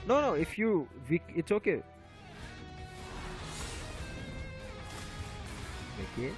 No, if you, it's okay. Okay.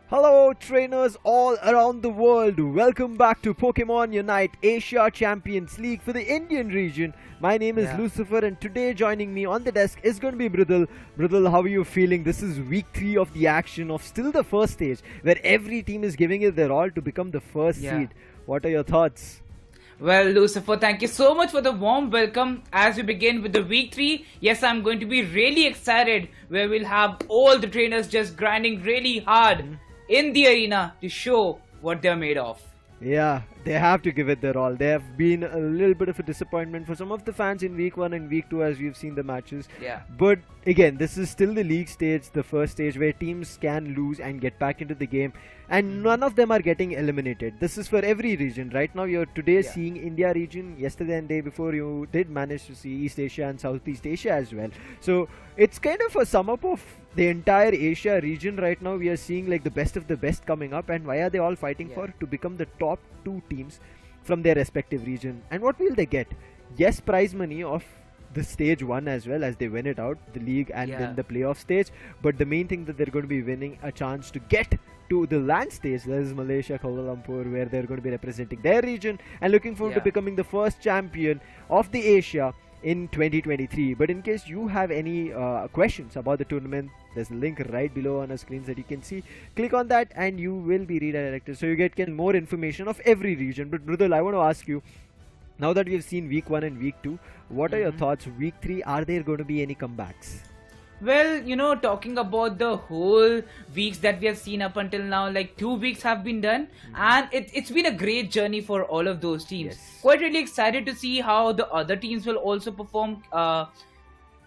Hello trainers all around the world, welcome back to Pokemon Unite Asia Champions League for the Indian region. My name is Lucifer and today joining me on the desk is going to be Brudal. Brudal, how are you feeling? This is week 3 of the action of still the first stage where every team is giving it their all to become the first seed. What are your thoughts? Well, Lucifer, thank you so much for the warm welcome as we begin with the week 3. Yes, I'm going to be really excited where we'll have all the trainers just grinding really hard in the arena to show what they're made of. Yeah, they have to give it their all. They have been a little bit of a disappointment for some of the fans in week 1 and week 2 as we've seen the matches. But again, this is still the league stage, the first stage where teams can lose and get back into the game. And none of them are getting eliminated. This is for every region. Right now, you're today seeing India region. Yesterday and day before, you did manage to see East Asia and Southeast Asia as well. So it's kind of a sum up of the entire Asia region. Right now, we are seeing like the best of the best coming up. And why are they all fighting for? To become the top 2 teams from their respective region. And what will they get? Yes, prize money of the stage 1 as well as they win it out, the league and then the playoff stage. But the main thing that they're going to be winning a chance to get to the land stage, that is Malaysia, Kuala Lumpur, where they're going to be representing their region and looking forward to becoming the first champion of the Asia in 2023. But in case you have any questions about the tournament, there's a link right below on our screens that you can see. Click on that and you will be redirected, so you get more information of every region. But Brudal, I want to ask you, now that we've seen week 1 and week 2, what are your thoughts? Week 3, are there going to be any comebacks? Well, you know, talking about the whole weeks that we have seen up until now, like 2 weeks have been done, and it's been a great journey for all of those teams. Quite really excited to see how the other teams will also perform,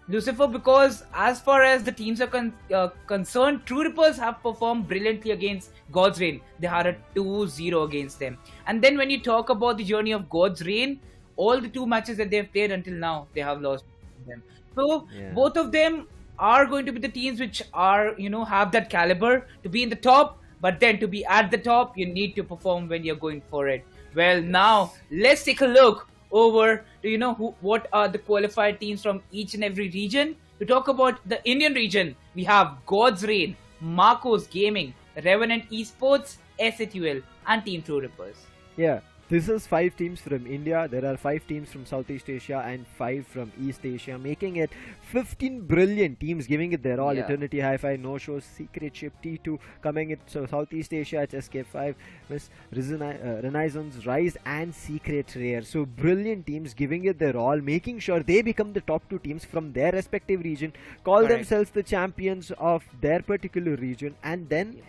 Lucifer, because as far as the teams are concerned, True Rippers have performed brilliantly against God's Reign. They had a 2-0 against them. And then when you talk about the journey of God's Reign, all the 2 matches that they've played until now, they have lost them. So both of them are going to be the teams which are, you know, have that caliber to be in the top, but then to be at the top, you need to perform when you're going for it. Well, now let's take a look over to, you know, what are the qualified teams from each and every region. To talk about the Indian region, we have God's Reign, Marcos Gaming, Revenant Esports, SATUL, and Team True Rippers. Yeah. This is 5 teams from India. There are 5 teams from Southeast Asia and 5 from East Asia, making it 15 brilliant teams giving it their all. Eternity Hi-Fi, No Show, Secret Ship, T2 coming in. So Southeast Asia, it's SK5, Miss Renaissance, Rise, and Secret Rare. So brilliant teams giving it their all, making sure they become the top 2 teams from their respective region, call themselves the champions of their particular region, and then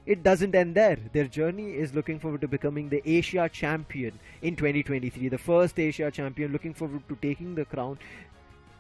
it doesn't end there. Their journey is looking forward to becoming the Asia champion in 2023. The first Asia champion, looking forward to taking the crown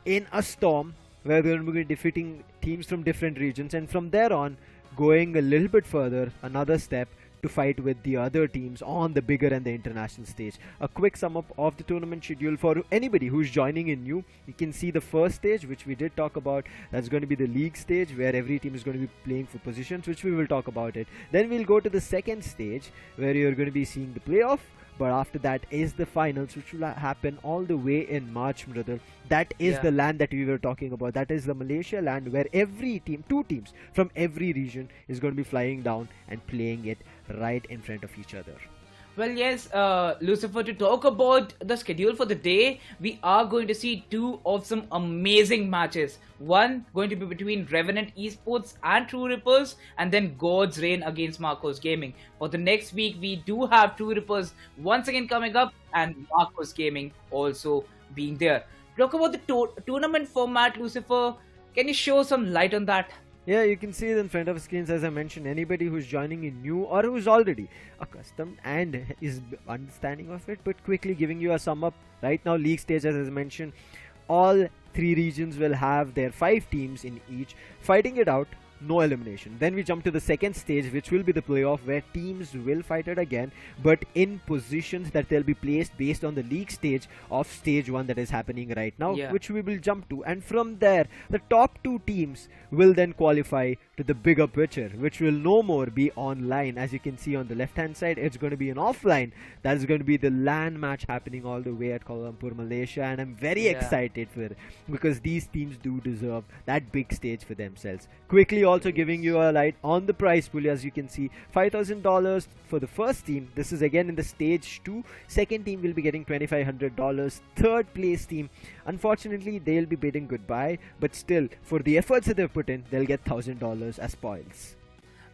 in a storm where they're going to be defeating teams from different regions, and from there on going a little bit further, another step to fight with the other teams on the bigger and the international stage. A quick sum up of the tournament schedule for anybody who's joining in new. You can see the first stage, which we did talk about. That's going to be the league stage where every team is going to be playing for positions, which we will talk about it. Then we'll go to the second stage where you're going to be seeing the playoff, but after that is the finals, which will happen all the way in March, Mridul. That is the land that we were talking about. That is the Malaysia land, where every team, 2 teams from every region, is going to be flying down and playing it right in front of each other. Well, yes, Lucifer, to talk about the schedule for the day, we are going to see 2 of some amazing matches. One going to be between Revenant Esports and True Rippers, and then God's Reign against Marcos Gaming. For the next week, we do have True Rippers once again coming up, and Marcos Gaming also being there. Talk about the tournament format, Lucifer. Can you show some light on that? Yeah, you can see it in front of screens, as I mentioned. Anybody who's joining in new or who's already accustomed and is understanding of it, but quickly giving you a sum up. Right now, league stage, as I mentioned, all 3 regions will have their 5 teams in each fighting it out. No elimination. Then we jump to the second stage, which will be the playoff, where teams will fight it again, but in positions that they'll be placed based on the league stage of stage 1 that is happening right now, which we will jump to. And from there, the top 2 teams will then qualify to the bigger picture, which will no more be online. As you can see on the left hand side, it's going to be an offline. That is going to be the LAN match happening all the way at Kuala Lumpur, Malaysia, and I'm very excited for it, because these teams do deserve that big stage for themselves. Quickly also giving you a light on the prize pool. As you can see, $5,000 for the first team. This is again in the stage 2. Second team will be getting $2,500. Third place team, unfortunately, they'll be bidding goodbye, but still, for the efforts that they've put in, they'll get $1,000 as spoils.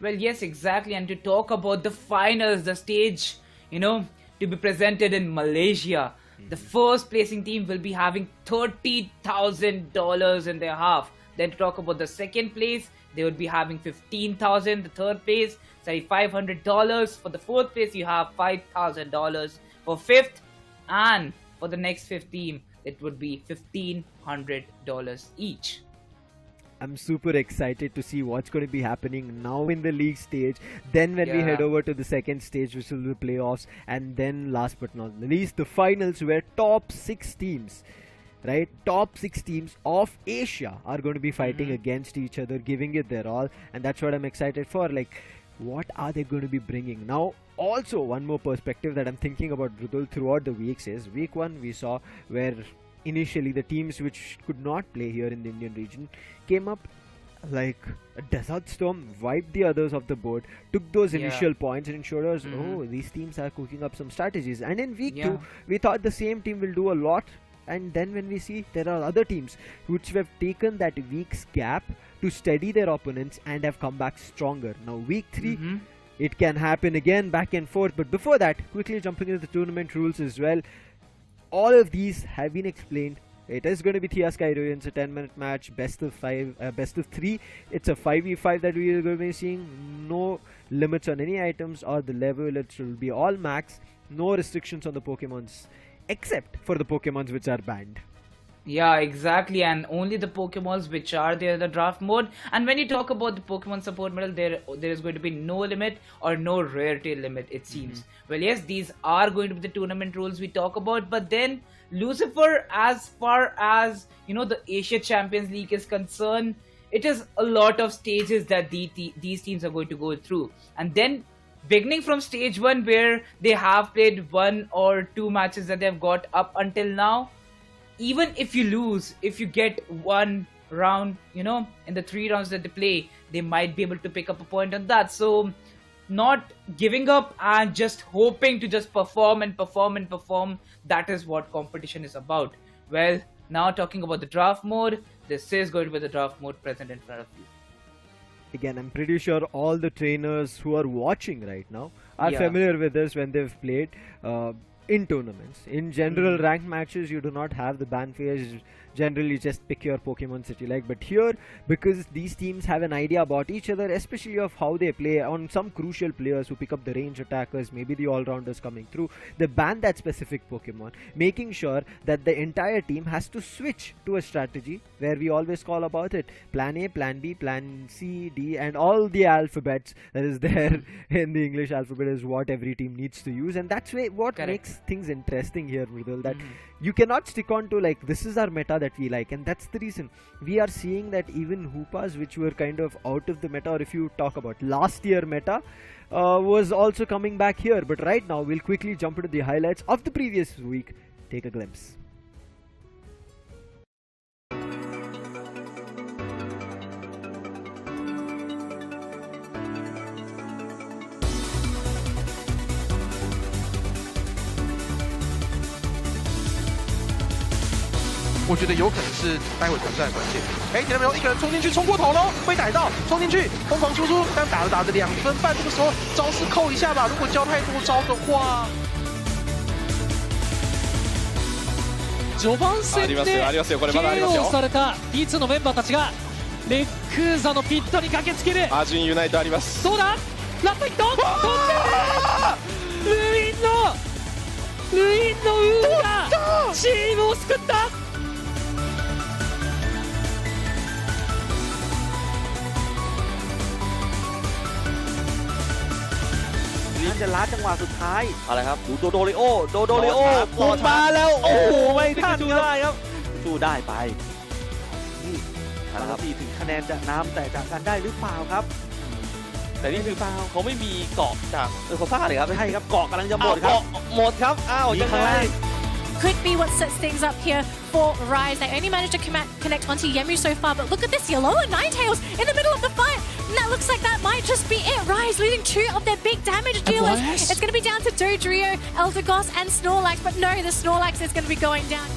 Well, yes, exactly. And to talk about the finals, the stage, to be presented in Malaysia, the first placing team will be having $30,000 in their half. Then to talk about the second place, they would be having $15,000. The third place, $500. For the fourth place, you have $5,000. For fifth, and for the next 5th team, it would be $1,500 each. I'm super excited to see what's going to be happening now in the league stage. Then when we head over to the second stage, which will be playoffs, and then last but not least, the finals, where top 6 teams, right, top 6 teams of Asia are going to be fighting against each other, giving it their all. And that's what I'm excited for. Like, what are they going to be bringing now? Also, one more perspective that I'm thinking about, Rudul, throughout the weeks is week 1 we saw where initially the teams which could not play here in the Indian region came up like a desert storm, wiped the others off the board, took those initial points and showed us, oh, these teams are cooking up some strategies. And in week 2, we thought the same team will do a lot. And then when we see there are other teams which have taken that week's gap to steady their opponents and have come back stronger. Now week 3, it can happen again, back and forth. But before that, quickly jumping into the tournament rules as well. All of these have been explained. It is going to be Thea Sky Ruins, a 10-minute match, best of 3. It's a 5v5 that we are going to be seeing. No limits on any items or the level. It will be all max. No restrictions on the Pokemons, except for the Pokemons which are banned. Yeah, exactly, and only the Pokemons which are there in the draft mode. And when you talk about the Pokemon support medal, there is going to be no limit or no rarity limit, it seems. Well, yes, these are going to be the tournament rules we talk about, but then Lucifer, as far as the Asia Champions League is concerned, it is a lot of stages that these teams are going to go through. And then beginning from stage 1, where they have played 1 or 2 matches that they have got up until now, even if you lose, if you get 1 round, in the 3 rounds that they play, they might be able to pick up a point on that. So not giving up and just hoping to just perform and perform and perform, that is what competition is about. Well, now talking about the draft mode, this is going to be the draft mode present in front of you. Again, I'm pretty sure all the trainers who are watching right now are familiar with this when they've played in tournaments. In general, ranked matches, you do not have the ban phase. Generally, just pick your Pokemons that you like. But here, because these teams have an idea about each other, especially of how they play, on some crucial players who pick up the range attackers, maybe the all-rounders coming through, they ban that specific Pokemon, making sure that the entire team has to switch to a strategy where we always call about it Plan A, Plan B, Plan C, D, and all the alphabets that is there in the English alphabet is what every team needs to use. And that's what makes things interesting here, Mridul, that you cannot stick on to like this is our meta that we like, and that's the reason we are seeing that even Hoopas, which were kind of out of the meta, or if you talk about last year meta, was also coming back here. But right now we'll quickly jump into the highlights of the previous week. Take a glimpse.我觉得有可能是待会团战关键。哎，看到没有？一个人冲进去，冲过头喽，被逮到，冲进去，疯狂输出，但打着2分半，这个时候招式扣一下吧。如果交太多招的话，序盤戦で KO された T2 のメンバーたちがレックーザのピットに駆けつける。アジンユナイトあります。どうだ？ラストヒット。飛んでる。ルインのウーがチームを救った。นั่นจะล้าจังหวะสุดท้ายอะไรครับดูโดริโอพุ่งมาแล้วโอ้โหไม่ทันได้ครับสู้ได้ไปนี่ครับถึงคะแนนจะน้ำแต่จากกันได้หรือเปล่าครับแต่นี่คือเขาไม่มีเกาะจากเขาซ่าเลยครับไม่ใช่ครับเกาะกำลังจะหมดครับหมดครับอ้าวยังไงCould be what sets things up here for Rise. They only managed to connect onto Yemu so far, but look at this, Yellow and Ninetales in the middle of the fight. And that looks like that might just be it. Rise losing 2 of their big damage dealers. It's going to be down to Dodrio, Eldegoss and Snorlax, but no, the Snorlax is going to be going down.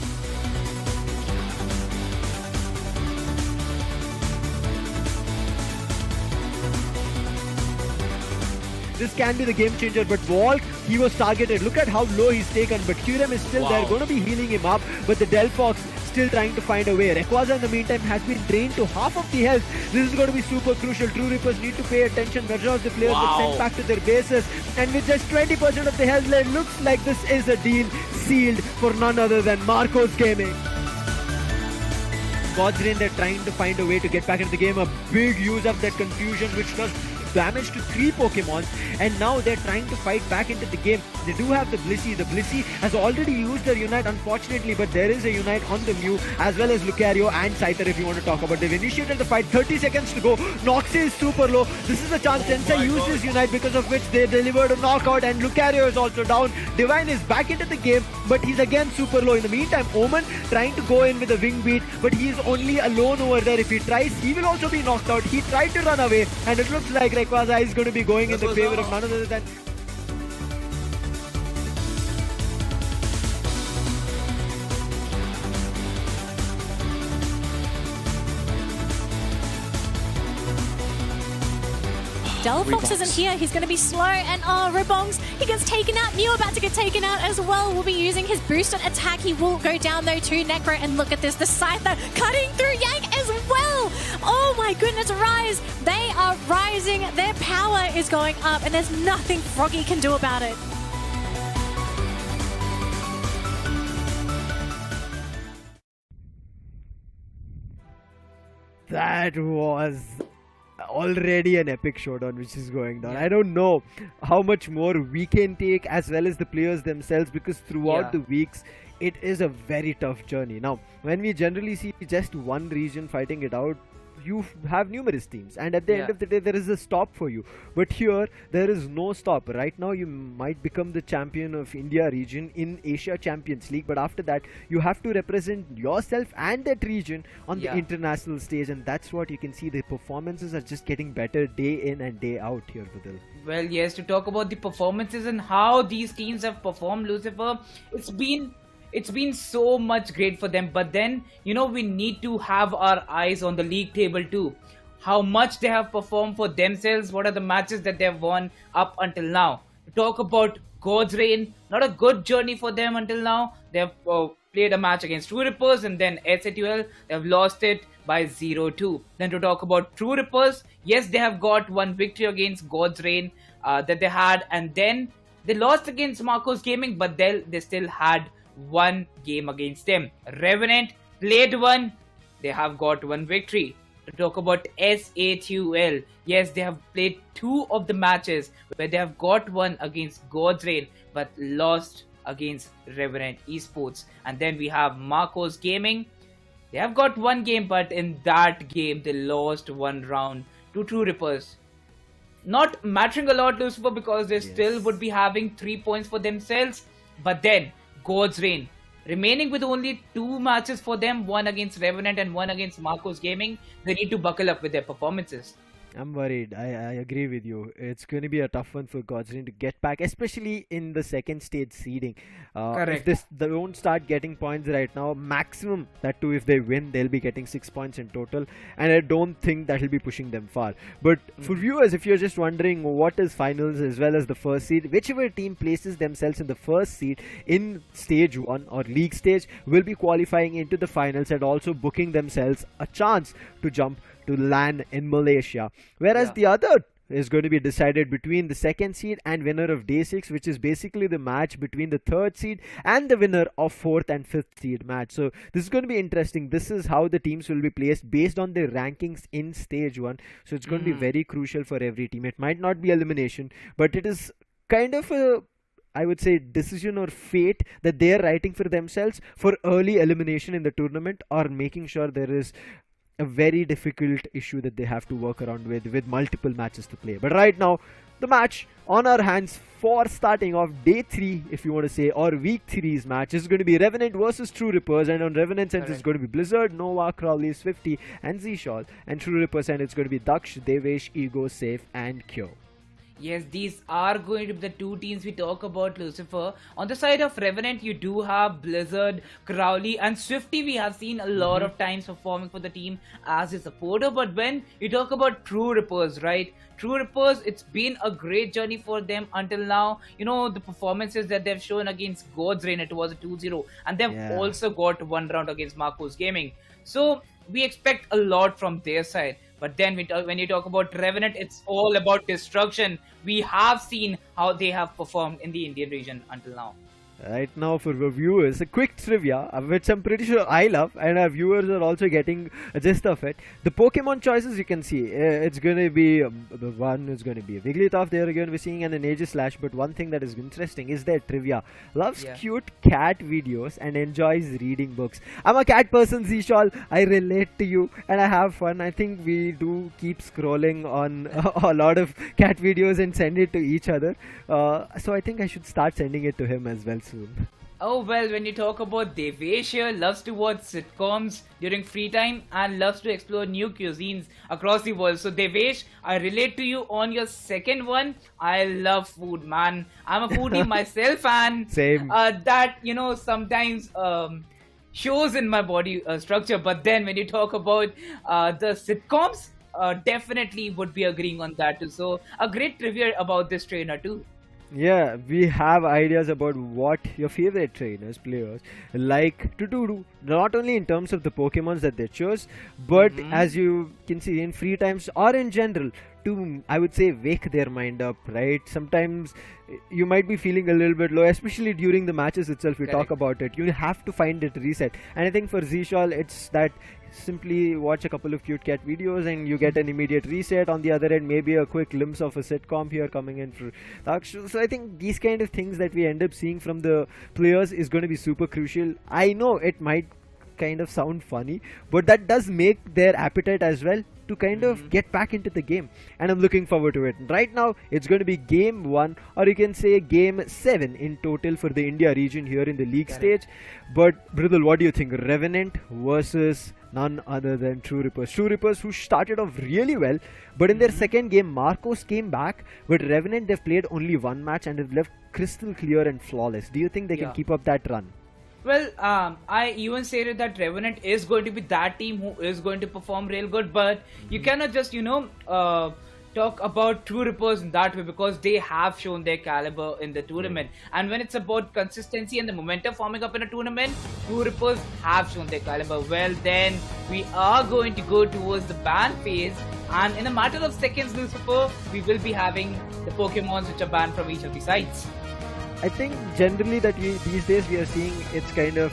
This can be the game changer, but Volk, he was targeted. Look at how low he's taken, but Kyurem is still there, going to be healing him up, but the Delphox still trying to find a way. Rayquaza in the meantime has been drained to half of the health. This is going to be super crucial. True Rippers need to pay attention. Majority of the players get sent back to their bases, and with just 20% of the health left, looks like this is a deal sealed for none other than Marcos Gaming. God's Rain, they're trying to find a way to get back into the game. A big use of that confusion, which does damage to 3 Pokemon, and now they're trying to fight back into the game. They do have the Blissey. The Blissey has already used their Unite, unfortunately, but there is a Unite on the Mew, as well as Lucario and Scyther if you want to talk about. They've initiated the fight, 30 seconds to go. Noxie is super low. This is the chance. Tencent used his Unite, because of which they delivered a knockout, and Lucario is also down. Divine is back into the game, but he's again super low. In the meantime, Omen trying to go in with a wing beat, but he's only alone over there. If he tries, he will also be knocked out. He tried to run away, and it looks like Rayquaza is going to be going in the favor of none other than... Delphox isn't here. He's going to be slow, and Ribongs, he gets taken out. Mew about to get taken out as well. Will be using his boosted attack. He will go down though to Necro, and look at this, the Scyther cutting through Yank as well. Oh my goodness, Rise, they are rising. Their power is going up, and there's nothing Froggy can do about it. That was already an epic showdown which is going down. I don't know how much more we can take, as well as the players themselves, because throughout the weeks it is a very tough journey. Now, when we generally see just one region fighting it out, you have numerous teams, and at the end of the day there is a stop for you, but here there is no stop. Right now you might become the champion of India region in Asia Champions League, but after that you have to represent yourself and that region on the international stage, and that's what you can see. The performances are just getting better day in and day out here, Vidal. Well, yes, to talk about the performances and how these teams have performed, Lucifer, it's been so much great for them. But then, you know, we need to have our eyes on the league table too. How much they have performed for themselves, what are the matches that they have won up until now. To talk about God's Reign, not a good journey for them until now. They have played a match against True Rippers, and then SATL, they have lost it by 0-2. Then to talk about True Rippers, yes, they have got one victory against God's Reign that they had, and then they lost against Marcos Gaming, but they still had one game against them. Revenant played one, they have got one victory. To talk about SATL, yes, they have played 2 of the matches where they have got one against God's Reign but lost against Revenant Esports. And then we have Marcos Gaming. They have got one game, but in that game they lost one round to True Rippers. Not mattering a lot, Lucifer, because they still would be having 3 points for themselves. But then, God's Reign, remaining with only 2 matches for them, one against Revenant and one against Marcos Gaming, they need to buckle up with their performances. I'm worried. I agree with you. It's going to be a tough one for Godsrin to get back, especially in the second stage seeding. Correct. If they don't start getting points right now, maximum, that too if they win, they'll be getting 6 points in total. And I don't think that will be pushing them far. But for viewers, if you're just wondering what is finals as well as the first seed, whichever team places themselves in the first seed in stage 1 or league stage will be qualifying into the finals and also booking themselves a chance to jump to LAN in Malaysia, whereas the other is going to be decided between the second seed and winner of day 6, which is basically the match between the third seed and the winner of 4th and 5th seed match. So this is going to be interesting. This is how the teams will be placed based on their rankings in stage 1. So it's going to be very crucial for every team. It might not be elimination, but it is kind of a, I would say, decision or fate that they are writing for themselves for early elimination in the tournament, or making sure there is a very difficult issue that they have to work around with multiple matches to play. But right now, the match on our hands for starting off day 3, if you want to say, or week 3's match is going to be Revenant versus True Rippers, and on Revenant's end it's going to be Blizzard, Nova, Crowley, Swifty and Z-Shawl, and True Rippers end it's going to be Daksh, Devesh, Ego, Safe and Kyo. Yes, these are going to be the 2 teams we talk about, Lucifer. On the side of Revenant, you do have Blizzard, Crowley and Swifty. We have seen a lot of times performing for the team as a supporter. But when you talk about True Rippers, right? True Rippers, it's been a great journey for them until now. You know, the performances that they've shown against God's Reign, it was a 2-0. And they've also got 1 round against Marcos Gaming. So we expect a lot from their side. But then when you talk about Revenant, it's all about destruction. We have seen how they have performed in the Indian region until now. Right now, for our viewers, a quick trivia, which I'm pretty sure I love, and our viewers are also getting a gist of it. The Pokemon choices you can see, it's going to be, the one is going to be a Wigglytuff, they're going to be seeing, and an Aegislash. But one thing that is interesting is their trivia. Loves cute cat videos and enjoys reading books. I'm a cat person, Z-Shawl. I relate to you, and I have fun. I think we do keep scrolling on a lot of cat videos and send it to each other. So I think I should start sending it to him as well soon. Oh well, when you talk about Devesh here, loves to watch sitcoms during free time and loves to explore new cuisines across the world. So Devesh, I relate to you on your second one. I love food, man. I'm a foodie myself, and same. That, you know, sometimes shows in my body structure. But then when you talk about the sitcoms, definitely would be agreeing on that too. So a great trivia about this trainer too. Yeah, we have ideas about what your favorite trainers, players like to do, not only in terms of the Pokemons that they chose, but as you can see in free times or in general, to, I would say, wake their mind up, right? Sometimes you might be feeling a little bit low, especially during the matches itself. We talk about it. You have to find it reset. And I think for Z-Shawl, it's that simply watch a couple of cute cat videos and you get an immediate reset. On the other end, maybe a quick glimpse of a sitcom here coming in for Daksh. So I think these kind of things that we end up seeing from the players is going to be super crucial. I know it might kind of sound funny, but that does make their appetite as well to kind of get back into the game, and I'm looking forward to it. Right now it's going to be game 1, or you can say game 7 in total for the India region here in the league stage. But Bridal, what do you think? Revenant versus none other than True Rippers. True Rippers, who started off really well, but in their second game Marcos came back, but Revenant, they've played only 1 match and have left crystal clear and flawless. Do you think they can keep up that run? Well, I even say that Revenant is going to be that team who is going to perform real good, but you cannot just, you know, talk about True Rippers in that way, because they have shown their caliber in the tournament. And when it's about consistency and the momentum forming up in a tournament, True Rippers have shown their caliber. Well, then we are going to go towards the ban phase, and in a matter of seconds, Lucifer, we will be having the Pokemons which are banned from each of the sites. I think generally that these days we are seeing it's kind of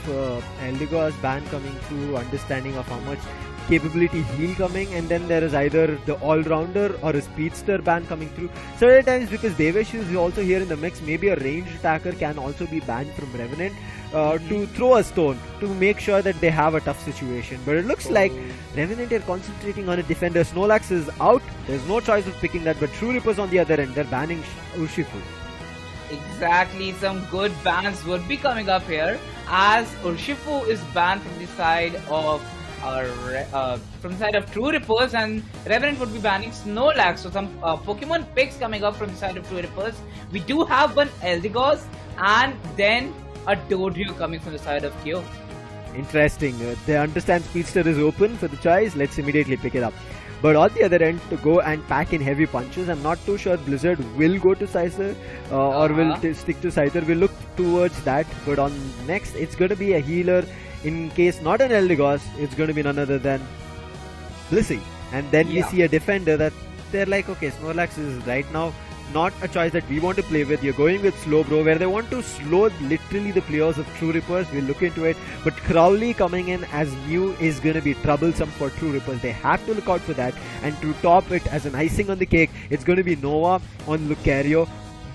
Eldegoss ban coming through, understanding of how much capability heal coming, and then there is either the all-rounder or a speedster ban coming through. Certain times, because Devesh is also here in the mix, maybe a ranged attacker can also be banned from Revenant to throw a stone to make sure that they have a tough situation. But it looks like Revenant are concentrating on a defender. Snorlax is out. There's no choice of picking that, but True Rippers on the other end, they're banning Urshifu. Exactly, some good bans would be coming up here, as Urshifu is banned from the side of True Rippers, and Revenant would be banning Snorlax. So some Pokemon picks coming up from the side of True Rippers. We do have one Eldegoss and then a Dodrio coming from the side of Kyo. Interesting. They understand Speedster is open for the choice. Let's immediately pick it up. But on the other end, to go and pack in heavy punches, I'm not too sure Blizzard will go to Scyther or will stick to Scyther. We'll look towards that. But on next, it's going to be a healer. In case not an Eldegoss, it's going to be none other than Blissey. And then we see a defender that they're like, okay, Snorlax is right now not a choice that we want to play with. You're going with Slowbro, where they want to slow literally the players of True Rippers. We'll look into it. But Crowley coming in as new is going to be troublesome for True Rippers. They have to look out for that. And to top it as an icing on the cake, it's going to be Nova on Lucario.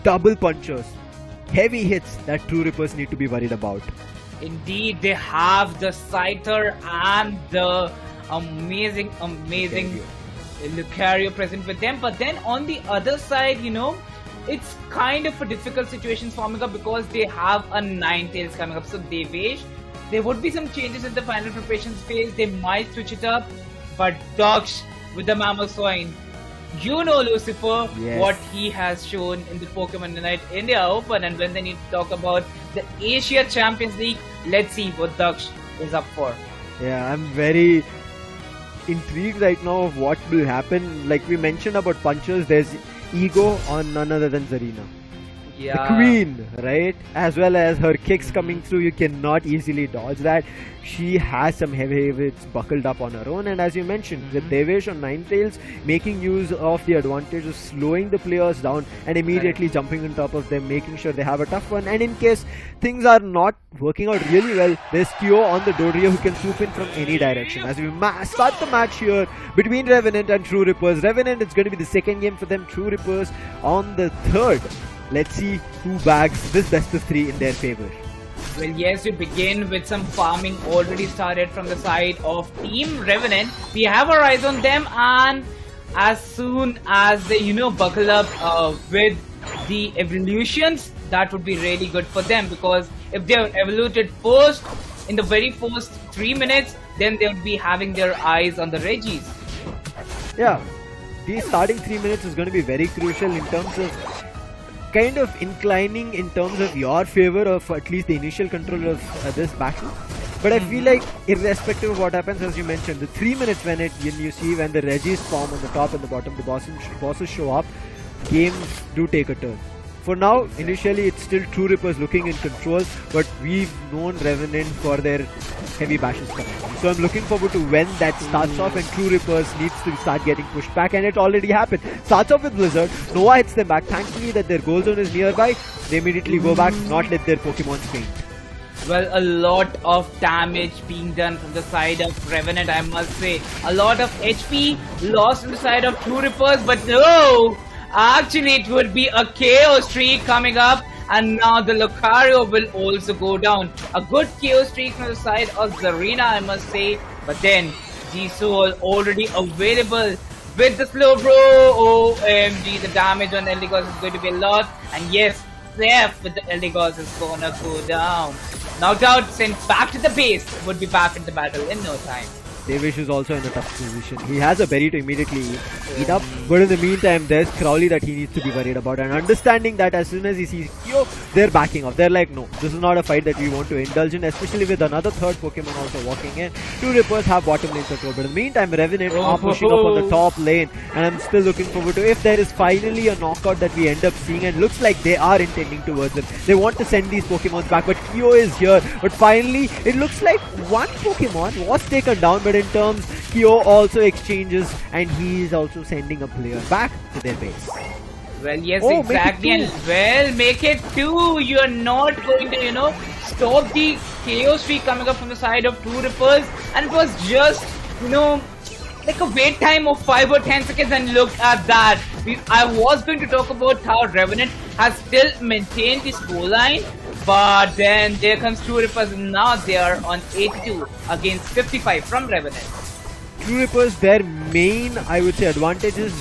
Double punchers. Heavy hits that True Rippers need to be worried about. Indeed, they have the Scyther and the amazing Lucario present with them. But then on the other side, it's kind of a difficult situation forming up because they have a Ninetales coming up. So they wish there would be some changes in the final preparations phase. They might switch it up. But Dogs with the Mammoth Lucifer, what he has shown in the Pokemon UNITE India Open, and when they need to talk about the Asia Champions League, let's see what Daksh is up for. Yeah, I'm very intrigued right now of what will happen. Like we mentioned about punches, there's ego on none other than Zarina. The queen, right? As well as her kicks coming through, you cannot easily dodge that. She has some heavy hits buckled up on her own, and as you mentioned, with Devesh on Ninetales making use of the advantage of slowing the players down and immediately jumping on top of them, making sure they have a tough one. And in case things are not working out really well, there's Kyo on the Dodrio who can swoop in from any direction. As we start the match here between Revenant and True Rippers. Revenant, it's going to be the second game for them. True Rippers on the third. Let's see who bags this best of 3 in their favor. Well, yes, we begin with some farming already started from the side of Team Revenant. We have our eyes on them, and as soon as they, buckle up with the evolutions, that would be really good for them, because if they have evoluted first in the very first 3 minutes, then they would be having their eyes on the Regis. Yeah, the starting 3 minutes is going to be very crucial in terms of kind of inclining in terms of your favor of at least the initial control of this battle. But I feel like irrespective of what happens, as you mentioned, the 3 minutes when you see when the Regis form on the top and the bottom, the bosses show up, games do take a turn. For now, initially it's still True Rippers looking in control, but we've known Revenant for their heavy bashes coming. So I'm looking forward to when that starts off and True Rippers needs to start getting pushed back, and it already happened. Starts off with Blizzard, Nova hits them back. Thankfully that their goal zone is nearby, they immediately go back, not let their Pokemon faint. Well, a lot of damage being done from the side of Revenant, I must say. A lot of HP lost on the side of True Rippers, but no! Actually, it would be a KO streak coming up, and now the Lucario will also go down. A good KO streak from the side of Zarina, I must say. But then, Jisoo already available with the Slowbro. OMG, the damage on Eldegoss is going to be a lot. And yes, Seth with the Eldegoss is gonna go down. Knocked out, sent back to the base, would be back in the battle in no time. Devesh is also in a tough position. He has a berry to immediately eat up, but in the meantime, there's Crowley that he needs to be worried about, and understanding that as soon as he sees Kyo, they're backing off. They're like, no, this is not a fight that we want to indulge in, especially with another third Pokemon also walking in. True Rippers have bottom lane control, but in the meantime, Revenant are pushing up on the top lane, and I'm still looking forward to if there is finally a knockout that we end up seeing, and looks like they are intending towards it. They want to send these Pokemons back, but Kyo is here. But finally, it looks like one Pokemon was taken down, but in terms, Kyo also exchanges, and he is also sending a player back to their base. Well, yes, exactly, and make it 2. You're not going to, stop the KO streak coming up from the side of True Rippers, and it was just you know, like a wait time of 5 or 10 seconds, and look at that. I was going to talk about how Revenant has still maintained the scoreline, but then there comes True Rippers, and now they are on 82 against 55 from Revenant. True Rippers, their main, I would say, advantage is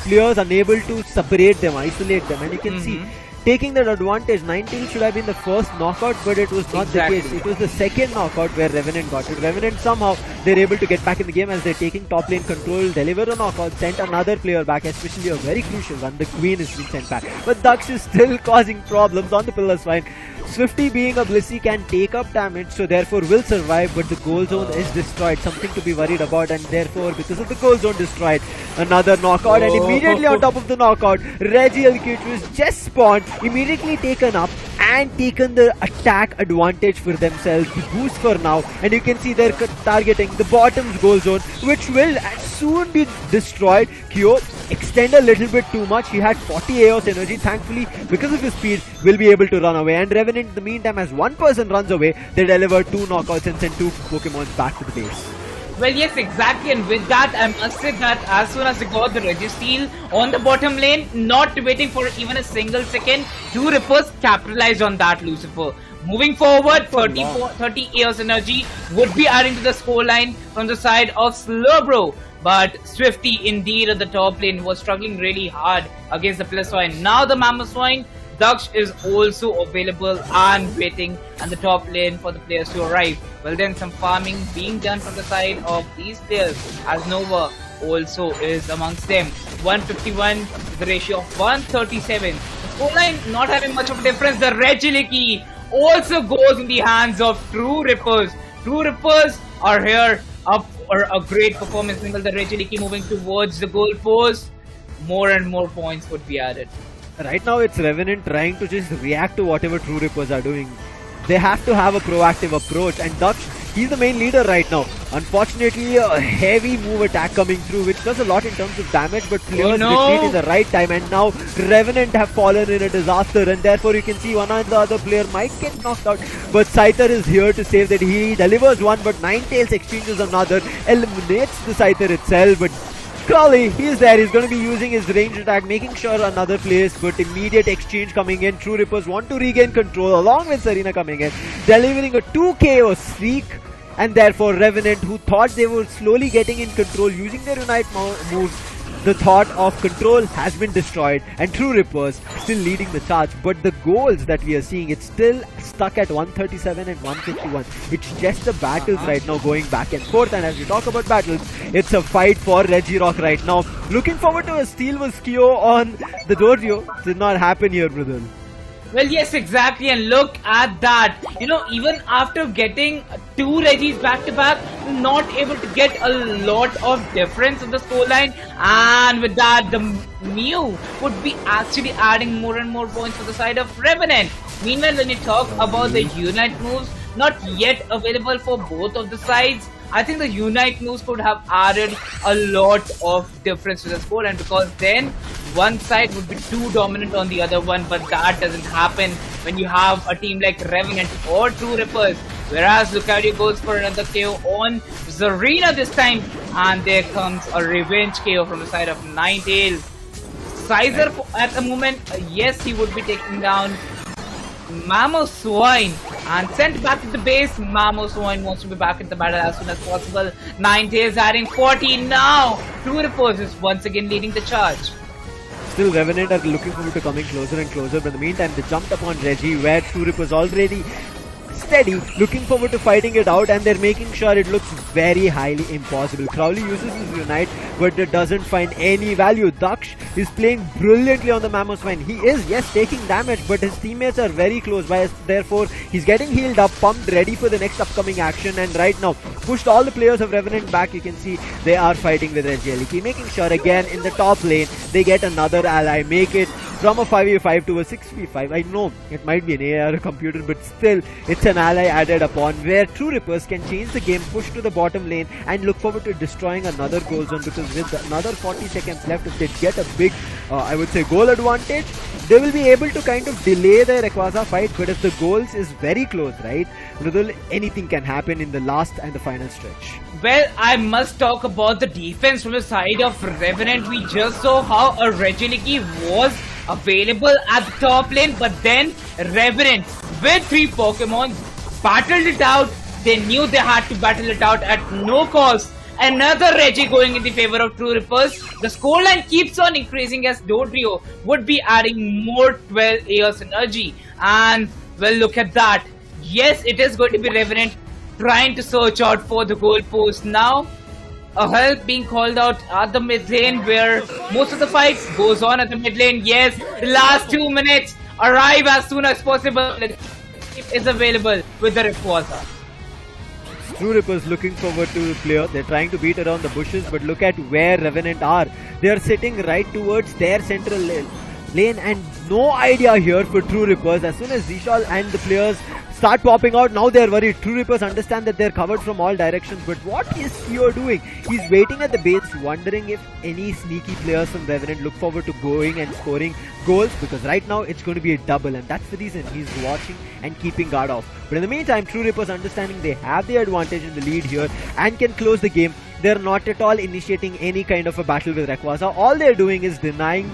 players unable to separate them, isolate them, and you can see taking that advantage. Ninetales should have been the first knockout, but it was not the case. It was the second knockout where Revenant got it. Revenant somehow they're able to get back in the game as they're taking top lane control, deliver a knockout, sent another player back, especially a very crucial one. The Queen is being sent back, but Daksh is still causing problems on the Pillar's Spine. Swifty being a Blissey can take up damage, so therefore will survive, but the goal zone is destroyed. Something to be worried about, and therefore because of the goal zone destroyed, another knockout, and immediately on top of the knockout, Reggie LQ2 just spawned, immediately taken up and taken the attack advantage for themselves. The boost for now, and you can see they're targeting the bottom's goal zone, which will soon be destroyed. Kyo extend a little bit too much. He had 40 AOS energy. Thankfully, because of his speed, will be able to run away. And Revenant, in the meantime, as one person runs away, they deliver 2 knockouts and send 2 Pokemons back to the base. Well, yes, exactly, and with that, I must say that as soon as they got the Registeel on the bottom lane, not waiting for even a single second, True Rippers capitalized on that, Lucifer. Moving forward, 30 AOS energy would be adding to the scoreline from the side of Slowbro. But Swifty, indeed, at the top lane, was struggling really hard against the Pillar's. Now the Mammoth's, Daksh is also available and waiting on the top lane for the players to arrive. Well, then some farming being done from the side of these players, as Nova also is amongst them. 151, the ratio of 137. The scoreline not having much of a difference. The Regiliki also goes in the hands of True Rippers. True Rippers are here up for a great performance. The Regiliki moving towards the goal post. More and more points would be added. Right now it's Revenant trying to just react to whatever True Rippers are doing. They have to have a proactive approach, and Daksh, he's the main leader right now. Unfortunately, a heavy move attack coming through, which does a lot in terms of damage, but players retreat in the right time, and now Revenant have fallen in a disaster, and therefore you can see one or the other player might get knocked out, but Scyther is here to save that. He delivers one, but Ninetales exchanges another, eliminates the Scyther itself, but Crowley, he is there. He's going to be using his ranged attack, making sure another place, but immediate exchange coming in. True Rippers want to regain control along with Serena coming in, delivering a 2 KO streak, and therefore Revenant, who thought they were slowly getting in control using their Unite moves, the thought of control has been destroyed, and True Rippers still leading the charge. But the goals that we are seeing, it's still stuck at 137 and 151. It's just the battles right now going back and forth, and as we talk about battles, it's a fight for Regirock right now. Looking forward to a steal with Skyo on the Dojo. Did not happen here, brother. Well, yes, exactly, and look at that. You know, even after getting 2 Reggies back to back, not able to get a lot of difference in the scoreline, and with that, the Mew would be actually adding more and more points for the side of Revenant. Meanwhile, when you talk about the Unite moves, not yet available for both of the sides, I think the Unite moves could have added a lot of difference to the score, and because then one side would be too dominant on the other one, but that doesn't happen when you have a team like Revenant or True Rippers. Whereas Lucario goes for another KO on Zarina this time, and there comes a revenge KO from the side of Ninetales. Scyther at the moment, yes, he would be taking down Mamoswine and sent back to the base. Mamoswine wants to be back in the battle as soon as possible. Ninetales adding 40 now. True Rippers is once again leading the charge. Still Revenant are looking forward to coming closer and closer, but in the meantime they jumped upon Reggie, where True Rippers already steady, looking forward to fighting it out, and they're making sure it looks very highly impossible. Crowley uses his Unite, but it doesn't find any value. Daksh is playing brilliantly on the Mammoth's. He is, yes, taking damage, but his teammates are very close by, therefore he's getting healed up, pumped, ready for the next upcoming action, and right now pushed all the players of Revenant back. You can see they are fighting with Reggie, making sure again in the top lane they get another ally, make it from a 5v5 to a 6v5. I know it might be an AI or a computer, but still it's an ally added upon, where True Rippers can change the game, push to the bottom lane, and look forward to destroying another goal zone, because with another 40 seconds left, if they get a big, I would say, goal advantage, they will be able to kind of delay the Rayquaza fight, but if the goals is very close, right, Mridul, anything can happen in the last and the final stretch. Well, I must talk about the defense from the side of Revenant. We just saw how a Reginiki was available at the top lane, but then Revenant with 3 Pokemon battled it out. They knew they had to battle it out at no cost. Another Reggie going in the favor of True Rippers. The scoreline keeps on increasing as Dodrio would be adding more 12 AOS energy. And well, look at that. Yes, it is going to be Revenant trying to search out for the goal post now. A help being called out at the mid lane where most of the fight goes on at the mid lane. Yes, the last 2 minutes arrive as soon as possible. Is available with the Rayquaza. True Rippers looking forward to the player. They're trying to beat around the bushes, but look at where Revenant are. They are sitting right towards their central lane and no idea here for True Rippers. As soon as Zishal and the players start popping out, now they're worried. True Rippers understand that they're covered from all directions, but what is Kyo doing? He's waiting at the base, wondering if any sneaky players from Revenant look forward to going and scoring goals, because right now it's going to be a double, and that's the reason he's watching and keeping guard off. But in the meantime, True Rippers understanding they have the advantage in the lead here and can close the game. They're not at all initiating any kind of a battle with Rayquaza. All they're doing is denying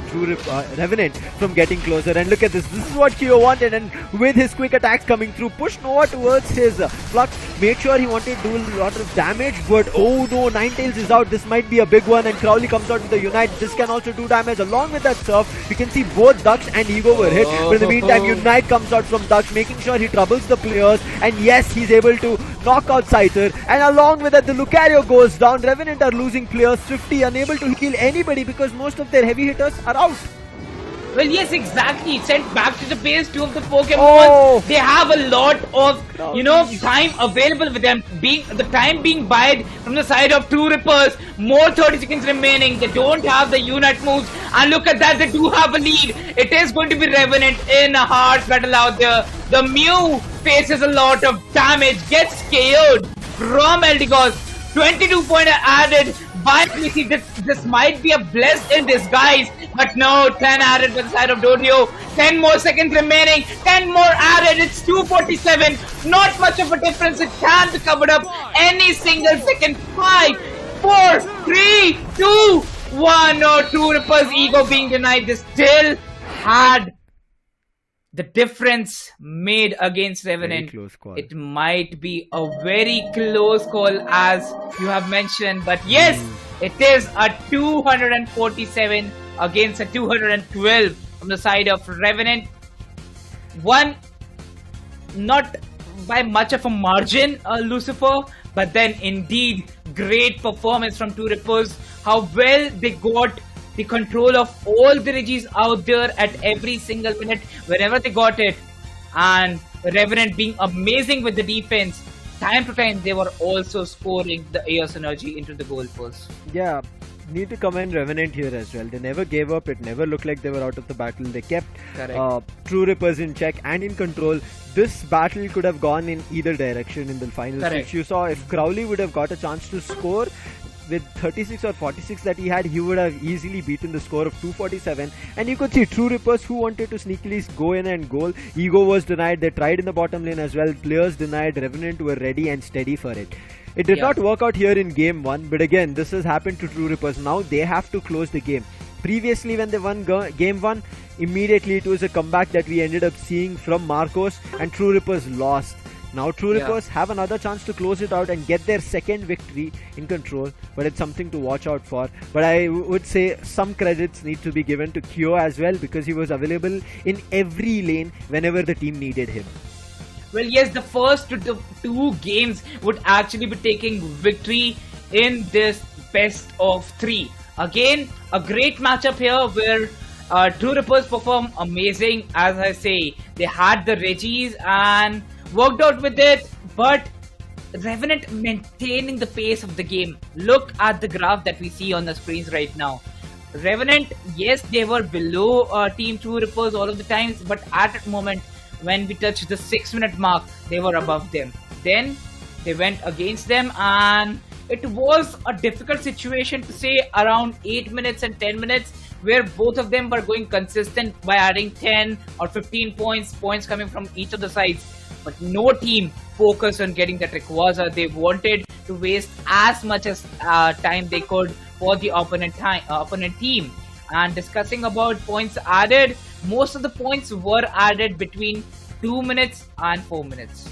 Revenant from getting closer. And look at this. This is what Kyo wanted. And with his quick attacks coming through, push Nova towards his Flux. Made sure he wanted to do a lot of damage. But oh no, Ninetales is out. This might be a big one. And Crowley comes out with the Unite. This can also do damage. Along with that Surf, you can see both Dux and Ego were hit. But in the meantime, Unite comes out from Dux, making sure he troubles the players. And yes, he's able to knock out Scyther. And along with that, the Lucario goes down. Revenant are losing players. Swifty unable to kill anybody because most of their heavy hitters are out. Well, yes, exactly. Sent back to the base 2 of the Pokemon. They have a lot of, time available with them. The time being buyed from the side of True Rippers. More 30 seconds remaining. They don't have the Unite moves. And look at that, they do have a lead. It is going to be Revenant in a harsh battle out there. The Mew faces a lot of damage. Gets KO'd from Eldegoss. 22 points added by PC. This might be a bless in disguise, but no, 10 added by the side of Dodrio. 10 more seconds remaining. 10 more added. It's 247. Not much of a difference. It can be covered up any single second. 5, 4, 3, 2, 1. No, True Rippers' ego being denied. They still had the difference made against Revenant. It might be a very close call, as you have mentioned, but yes, it is a 247 against a 212 from the side of Revenant. One, not by much of a margin, Lucifer, but then indeed great performance from True Rippers. How well they got the control of all the Regis out there at every single minute, wherever they got it. And Revenant being amazing with the defense. Time to time, they were also scoring the AOS energy into the goal post. Yeah, need to commend Revenant here as well. They never gave up. It never looked like they were out of the battle. They kept True Rippers in check and in control. This battle could have gone in either direction in the final stretch. You saw if Crowley would have got a chance to score with 36 or 46 that he had, he would have easily beaten the score of 247. And you could see True Rippers who wanted to sneakily go in and goal. Ego was denied. They tried in the bottom lane as well. Players denied. Revenant were ready and steady for it. It did not work out here in game 1, but again, this has happened to True Rippers. Now they have to close the game. Previously, when they won game 1, immediately it was a comeback that we ended up seeing from Marcos, and True Rippers lost. Now True Rippers have another chance to close it out and get their second victory in control, but it's something to watch out for. But I would say some credits need to be given to Kyo as well, because he was available in every lane whenever the team needed him. Well, yes, the first two games would actually be taking victory in this best of 3. Again, a great matchup here where True Rippers perform amazing. As I say, they had the Regis and worked out with it, but Revenant maintaining the pace of the game. Look at the graph that we see on the screens right now. Revenant, yes, they were below Team True Rippers all of the times, but at that moment when we touched the 6-minute mark, they were above them. Then they went against them, and it was a difficult situation to say around 8 minutes and 10 minutes where both of them were going consistent by adding 10 or 15 points coming from each of the sides. But no team focused on getting that Rayquaza. They wanted to waste as much as time they could for the opponent team. And discussing about points added, most of the points were added between 2 minutes and 4 minutes.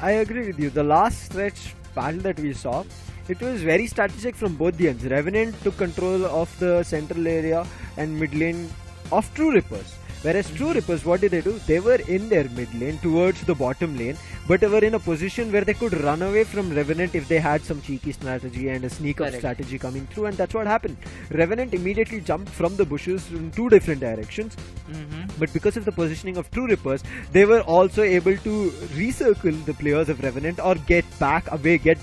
I agree with you. The last stretch battle that we saw, it was very strategic from both the ends. Revenant took control of the central area and mid lane of True Rippers. Whereas True Rippers, what did they do? They were in their mid lane towards the bottom lane, but they were in a position where they could run away from Revenant if they had some cheeky strategy and a sneak up strategy coming through, and that's what happened. Revenant immediately jumped from the bushes in 2 different directions, but because of the positioning of True Rippers, they were also able to recircle the players of Revenant or get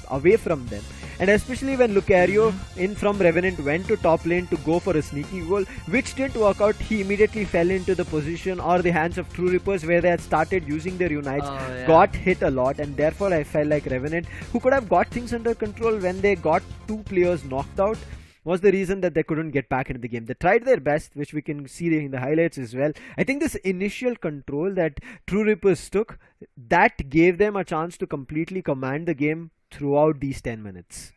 away from them. And especially when Lucario in from Revenant went to top lane to go for a sneaky goal, which didn't work out, he immediately fell into the position or the hands of True Rippers where they had started using their unites, got hit a lot, and therefore I felt like Revenant, who could have got things under control when they got 2 players knocked out, was the reason that they couldn't get back into the game. They tried their best, which we can see in the highlights as well. I think this initial control that True Rippers took, that gave them a chance to completely command the game throughout these 10 minutes.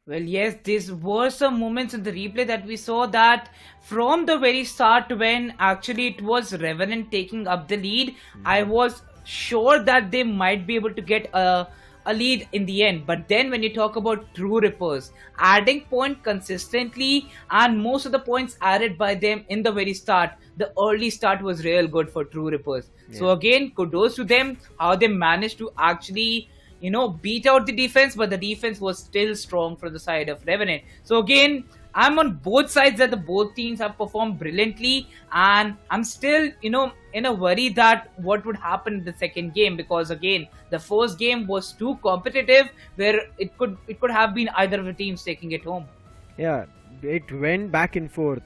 Well, yes, these were some moments in the replay that we saw that from the very start when actually it was Revenant taking up the lead, I was sure that they might be able to get a lead in the end. But then when you talk about True Rippers, adding point consistently and most of the points added by them in the very start, the early start was real good for True Rippers. So again, kudos to them, how they managed to actually beat out the defense, but the defense was still strong from the side of Revenant. So again, I'm on both sides that the both teams have performed brilliantly, and I'm still, in a worry that what would happen in the second game, because again, the first game was too competitive where it could have been either of the teams taking it home. Yeah, it went back and forth.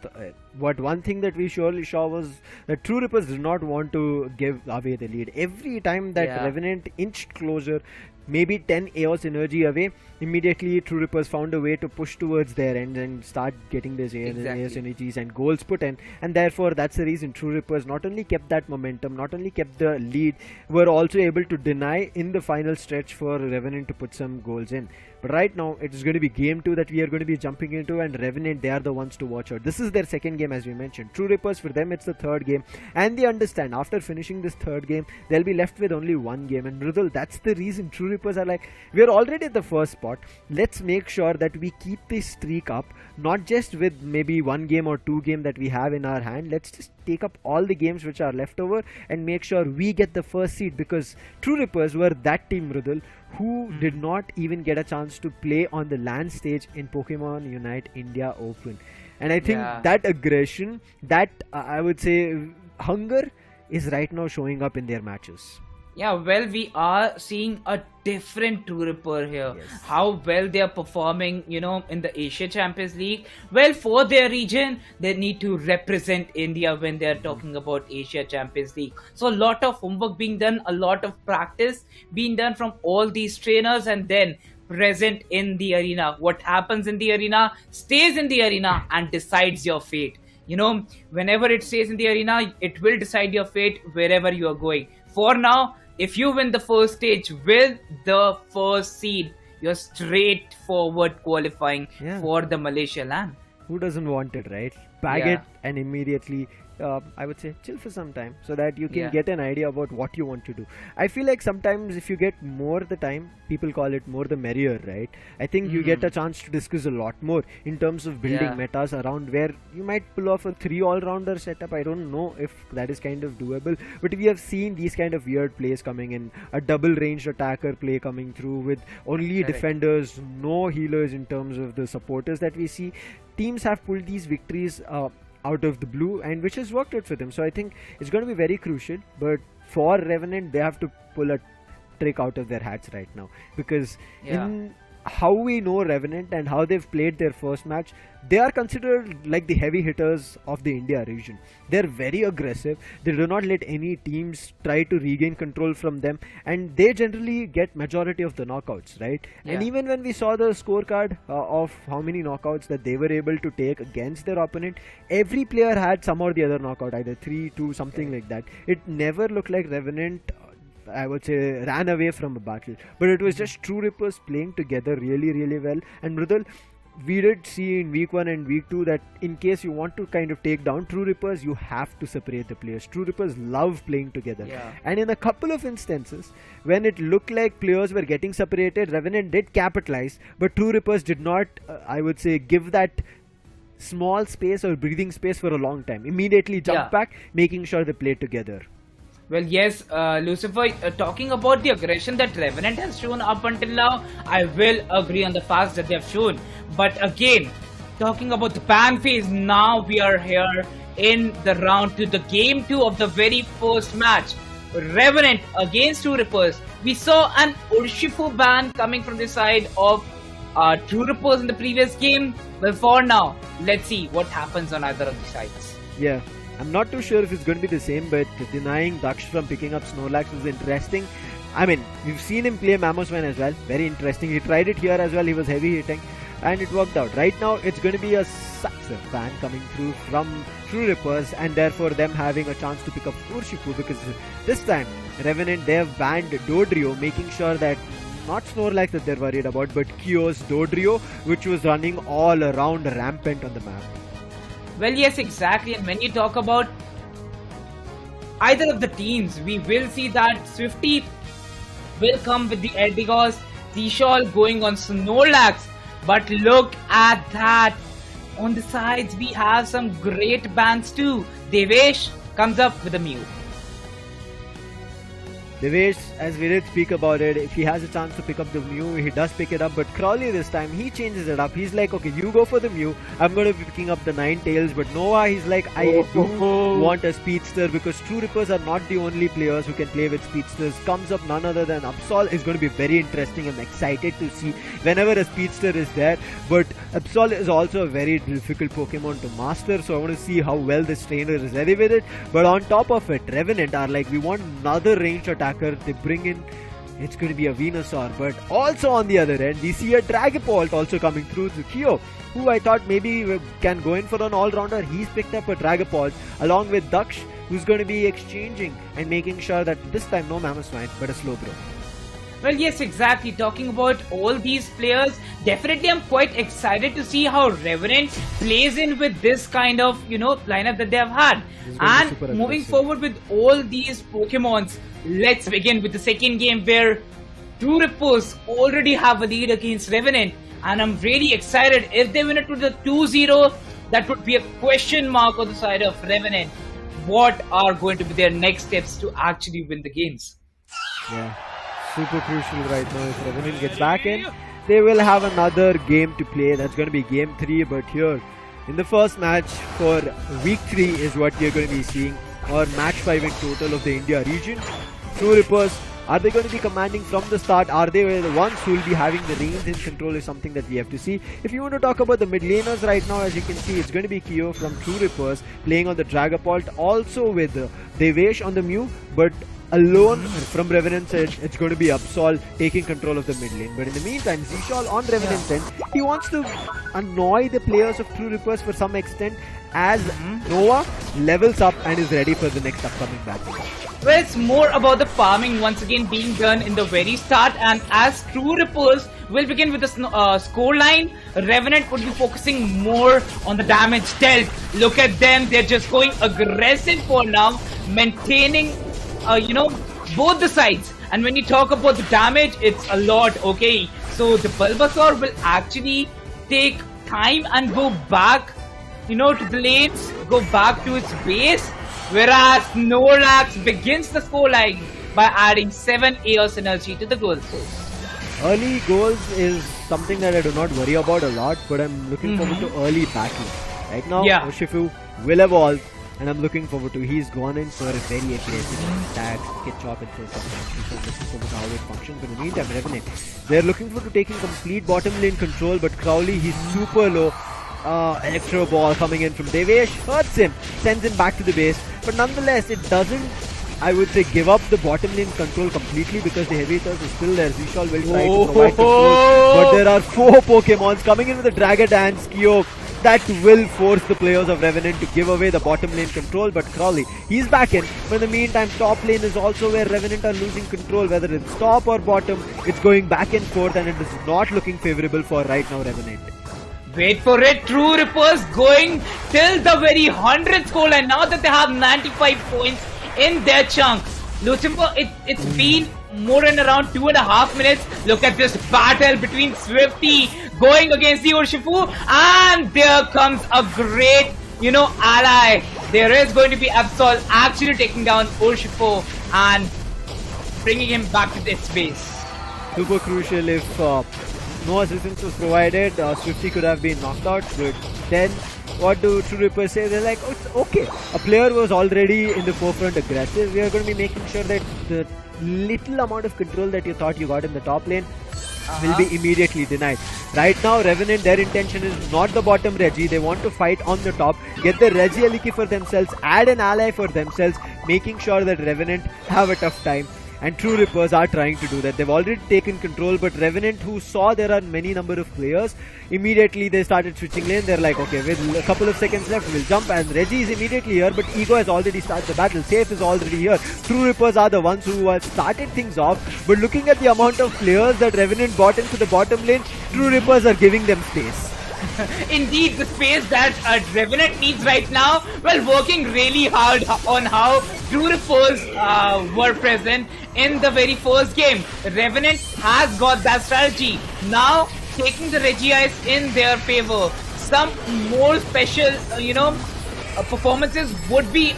But one thing that we surely saw was that True Rippers did not want to give away the lead. Every time that Revenant inched closer, maybe 10 AOS energy away, immediately True Rippers found a way to push towards their end and start getting these AOS energies and goals put in, and therefore that's the reason True Rippers not only kept that momentum, not only kept the lead, were also able to deny in the final stretch for Revenant to put some goals in. But right now it's going to be game 2 that we are going to be jumping into, and Revenant, they are the ones to watch out. This is their second game, as we mentioned. True Rippers, for them it's the third game, and they understand after finishing this third game they'll be left with only one game. And Mridul, that's the reason True Rippers are like, we're already at the first spot, let's make sure that we keep this streak up, not just with maybe 1 game or 2 game that we have in our hand. Let's just take up all the games which are left over and make sure we get the first seed, because True Rippers were that team, Mridul, who did not even get a chance to play on the LAN stage in Pokemon UNITE India Open. And I think that aggression, that I would say hunger, is right now showing up in their matches. Yeah, well, we are seeing a different True Ripper here. How well they are performing, in the Asia Champions League. Well, for their region, they need to represent India when they are talking about Asia Champions League. So a lot of homework being done, a lot of practice being done from all these trainers, and then present in the arena. What happens in the arena stays in the arena and decides your fate. Whenever it stays in the arena, it will decide your fate wherever you are going. For now, if you win the first stage with the first seed, you're straightforward qualifying for the Malaysia LAN. Who doesn't want it, right? Bag it and immediately, I would say, chill for some time so that you can get an idea about what you want to do. I feel like sometimes if you get more the time, people call it more the merrier, right? I think you get a chance to discuss a lot more in terms of building metas around where you might pull off a 3 all-rounder setup. I don't know if that is kind of doable, but we have seen these kind of weird plays coming in, a double ranged attacker play coming through with only defenders, no healers in terms of the supporters that we see. Teams have pulled these victories out of the blue, and which has worked out for them. So I think it's going to be very crucial, but for Revenant, they have to pull a trick out of their hats right now, because in how we know Revenant and how they've played their first match, they are considered like the heavy hitters of the India region. They're very aggressive. They do not let any teams try to regain control from them, and they generally get majority of the knockouts, right? Yeah. And even when we saw the scorecard of how many knockouts that they were able to take against their opponent, every player had some or the other knockout, either 3-2, something like that. It never looked like Revenant, I would say, ran away from a battle, but it was just True Rippers playing together really, really well. And Mridul, we did see in week 1 and week 2 that in case you want to kind of take down True Rippers, you have to separate the players. True Rippers love playing together. Yeah. And in a couple of instances, when it looked like players were getting separated, Revenant did capitalize, but True Rippers did not, I would say, give that small space or breathing space for a long time. Immediately jump back, making sure they play together. Well, yes, Lucifer, talking about the aggression that Revenant has shown up until now, I will agree on the facts that they have shown. But again, talking about the ban phase, now we are here in the round 2, the game 2 of the very first match. Revenant against True Rippers. We saw an Urshifu ban coming from the side of True Rippers in the previous game. Well, for now, let's see what happens on either of the sides. Yeah. I'm not too sure if it's going to be the same, but denying Daksh from picking up Snorlax was interesting. I mean, we've seen him play Mammothman as well. Very interesting. He tried it here as well. He was heavy hitting and it worked out. Right now, it's going to be a success ban coming through from True Rippers, and therefore them having a chance to pick up Urshifu, because this time, Revenant, they have banned Dodrio, making sure that not Snorlax that they're worried about, but Kyo's Dodrio, which was running all around rampant on the map. Well, yes, exactly. And when you talk about either of the teams, we will see that Swifty will come with the Eldegoss, Seashall going on Snorlax. But look at that. On the sides, we have some great bans too. Devesh comes up with a Mew. Devesh, as we did speak about it, if he has a chance to pick up the Mew, he does pick it up. But Crowley this time, he changes it up. He's like, okay, you go for the Mew. I'm going to be picking up the Ninetales. But Noah, he's like, I do want a Speedster, because True Rippers are not the only players who can play with Speedsters. Comes up none other than Absol. Is going to be very interesting. I'm excited to see whenever a Speedster is there. But Absol is also a very difficult Pokemon to master. So I want to see how well this trainer is ready with it. But on top of it, Revenant are like, we want another ranged attack. They bring in, it's going to be a Venusaur, but also on the other end we see a Dragapult also coming through to Kyo, who I thought maybe can go in for an all-rounder. He's picked up a Dragapult along with Daksh, who's going to be exchanging and making sure that this time no Mammothman but a Slowbro. Well, yes, exactly. Talking about all these players, definitely I'm quite excited to see how Revenant plays in with this kind of, lineup that they have had. And moving forward with all these Pokemons, let's begin with the second game where True Rippers already have a lead against Revenant. And I'm really excited. If they win it to the 2-0, that would be a question mark on the side of Revenant. What are going to be their next steps to actually win the games? Yeah. Super crucial right now. If Revenant gets back in, they will have another game to play. That's going to be game 3. But here, in the first match for week 3 is what you're going to be seeing, or match 5 in total of the India region. True Rippers, are they going to be commanding from the start? Are they the ones who will be having the reins in control is something that we have to see. If you want to talk about the mid laners right now, as you can see, it's going to be Kyo from True Rippers playing on the Dragapult, also with Devesh on the Mew, but alone from Revenant's edge, it's going to be Absol taking control of the mid lane. But in the meantime, Seashall on Revenant's end, he wants to annoy the players of True Rippers for some extent as Noah levels up and is ready for the next upcoming battle. Well, it's more about the farming once again being done in the very start, and as True Rippers will begin with the scoreline, Revenant would be focusing more on the damage dealt. Look at them, they're just going aggressive for now, maintaining both the sides. And when you talk about the damage, it's a lot, okay? So the Bulbasaur will actually take time and go back, to the lanes, go back to its base, whereas Snorlax begins the scoreline by adding 7 AOS energy to the goal post. Early goals is something that I do not worry about a lot, but I'm looking forward to early battles. Right now, Urshifu will evolve. and I'm looking forward to. He's gone in for a very aggressive attacks, get chopped and for some looking forward to how it functions. But in the meantime, Revenant, they're looking forward to taking complete bottom lane control, but Crowley, he's super low. Electro ball coming in from Devesh, hurts him, sends him back to the base, but nonetheless it doesn't, I would say, give up the bottom lane control completely, because the heavy hitters is still there. Zishal will try to provide control, but there are 4 Pokemons coming in with the Dragon Dance Skyo that will force the players of Revenant to give away the bottom lane control. But Crowley, he's back in, but in the meantime top lane is also where Revenant are losing control, whether it's top or bottom. It's going back and forth, and it is not looking favorable for right now Revenant. Wait for it, True Rippers going till the very 100th score line now that they have 95 points in their chunks. Lucifer, it's been more than around 2.5 minutes. Look at this battle between Swifty going against the Urshifu, and there comes a great, ally. There is going to be Absol actually taking down Urshifu and bringing him back to its base. Super crucial. If no assistance was provided, Swifty could have been knocked out, but then what do True Rippers say? They're like, oh, it's okay. A player was already in the forefront aggressive. We are going to be making sure that the little amount of control that you thought you got in the top lane will be immediately denied. Right now, Revenant, their intention is not the bottom Reggie. They want to fight on the top, get the Reggie Aliki for themselves, add an ally for themselves, making sure that Revenant have a tough time. And True Rippers are trying to do that. They've already taken control, but Revenant, who saw there are many number of players, immediately they started switching lane. They're like, okay, with a couple of seconds left, we'll jump, and Reggie is immediately here, but Ego has already started the battle. Safe is already here. True Rippers are the ones who have started things off, but looking at the amount of players that Revenant brought into the bottom lane, True Rippers are giving them space. Indeed, the space that Revenant needs right now, well, working really hard on how True Rippers were present in the very first game. Revenant has got that strategy. Now, taking the Regiais in their favor. Some more special, performances would be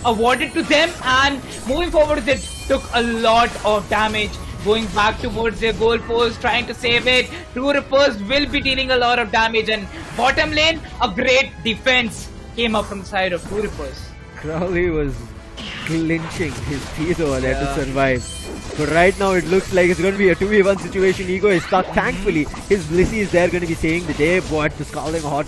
awarded to them, and moving forward, they took a lot of damage. Going back towards their goal post, trying to save it. True Rippers will be dealing a lot of damage, and bottom lane, a great defense came up from the side of True Rippers. Crowley was clinching his teeth over there to survive. But right now it looks like it's going to be a 2v1 situation. Ego is stuck. Thankfully, his Blissey is there going to be saving the day, but the Scalding Hot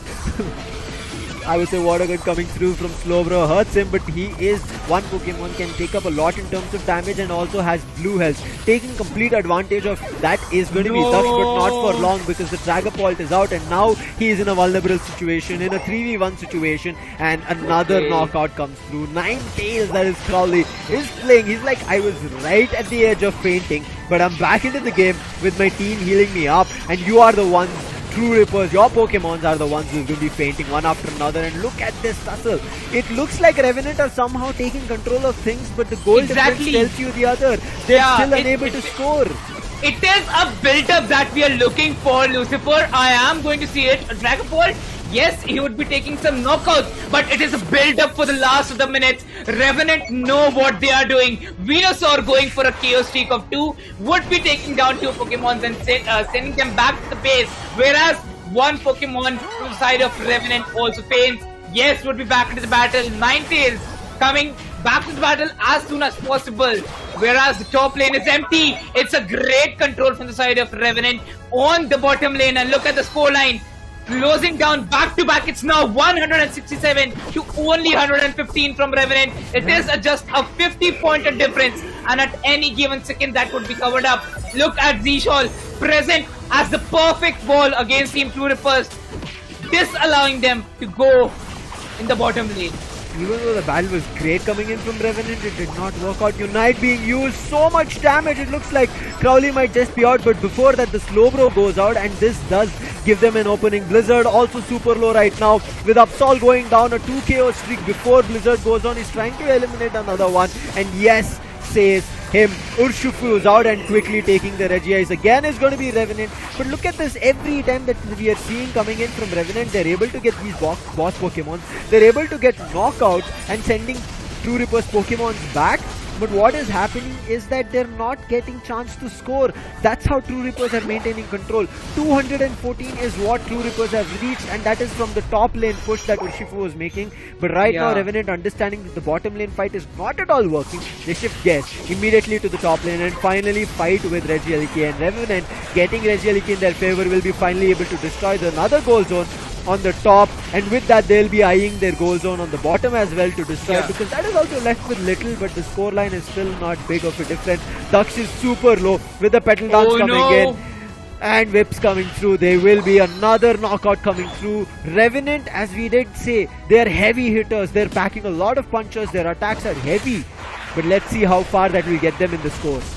I would say Water Gun coming through from Slowbro hurts him, but he is one Pokemon, can take up a lot in terms of damage and also has blue health. Taking complete advantage of that is going to be Dux, but not for long because the Dragapult is out and now he is in a vulnerable situation, in a 3v1 situation, and another knockout comes through. Ninetales, that is Crowley, is playing. He's like, I was right at the edge of fainting, but I'm back into the game with my team healing me up, and you are the ones, True Rippers, your Pokemons are the ones who will be fainting one after another. And look at this tussle. It looks like Revenant are somehow taking control of things, but the goal difference tells you the other. They're still unable to score. It is a build-up that we are looking for, Lucifer. I am going to see it. Dragapult, yes, he would be taking some knockouts, but it is a build-up for the last of the minutes. Revenant know what they are doing. Venusaur going for a KO streak of 2 would be taking down 2 Pokemons and sending them back to the base, whereas one Pokemon to the side of Revenant also faints. Yes, would be back into the battle. Ninetales coming back to the battle as soon as possible, whereas the top lane is empty. It's a great control from the side of Revenant on the bottom lane, and look at the scoreline. Closing down back to back, it's now 167 to only 115 from Revenant. It is just a 50-pointer difference, and at any given second that would be covered up. Look at Zishal present as the perfect ball against Team True Rippers, disallowing them to go in the bottom lane. Even though the battle was great coming in from Revenant, it did not work out. Unite being used, so much damage. It looks like Crowley might just be out, but before that the Slowbro goes out, and this does give them an opening. Blizzard also super low right now, with Absol going down a 2 KO streak before Blizzard goes on. He's trying to eliminate another one, and yes, says him. Urshifu is out and quickly taking the Regiais. Again is going to be Revenant, but look at this, every time that we are seeing coming in from Revenant, they're able to get these boss Pokemons, they're able to get knockouts and sending True Rippers Pokemons back. but what is happening is that they're not getting chance to score. That's how True Rippers are maintaining control. 214 is what True Rippers have reached, and that is from the top lane push that Urshifu was making. But right now, Revenant, understanding that the bottom lane fight is not at all working, they shift gears immediately to the top lane and finally fight with Regieliki. And Revenant, getting Regieliki in their favor, will be finally able to destroy another goal zone on the top, and with that they'll be eyeing their goal zone on the bottom as well to destroy it, because that is also left with little, but the scoreline is still not big of a difference. Dux is super low with the petal dance coming in and whips coming through. There will be another knockout coming through. Revenant, as we did say, they are heavy hitters. They're packing a lot of punches. Their attacks are heavy, but let's see how far that will get them in the scores.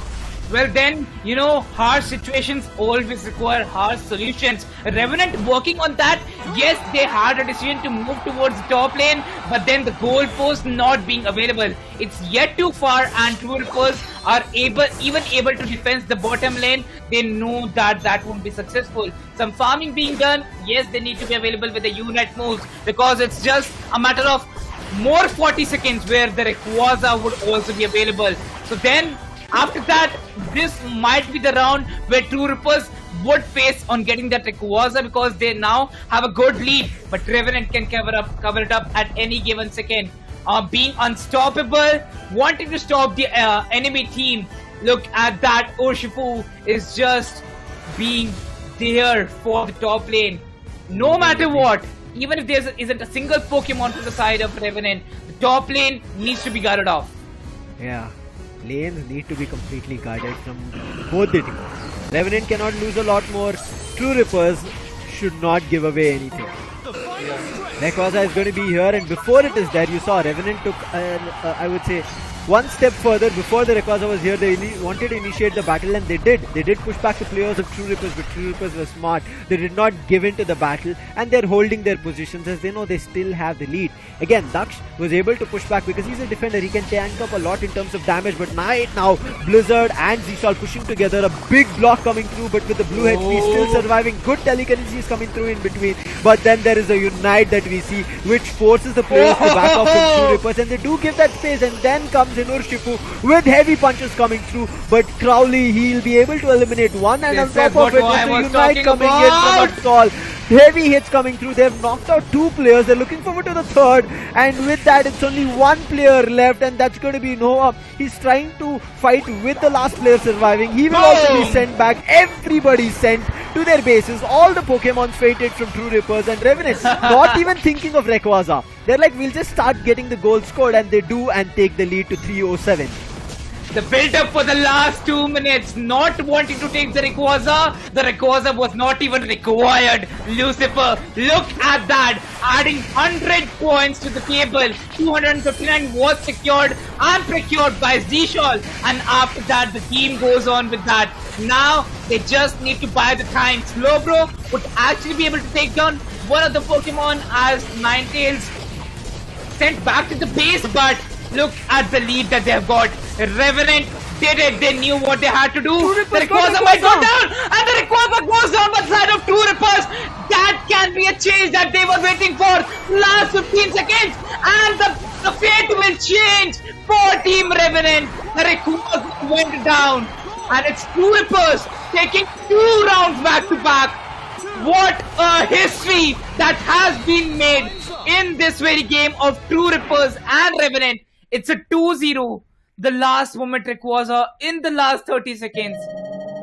Well then, you know, harsh situations always require harsh solutions. Revenant working on that. Yes, they had a decision to move towards the top lane, but then the goalpost not being available. It's yet too far, and True Rippers are even able to defend the bottom lane. They know that that won't be successful. Some farming being done. Yes, they need to be available with the unite moves, because it's just a matter of more 40 seconds where the Rayquaza would also be available. So then, after that, this might be the round where True Rippers would face on getting that Rayquaza, because they now have a good lead. But Revenant can cover it up at any given second. Being unstoppable, wanting to stop the enemy team. Look at that, Urshifu is just being there for the top lane. No matter what, even if there isn't a single Pokemon to the side of Revenant, the top lane needs to be guarded off. Yeah. Lanes need to be completely guarded from both the teams. Revenant cannot lose a lot more. True Rippers should not give away anything. Rayquaza is going to be here, and before it is there, you saw Revenant took, I would say, one step further. Before the Rayquaza was here, they wanted to initiate the battle, and they did. They did push back the players of True Rippers, but True Rippers were smart. They did not give in to the battle, and they're holding their positions as they know they still have the lead. Again, Daksh was able to push back because he's a defender. He can tank up a lot in terms of damage, but now Blizzard and Zishal pushing together. A big block coming through, but with the blue HP still surviving. Good telekinesis coming through in between, but then there is a unite that we see, which forces the players to back off from True Rippers, and they do give that space, and then comes in Urshifu with heavy punches coming through, but Crowley, he'll be able to eliminate one, and on top of it, there's a unite coming in from Absol. Heavy hits coming through. They've knocked out 2 players. They're looking forward to the third, and with that, it's only 1 player left, and that's going to be Noah. He's trying to fight with the last player surviving. He will also be sent back. Everybody sent to their bases. All the Pokemon fated from True Rippers, and Revenant not even thinking of Rayquaza. They're like, we'll just start getting the goals scored, and they do, and take the lead to 307. The build-up for the last 2 minutes, not wanting to take the Rayquaza was not even required. Lucifer, look at that, adding 100 points to the table. 259 was secured and procured by Zishal, and after that the team goes on with that. Now they just need to buy the time. Slowbro would actually be able to take down one of the Pokemon as Ninetales sent back to the base, but look at the lead that they have got. Revenant did it. They knew what they had to do. The Rayquaza might go down, and the Rayquaza goes down by the side of True Rippers. That can be a change that they were waiting for. Last 15 seconds, and the fate will change for Team Revenant. The Rayquaza went down, and it's True Rippers taking 2 rounds back to back. What a history that has been made in this very game of True Rippers and Revenant. It's a 2-0. The last moment Rayquaza in the last 30 seconds.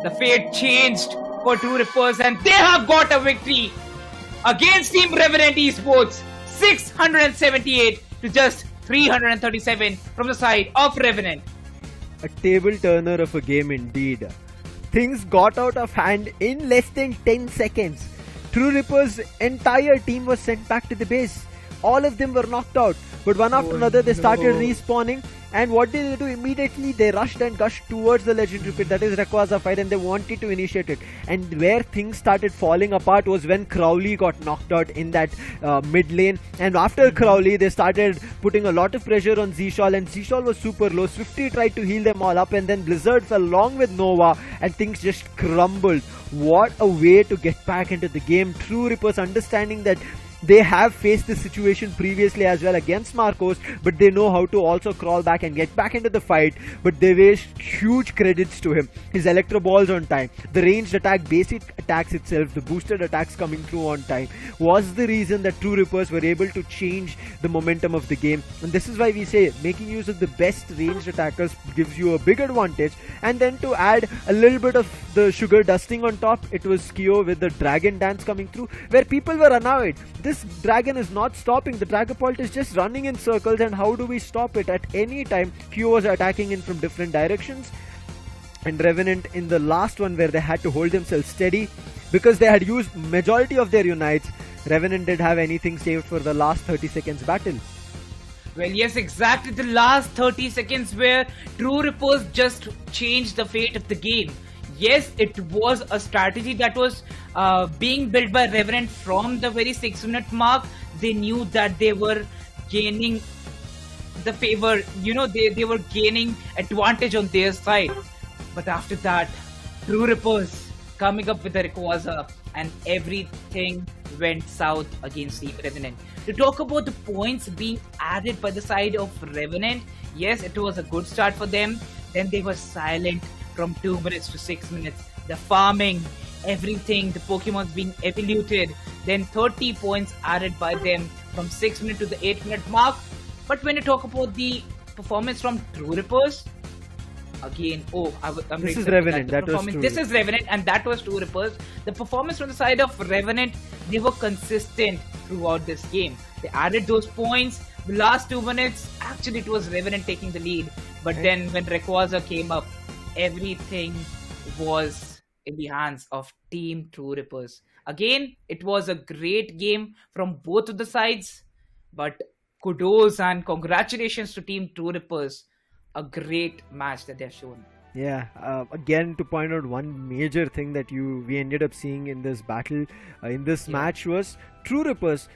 The fate changed for True Rippers, and they have got a victory against Team Revenant Esports. 678 to just 337 from the side of Revenant. A table turner of a game indeed. Things got out of hand in less than 10 seconds. True Rippers' entire team was sent back to the base. All of them were knocked out, but one after another they started respawning, and what did they do? Immediately they rushed and gushed towards the legendary pit, that is Rayquaza fight, and they wanted to initiate it. And where things started falling apart was when Crowley got knocked out in that mid lane, and after Crowley they started putting a lot of pressure on Zishal, and Zishal was super low. Swifty tried to heal them all up, and then Blizzard fell along with Nova, and things just crumbled. What a way to get back into the game. True Rippers understanding that They have faced this situation previously as well against Marcos, but they know how to also crawl back and get back into the fight. But they raise huge credits to him. His electro balls on time, the ranged attack, basic attacks itself, the boosted attacks coming through on time was the reason that True Rippers were able to change the momentum of the game. And this is why we say making use of the best ranged attackers gives you a big advantage. And then to add a little bit of the sugar dusting on top, it was Skyo with the dragon dance coming through, where people were annoyed. This dragon is not stopping. The Dragapult is just running in circles, and how do we stop it? At any time, Q was attacking in from different directions. And Revenant in the last one, where they had to hold themselves steady because they had used majority of their unites, Revenant didn't have anything saved for the last 30 seconds battle. Well, yes, exactly. The last 30 seconds where True Rippers just changed the fate of the game. Yes, it was a strategy that was being built by Revenant from the very 6-minute mark. They knew that they were gaining the favor, they were gaining advantage on their side. But after that, True Rippers coming up with the Rayquaza, and everything went south against the Revenant. To talk about the points being added by the side of Revenant, yes, it was a good start for them. Then they were silent from 2 minutes to 6 minutes. The farming, everything, the Pokemons being evoluted. Then 30 points added by them from 6 minutes to the 8-minute mark. But when you talk about the performance from True Rippers, again, this is Revenant. This is Revenant, and that was True Rippers. The performance from the side of Revenant, they were consistent throughout this game. They added those points. The last 2 minutes, actually, it was Revenant taking the lead. But then when Rayquaza came up, everything was in the hands of Team True Rippers. Again, it was a great game from both of the sides. But kudos and congratulations to Team True Rippers. A great match that they've shown. Yeah, again, to point out one major thing that we ended up seeing in this battle, in this match, was True Rippers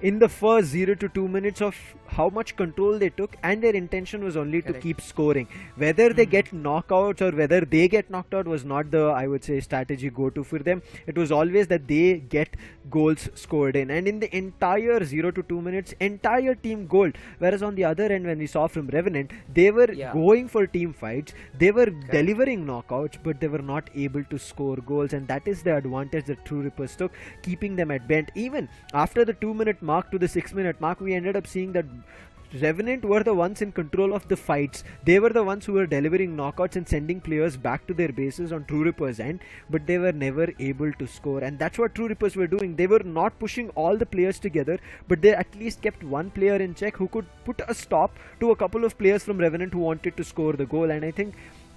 in the first 0 to 2 minutes of how much control they took, and their intention was only to keep scoring. Whether they get knockouts or whether they get knocked out was not the, I would say, strategy go-to for them. It was always that they get goals scored in, and in the entire 0 to 2 minutes, entire team gold. Whereas on the other end, when we saw from Revenant, they were going for team fights, they were delivering knockouts, but they were not able to score goals, and that is the advantage that True Rippers took, keeping them at bay. Even after the 2-minute mark to the 6-minute mark, we ended up seeing that Revenant were the ones in control of the fights. They were the ones who were delivering knockouts and sending players back to their bases on True Rippers' end, but they were never able to score. And that's what True Rippers were doing. They were not pushing all the players together, but they at least kept one player in check who could put a stop to a couple of players from Revenant who wanted to score the goal. And I think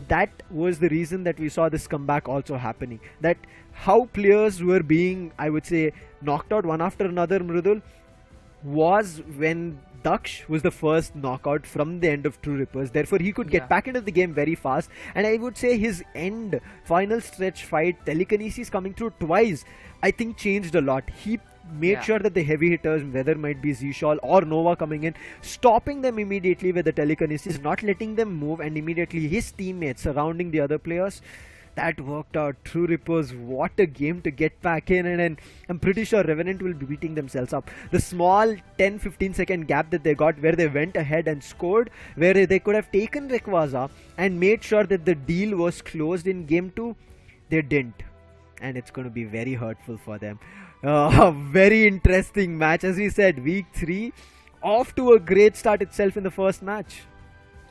that was the reason that we saw this comeback also happening. That how players were being, I would say, knocked out one after another, Mridul, was when Daksh was the first knockout from the end of True Rippers. Therefore, he could get back into the game very fast. And I would say his final stretch fight, telekinesis coming through twice, I think changed a lot. He made sure that the heavy hitters, whether might be Zishal or Nova coming in, stopping them immediately with the telekinesis, not letting them move, and immediately his teammates surrounding the other players. That worked out. True Rippers, what a game to get back in, and I'm pretty sure Revenant will be beating themselves up. The small 10-15 second gap that they got where they went ahead and scored, where they could have taken Rayquaza and made sure that the deal was closed in game 2, they didn't. And it's going to be very hurtful for them. Very interesting match. As we said, week 3, off to a great start itself in the first match.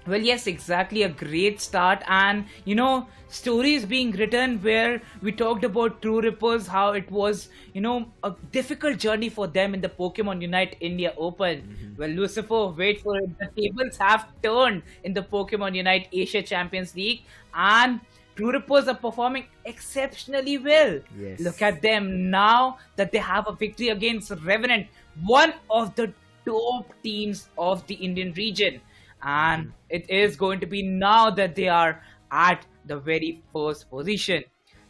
Well, yes, exactly, a great start. And stories being written where we talked about True Rippers, how it was a difficult journey for them in the Pokemon UNITE India Open. Well, Lucifer, wait for it, the tables have turned in the Pokemon UNITE Asia Champions League, and True Rippers are performing exceptionally well. Yes. Look at them now that they have a victory against Revenant, one of the top teams of the Indian region. And it is going to be now that they are at the very first position.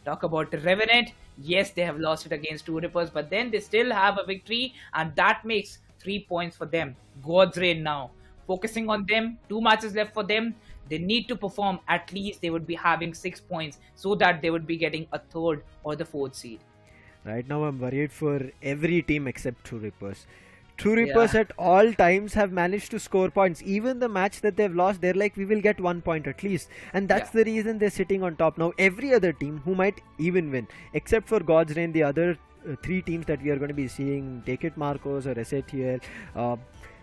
Talk about the Revenant. Yes, they have lost it against True Rippers, but then they still have a victory, and that makes 3 points for them. God's reign now. Focusing on them, 2 matches left for them. They need to perform. At least they would be having 6 points so that they would be getting a 3rd or the 4th seed. Right now I'm worried for every team except True Rippers. True Reapers at all times have managed to score points. Even the match that they've lost, they're like, we will get 1 point at least. And that's the reason they're sitting on top. Now, every other team who might even win, except for God's Reign, the other 3 teams that we are going to be seeing, Take It Marcos or SATL,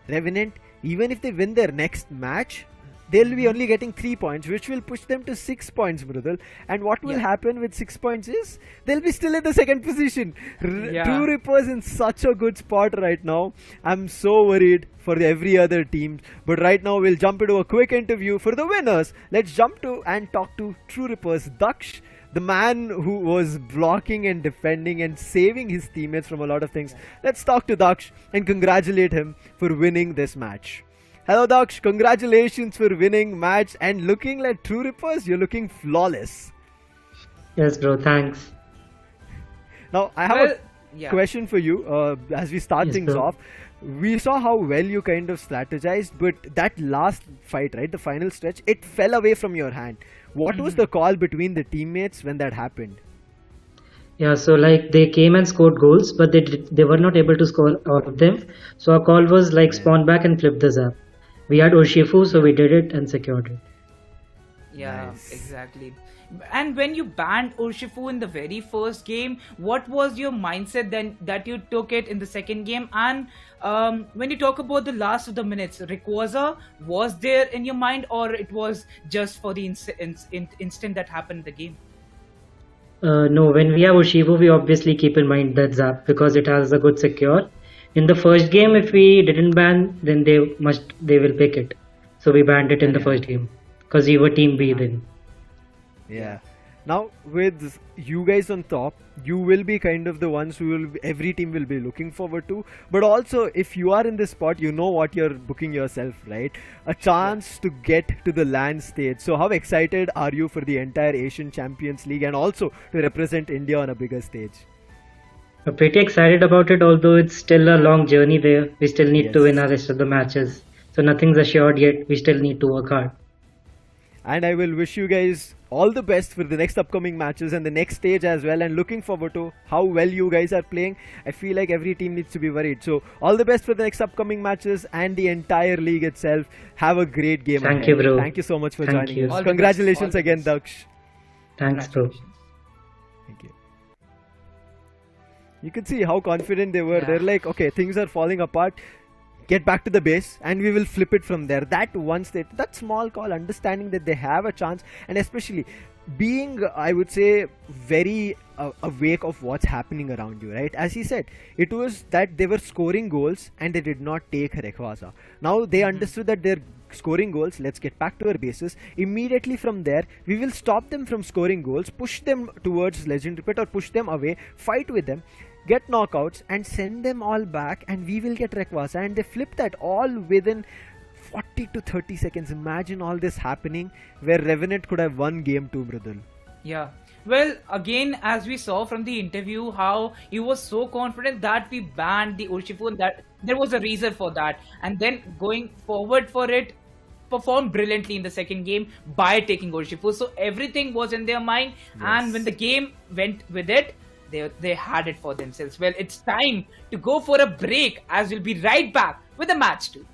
Revenant, even if they win their next match, they'll be only getting 3 points, which will push them to 6 points, Mrudal. And what will happen with 6 points is they'll be still in the second position. True Rippers in such a good spot right now. I'm so worried for every other team. But right now we'll jump into a quick interview for the winners. Let's jump to and talk to True Rippers. Daksh, the man who was blocking and defending and saving his teammates from a lot of things. Let's talk to Daksh and congratulate him for winning this match. Hello Daksh, congratulations for winning match and looking like True Rippers, you're looking flawless. Yes bro, thanks. Now I have a question for you as we start things off. We saw how well you kind of strategized, but that last fight, right, the final stretch, it fell away from your hand. What was the call between the teammates when that happened? Yeah, so like they came and scored goals, but they were not able to score all of them. So our call was like spawn back and flip the zap. We had Urshifu, so we did it and secured it. Yeah, exactly. And when you banned Urshifu in the very first game, what was your mindset then that you took it in the second game? And when you talk about the last of the minutes, Rayquaza, was there in your mind, or it was just for the instant that happened in the game? No, when we have Urshifu, we obviously keep in mind that zap because it has a good secure. In the first game, if we didn't ban, then they will pick it. So we banned it in the first game because we were team B then. Yeah. Now with you guys on top, you will be kind of the ones who every team will be looking forward to. But also, if you are in this spot, you know what you're booking yourself, right? A chance to get to the LAN stage. So how excited are you for the entire Asian Champions League and also to represent India on a bigger stage? I'm pretty excited about it, although it's still a long journey there. We still need to win our rest of the matches. So nothing's assured yet. We still need to work hard. And I will wish you guys all the best for the next upcoming matches and the next stage as well, and looking forward to how well you guys are playing. I feel like every team needs to be worried. So all the best for the next upcoming matches and the entire league itself. Have a great game. Thank you, bro. Thank you so much for joining us. Congratulations again, Daksh. Thanks, bro. Thank you. You could see how confident they were. They're like, okay, things are falling apart. Get back to the base and we will flip it from there. That one state, that small call, understanding that they have a chance, and especially being, I would say, very awake of what's happening around you, right? As he said, it was that they were scoring goals and they did not take Rayquaza. Now they understood that they're scoring goals. Let's get back to our bases. Immediately from there, we will stop them from scoring goals, push them towards Legend Repeat or push them away, fight with them, get knockouts and send them all back, and we will get Rayquaza. And they flip that all within 40 to 30 seconds. Imagine all this happening where Revenant could have won game 2, Mrudal. Yeah. Well, again, as we saw from the interview, how he was so confident that we banned the Urshifu, and that there was a reason for that. And then going forward for it, performed brilliantly in the second game by taking Urshifu. So everything was in their mind, and when the game went with it, they had it for themselves. Well, it's time to go for a break, as we'll be right back with the match 2.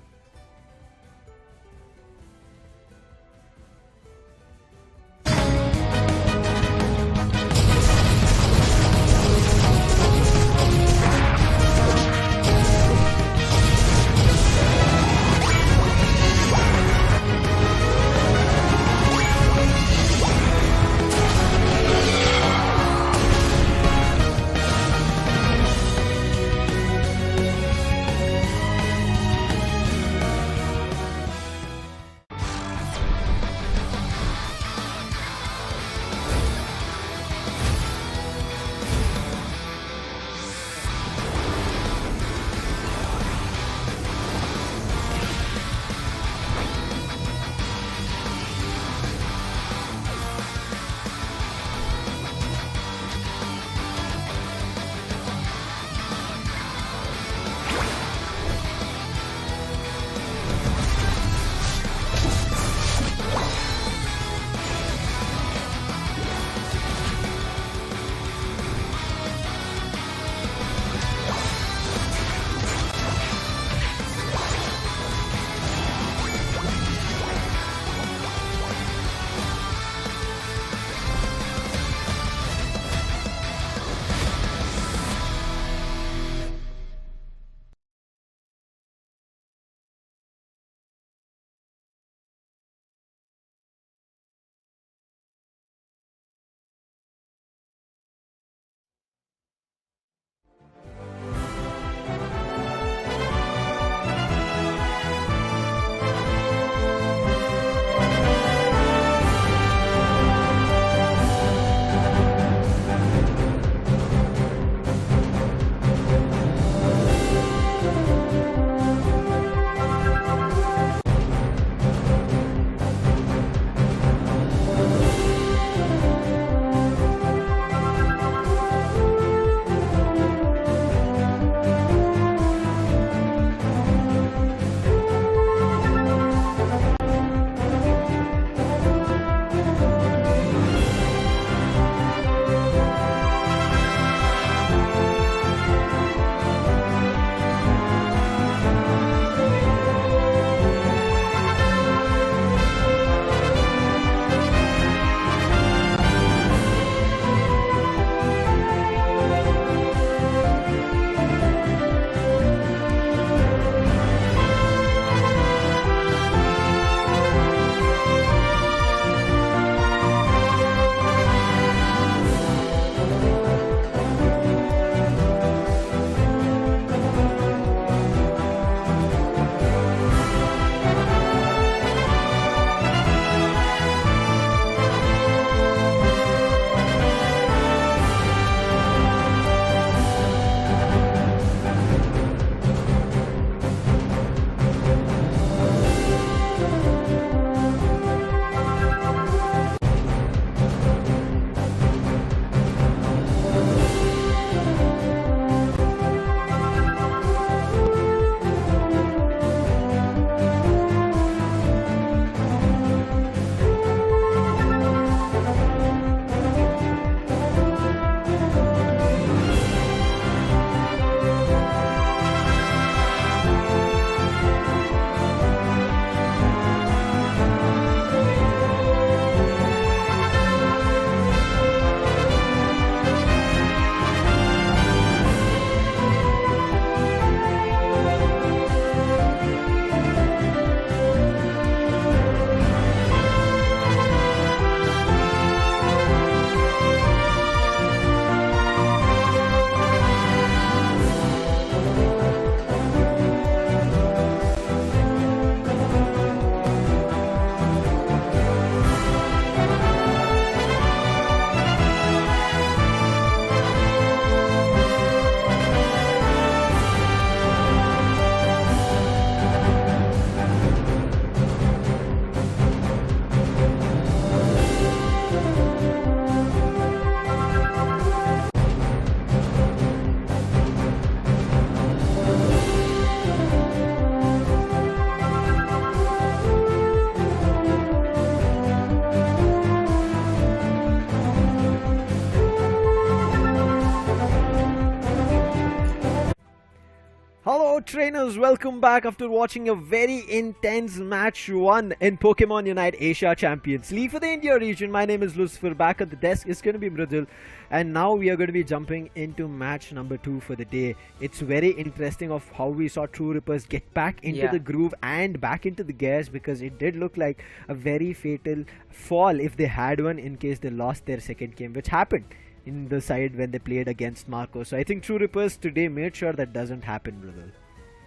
trainers, welcome back after watching a very intense match 1 in Pokemon UNITE Asia Champions League for the India region. My name is Lucifer. Back at the desk is going to be Mridul, and now we are going to be jumping into match number 2 for the day. It's very interesting of how we saw True Rippers get back into the groove and back into the gears, because it did look like a very fatal fall if they had one in case they lost their second game, which happened in the side when they played against Marco. So I think True Rippers today made sure that doesn't happen, brother.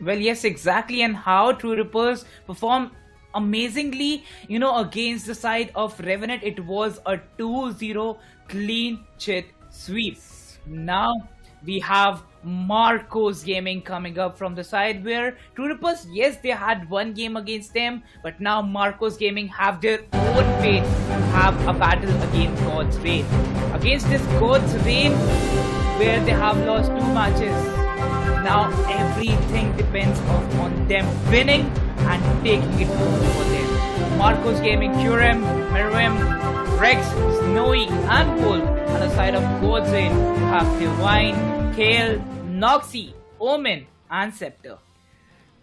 Well, yes, exactly. And how True Rippers performed amazingly, against the side of Revenant. It was a 2-0 clean chit sweep. Now we have Marcos Gaming coming up from the side where True Rippers, yes, they had one game against them, but now Marcos Gaming have their own fate to have a battle against God's Reign. Against this God's Reign, where they have lost 2 matches, now everything depends on them winning and taking it home for them. Marcos Gaming, Curem, Meruem, Rex, Snowy and Wolf. On the side of God's Reign, you have Divine, Kale, Noxie, Omen and Scepter.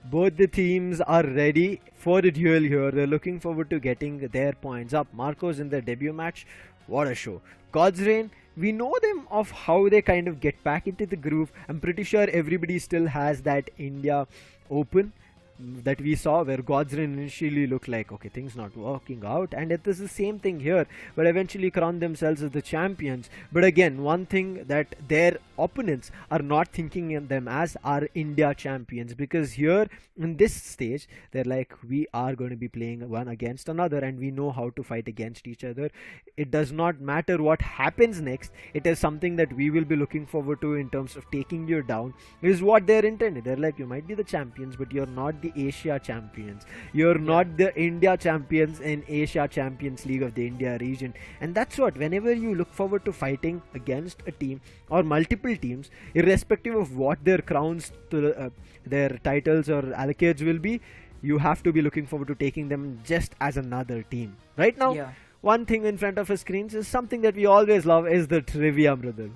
Both the teams are ready for the duel here. They're looking forward to getting their points up. Marcos in their debut match, what a show. God's Reign, we know them of how they kind of get back into the groove. I'm pretty sure everybody still has that India Open that we saw where God's Reign initially looked like, okay, things not working out, and it is the same thing here, but eventually crown themselves as the champions. But again, one thing that their opponents are not thinking of them as are India champions, because here in this stage they're like, we are going to be playing one against another and we know how to fight against each other. It does not matter what happens next, it is something that we will be looking forward to in terms of taking you down, is what they're intended. They're like, you might be the champions, but you're not the Asia champions, you're not the India champions in Asia Champions League of the India region. And that's what, whenever you look forward to fighting against a team or multiple teams, irrespective of what their crowns to their titles or allocates will be, you have to be looking forward to taking them just as another team. Right now, one thing in front of our screens is something that we always love, is the trivia, brother.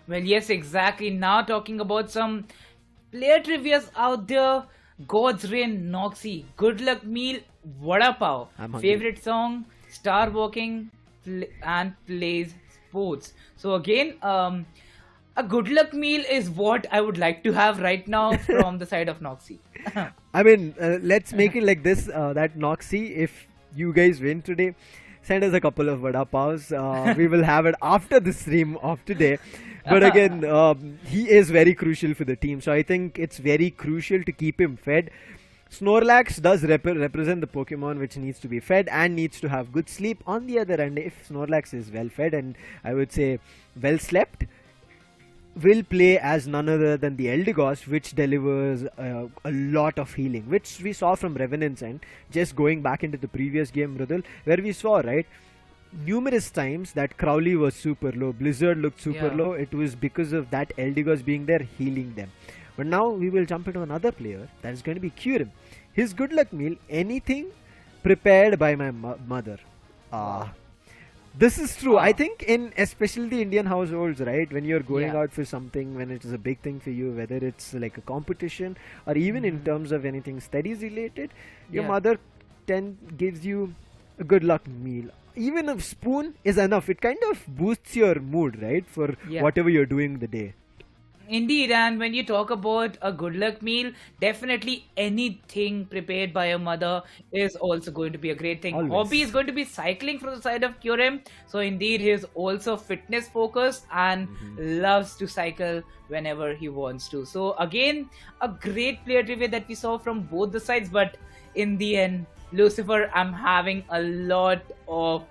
Well, yes, exactly. Now talking about some player trivias out there. God's Reign, Noxie, Good Luck Meal, Vada Pav, favorite song, Star Walking, and plays sports. So again, a Good Luck Meal is what I would like to have right now from the side of Noxie. I mean, let's make it like this, that Noxie, if you guys win today, send us a couple of Vada Pavs. We will have it after the stream of today. But again, he is very crucial for the team. So I think it's very crucial to keep him fed. Snorlax does represent the Pokemon which needs to be fed and needs to have good sleep. On the other hand, if Snorlax is well fed and I would say well slept, will play as none other than the Eldegoss, which delivers a lot of healing, which we saw from Revenant's end. Just going back into the previous game, Rudal, where we saw, right, numerous times that Crowley was super low, Blizzard looked super low. It was because of that Eldegoss being there healing them. But now we will jump into another player that is going to be Kurim. His Good Luck Meal, anything prepared by my mother. This is true. I think in especially the Indian households, right, when you're going out for something, when it is a big thing for you, whether it's like a competition or even in terms of anything studies related, your mother gives you a good luck meal. Even a spoon is enough. It kind of boosts your mood, right, for whatever you're doing the day. Indeed, and when you talk about a good luck meal, definitely anything prepared by your mother is also going to be a great thing. Always. Hobby is going to be cycling from the side of Kurem, so indeed he is also fitness focused and loves to cycle whenever he wants to. So again, a great player trivia that we saw from both the sides, but in the end, Lucifer, I'm having a lot of,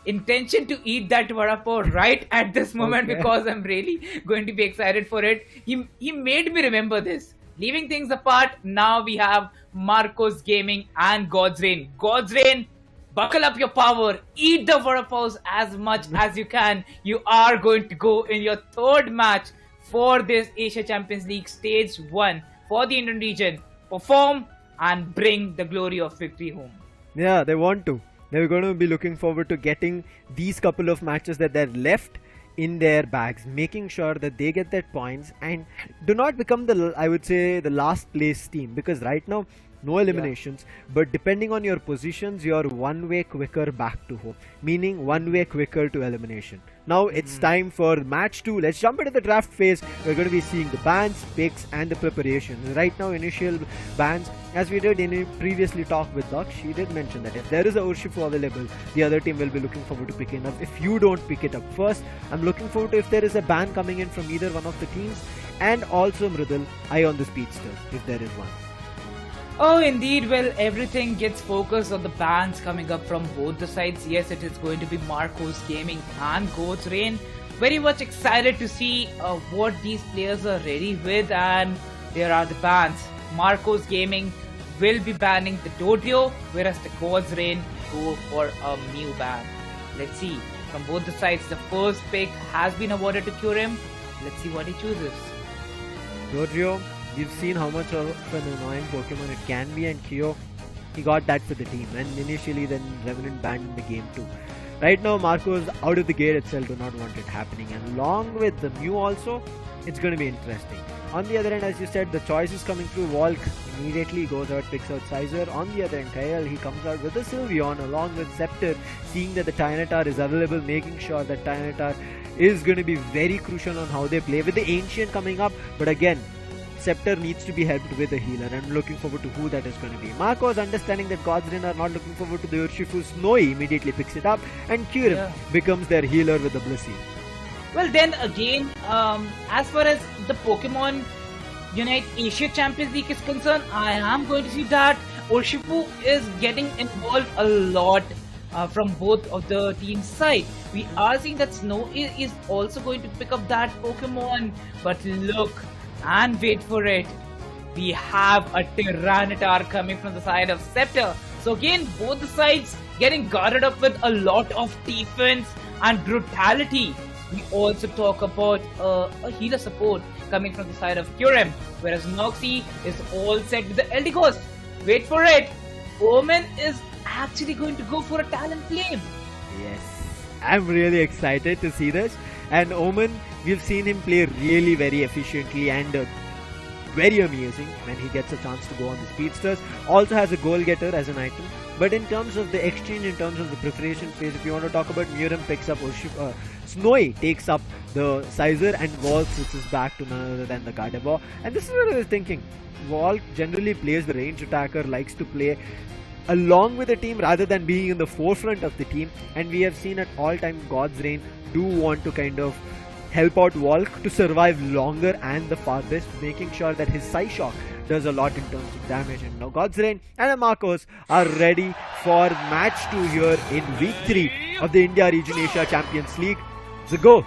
intention to eat that vada pav right at this moment because I'm really going to be excited for it. He made me remember this. Leaving things apart, now we have Marcos Gaming and God's Reign. God's Reign, buckle up your power, eat the vada pavs as much as you can. You are going to go in your third match for this Asia Champions League Stage 1 for the Indian region. Perform and bring the glory of victory home. Yeah, they want to. They're going to be looking forward to getting these couple of matches that they're left in their bags, making sure that they get their points and do not become the, I would say, the last place team, because right now no eliminations, but depending on your positions, you're one way quicker back to home, meaning one way quicker to elimination. Now it's time for match 2. Let's jump into the draft phase. We're going to be seeing the bans, picks and the preparation. Right now, initial bans, as we did in a previously talk with Doc, she did mention that if there is a Urshifu available, the other team will be looking forward to picking up. If you don't pick it up first, I'm looking forward to if there is a ban coming in from either one of the teams, and also Mridul, eye on the speedster if there is one. Oh, indeed. Well, everything gets focused on the bans coming up from both the sides. Yes, it is going to be Marcos Gaming and Goat's Reign. Very much excited to see what these players are ready with, and there are the bans. Marcos Gaming will be banning the Dodio, whereas the Goat's Reign go for a Mew ban. Let's see. From both the sides, the first pick has been awarded to Kyurem. Let's see what he chooses. Dodio, we've seen how much of an annoying Pokemon it can be, and Kyo, he got that for the team, and initially then Revenant banned in the game too. Right now Marcos out of the gate itself do not want it happening, and along with the Mew also, it's going to be interesting. On the other end, as you said, the choice is coming through. Walk immediately goes out, picks out Sizer. On the other end, Kyle, he comes out with the Sylveon along with Scepter, seeing that the Tyranitar is available, making sure that Tyranitar is going to be very crucial on how they play with the Ancient coming up. But again, Scepter needs to be helped with a healer, and I'm looking forward to who that is going to be. Marcos, understanding that God's Reign are not looking forward to the Urshifu, Snowy immediately picks it up, and Kyurem becomes their healer with the Blissey. Well, then again, as far as the Pokemon UNITE Asia Champions League is concerned, I am going to see that Urshifu is getting involved a lot from both of the teams' side. We are seeing that Snow is also going to pick up that Pokemon, but look and wait for it. We have a Tyranitar coming from the side of Scepter. So again, both the sides getting guarded up with a lot of defense and brutality. We also talk about a healer support coming from the side of Kyurem, whereas Noxie is all set with the Eldegoss. Wait for it. Omen is actually going to go for a talent flame. Yes, I'm really excited to see this. And Omen, we've seen him play really very efficiently and very amusing when he gets a chance to go on the speedsters. Also has a goal getter as an item. But in terms of the exchange, in terms of the preparation phase, if you want to talk about, Murem picks up Snowy takes up the Sizer, and Walk switches back to none other than the Gardevoir. And this is what I was thinking. Walk generally plays the range attacker, likes to play along with the team rather than being in the forefront of the team. And we have seen at all time God's Reign do want to kind of help out Walk to survive longer and the farthest, making sure that his Psyshock does a lot in terms of damage. And now God's Reign and Marcos are ready for match 2 here in week 3 of the India Region Asia Champions League. So go!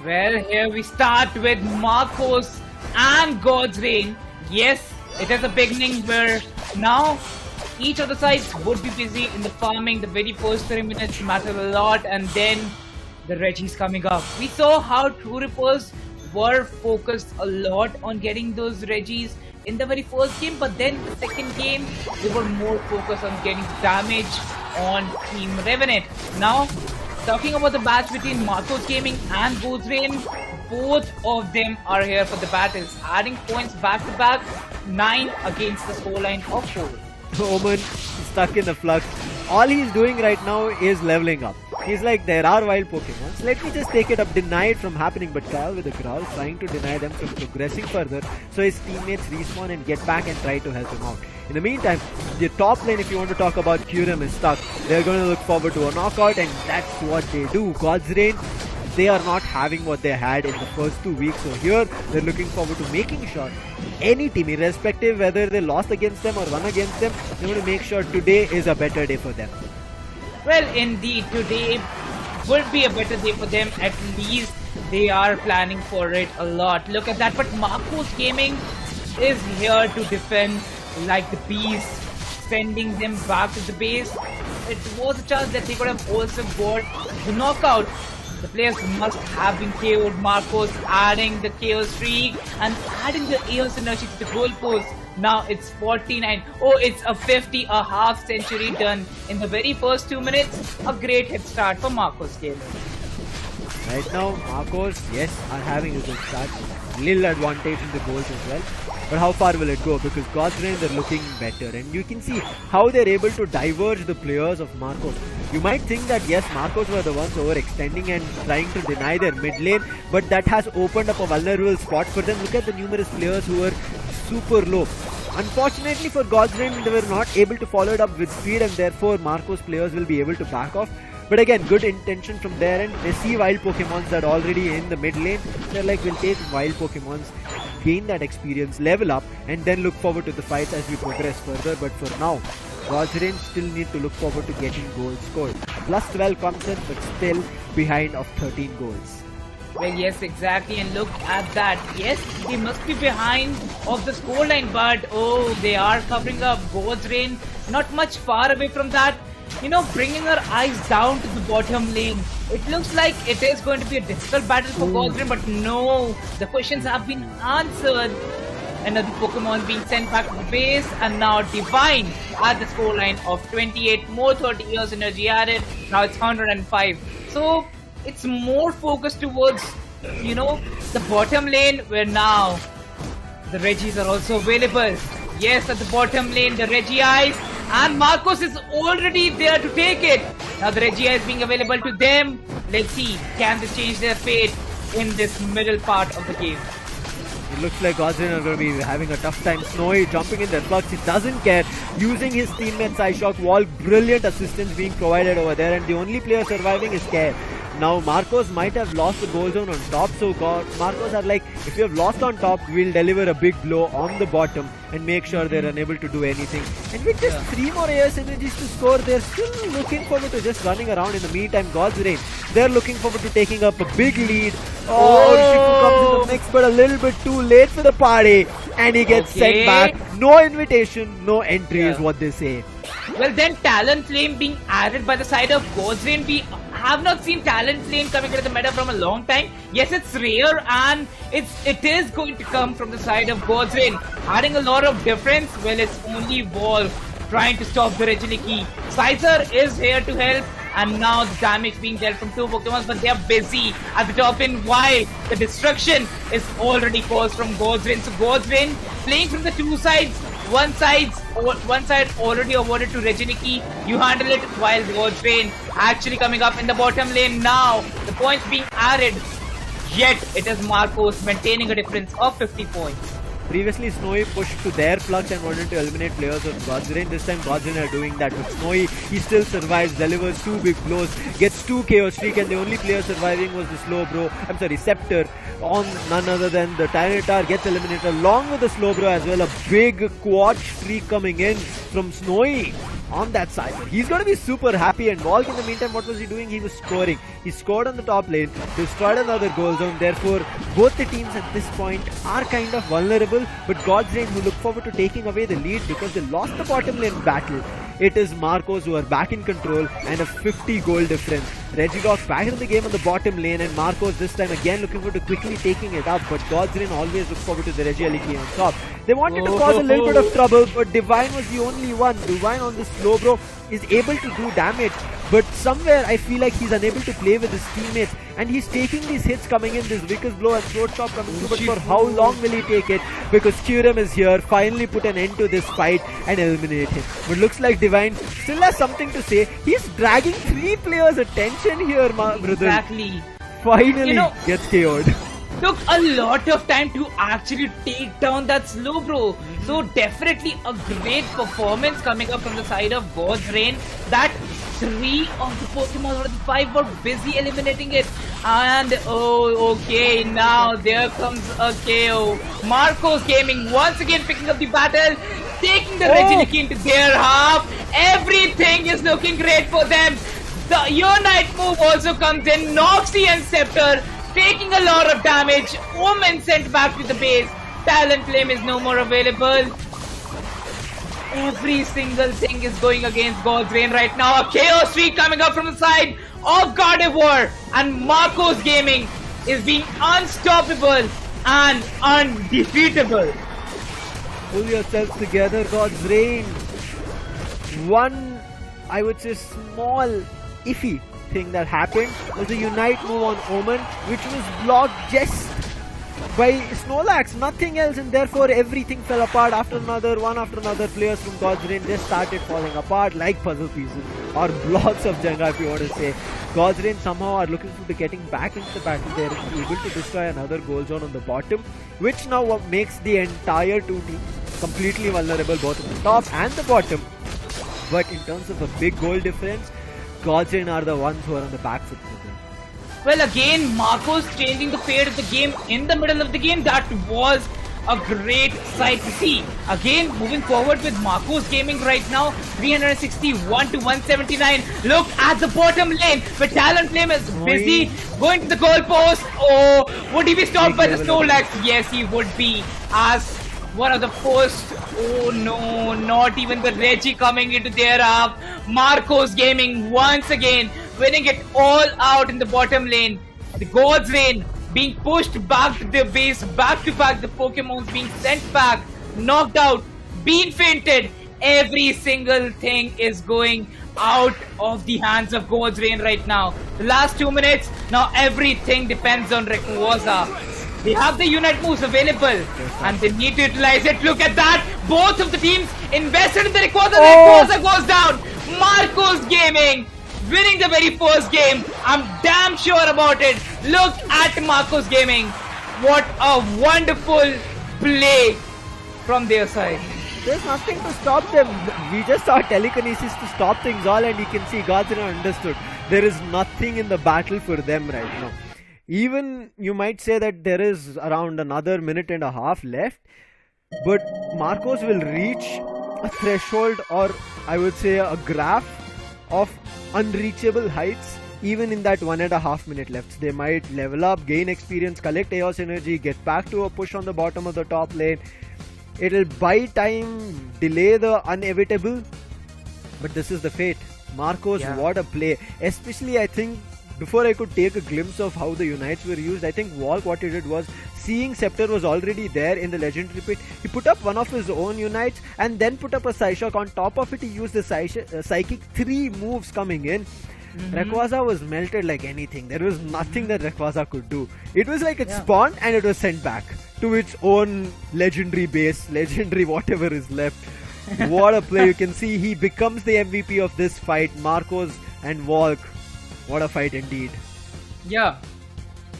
Well, here we start with Marcos and God's Reign. Yes, it is a beginning where now each of the sides would be busy in the farming. The very first 3 minutes matter a lot, and then the Reggies coming up. We saw how True Rippers were focused a lot on getting those Reggies in the very first game, but then the second game they were more focused on getting damage on Team Revenant. Now, talking about the match between Marcos Gaming and God's Reign, both of them are here for the battles, adding points back to back, 9 against the scoreline of 4. Omen stuck in the flux. All he's doing right now is leveling up. He's like, there are wild Pokemons, let me just take it up, deny it from happening. But Kyle with a growl trying to deny them from progressing further, so his teammates respawn and get back and try to help him out. In the meantime, the top lane, if you want to talk about, Kyurem is stuck. They're going to look forward to a knockout, and that's what they do. God's Reign, they are not having what they had in the first 2 weeks. So here, they're looking forward to making sure any team, irrespective whether they lost against them or won against them, they're going to make sure today is a better day for them. Well, indeed, today would be a better day for them. At least they are planning for it a lot. Look at that. But Marcos Gaming is here to defend like the beast, sending them back to the base. It was a chance that they could have also got the knockout. The players must have been KO'd. Marcos adding the KO streak and adding the AO synergy to the goalpost. Now it's 49. Oh, it's a 50, a half century done in the very first 2 minutes. A great head start for Marcos Gaming. Right now, Marcos, yes, are having a good start. Little advantage in the goals as well. But how far will it go? Because God's Reign, they're looking better. And you can see how they're able to diverge the players of Marcos. You might think that yes, Marcos were the ones overextending and trying to deny their mid lane. But that has opened up a vulnerable spot for them. Look at the numerous players who were super low. Unfortunately for God's Reign, they were not able to follow it up with speed. And therefore, Marcos players will be able to back off. But again, good intention from their end. They see wild Pokemons that are already in the mid lane. They're like, we'll take wild Pokemons, gain that experience, level up, and then look forward to the fights as we progress further. But for now, God's Reign still need to look forward to getting goals scored. Plus 12 comes in, but still behind of 13 goals. Well, yes, exactly. And look at that. Yes, they must be behind of the scoreline, but oh, they are covering up. God's Reign not much far away from that. You know, bringing our eyes down to the bottom lane. It looks like it is going to be a difficult battle for God's Reign, but no, the questions have been answered. Another Pokemon being sent back to the base, and now Divine at the scoreline of 28, more 30 years energy added. Now it's 105. So it's more focused towards, you know, the bottom lane, where now the Regis are also available. Yes, at the bottom lane, the Regis. And Marcos is already there to take it. Now the Regia is being available to them. Let's see, can they change their fate in this middle part of the game? It looks like God's Reign are going to be having a tough time. Snowy jumping in their flux. He doesn't care. Using his teammate's Ice Shock Wall. Brilliant assistance being provided over there. And the only player surviving is Care. Now Marcos might have lost the goal zone on top, so Marcos are like, if you have lost on top, we'll deliver a big blow on the bottom and make sure they're unable to do anything. And with just 3 more AS energies to score, they're still looking forward to just running around. In the meantime, God's Reign, they're looking forward to taking up a big lead. Oh, Shifu comes in the mix, but a little bit too late for the party, and he gets sent back. No invitation, no entry is what they say. Well, then Talon Flame being added by the side of God's Reign. We have not seen Talon Flame coming into the meta from a long time. Yes, it's rare, and it is going to come from the side of God's Reign. Adding a lot of difference. Well, it's only Wolf trying to stop the Regieleki. Sizer is here to help, and now the damage being dealt from 2 Pokemon, but they are busy at the top end while the destruction is already caused from God's Reign. So God's Reign playing from the 2 sides. One side already awarded to Regieleki. You handle it, while God's Reign actually coming up in the bottom lane now. The points being added. Yet it is Marcos maintaining a difference of 50 points. Previously, Snowy pushed to their flux and wanted to eliminate players of God's Reign. This time, God's Reign are doing that. With Snowy, he still survives, delivers 2 big blows, gets 2 KO streak, and the only player surviving was the Scepter, on none other than the Tyranitar, gets eliminated along with the Slowbro as well. A big quad streak coming in from Snowy on that side. He's going to be super happy, and Volk in the meantime, what was he doing? He was scoring. He scored on the top lane, destroyed another goal zone. Therefore, both the teams at this point are kind of vulnerable, but God's Reign who look forward to taking away the lead because they lost the bottom lane battle. It is Marcos who are back in control and a 50 goal difference. Regirock back in the game on the bottom lane, and Marcos this time again looking forward to quickly taking it up, but God's Reign always look forward to the Regieleki on top. They wanted to cause a little bit of trouble, but Divine was the only one. Divine on this Slowbro is able to do damage, but somewhere I feel like he's unable to play with his teammates, and he's taking these hits coming in, this Vicus Blow and Throat Chop coming through, but for how long will he take it? Because Kyurem is here, finally put an end to this fight and eliminate him. But looks like Divine still has something to say. He's dragging 3 players' attention here, brother. Exactly. Finally gets KO'd. Took a lot of time to actually take down that Slowbro. So definitely a great performance coming up from the side of God's Reign. That 3 of the Pokemon out of the 5 were busy eliminating it. And okay, now there comes a KO. Marcos Gaming once again picking up the battle, taking the Regieleki into their half. Everything is looking great for them. The Unite move also comes in. Noxie and Scepter taking a lot of damage. Omen sent back to the base. Talon Flame is no more available. Every single thing is going against God's Reign right now. A KO streak coming up from the side of Gardevoir, and Marcos Gaming is being unstoppable and undefeatable. Pull yourselves together, God's Reign. One, I would say, small iffy thing that happened was the Unite move on Omen, which was blocked just by Snorlax, nothing else, and therefore everything fell apart one after another. Players from God's Reign just started falling apart like puzzle pieces or blocks of Jenga, if you want to say. God's Reign somehow are looking forward to getting back into the battle. They're able to destroy another goal zone on the bottom, which now makes the entire two teams completely vulnerable, both at the top and the bottom. But in terms of a big goal difference, God's Reign are the ones who are on the back foot. Well, again, Marcos changing the fate of the game in the middle of the game. That was a great sight to see. Again, moving forward with Marcos Gaming right now, 361 to 179. Look at the bottom lane, where Talonflame is busy going to the goal post. Oh, would he be stopped by the Snorlax? Yes, he would be, as one of the first. Oh no, not even the Reggie coming into their half. Marcos Gaming once again winning it all out in the bottom lane. The God's Reign being pushed back to their base, back to back. The Pokemons being sent back, knocked out, being fainted. Every single thing is going out of the hands of God's Reign right now. The last 2 minutes, now everything depends on Rayquaza. They have the Unite moves available and they need to utilize it. Look at that! Both of the teams invested in the Rayquaza. Rayquaza goes down. Marcos Gaming winning the very first game. I'm damn sure about it. Look at Marcos Gaming. What a wonderful play from their side. There's nothing to stop them. We just saw telekinesis to stop things all, and you can see God's Reign understood. There is nothing in the battle for them right now. Even you might say that there is around another minute and a half left, but Marcos will reach a threshold, or I would say a graph of unreachable heights even in that 1.5 minute left. They might level up, gain experience, collect Chaos Energy, get back to a push on the bottom of the top lane. It'll buy time, delay the inevitable, but this is the fate. Marcos, what a play. Especially, I think, before I could take a glimpse of how the Unites were used, I think Walk, what he did was, seeing Scepter was already there in the Legendary Pit, he put up one of his own Unites and then put up a Psyshock. On top of it, he used the Psychic, 3 moves coming in. Rayquaza was melted like anything. There was nothing that Rayquaza could do. It was like it spawned and it was sent back to its own legendary base, legendary whatever is left. What a play. You can see he becomes the MVP of this fight. Marcos and Walk. What a fight indeed. Yeah.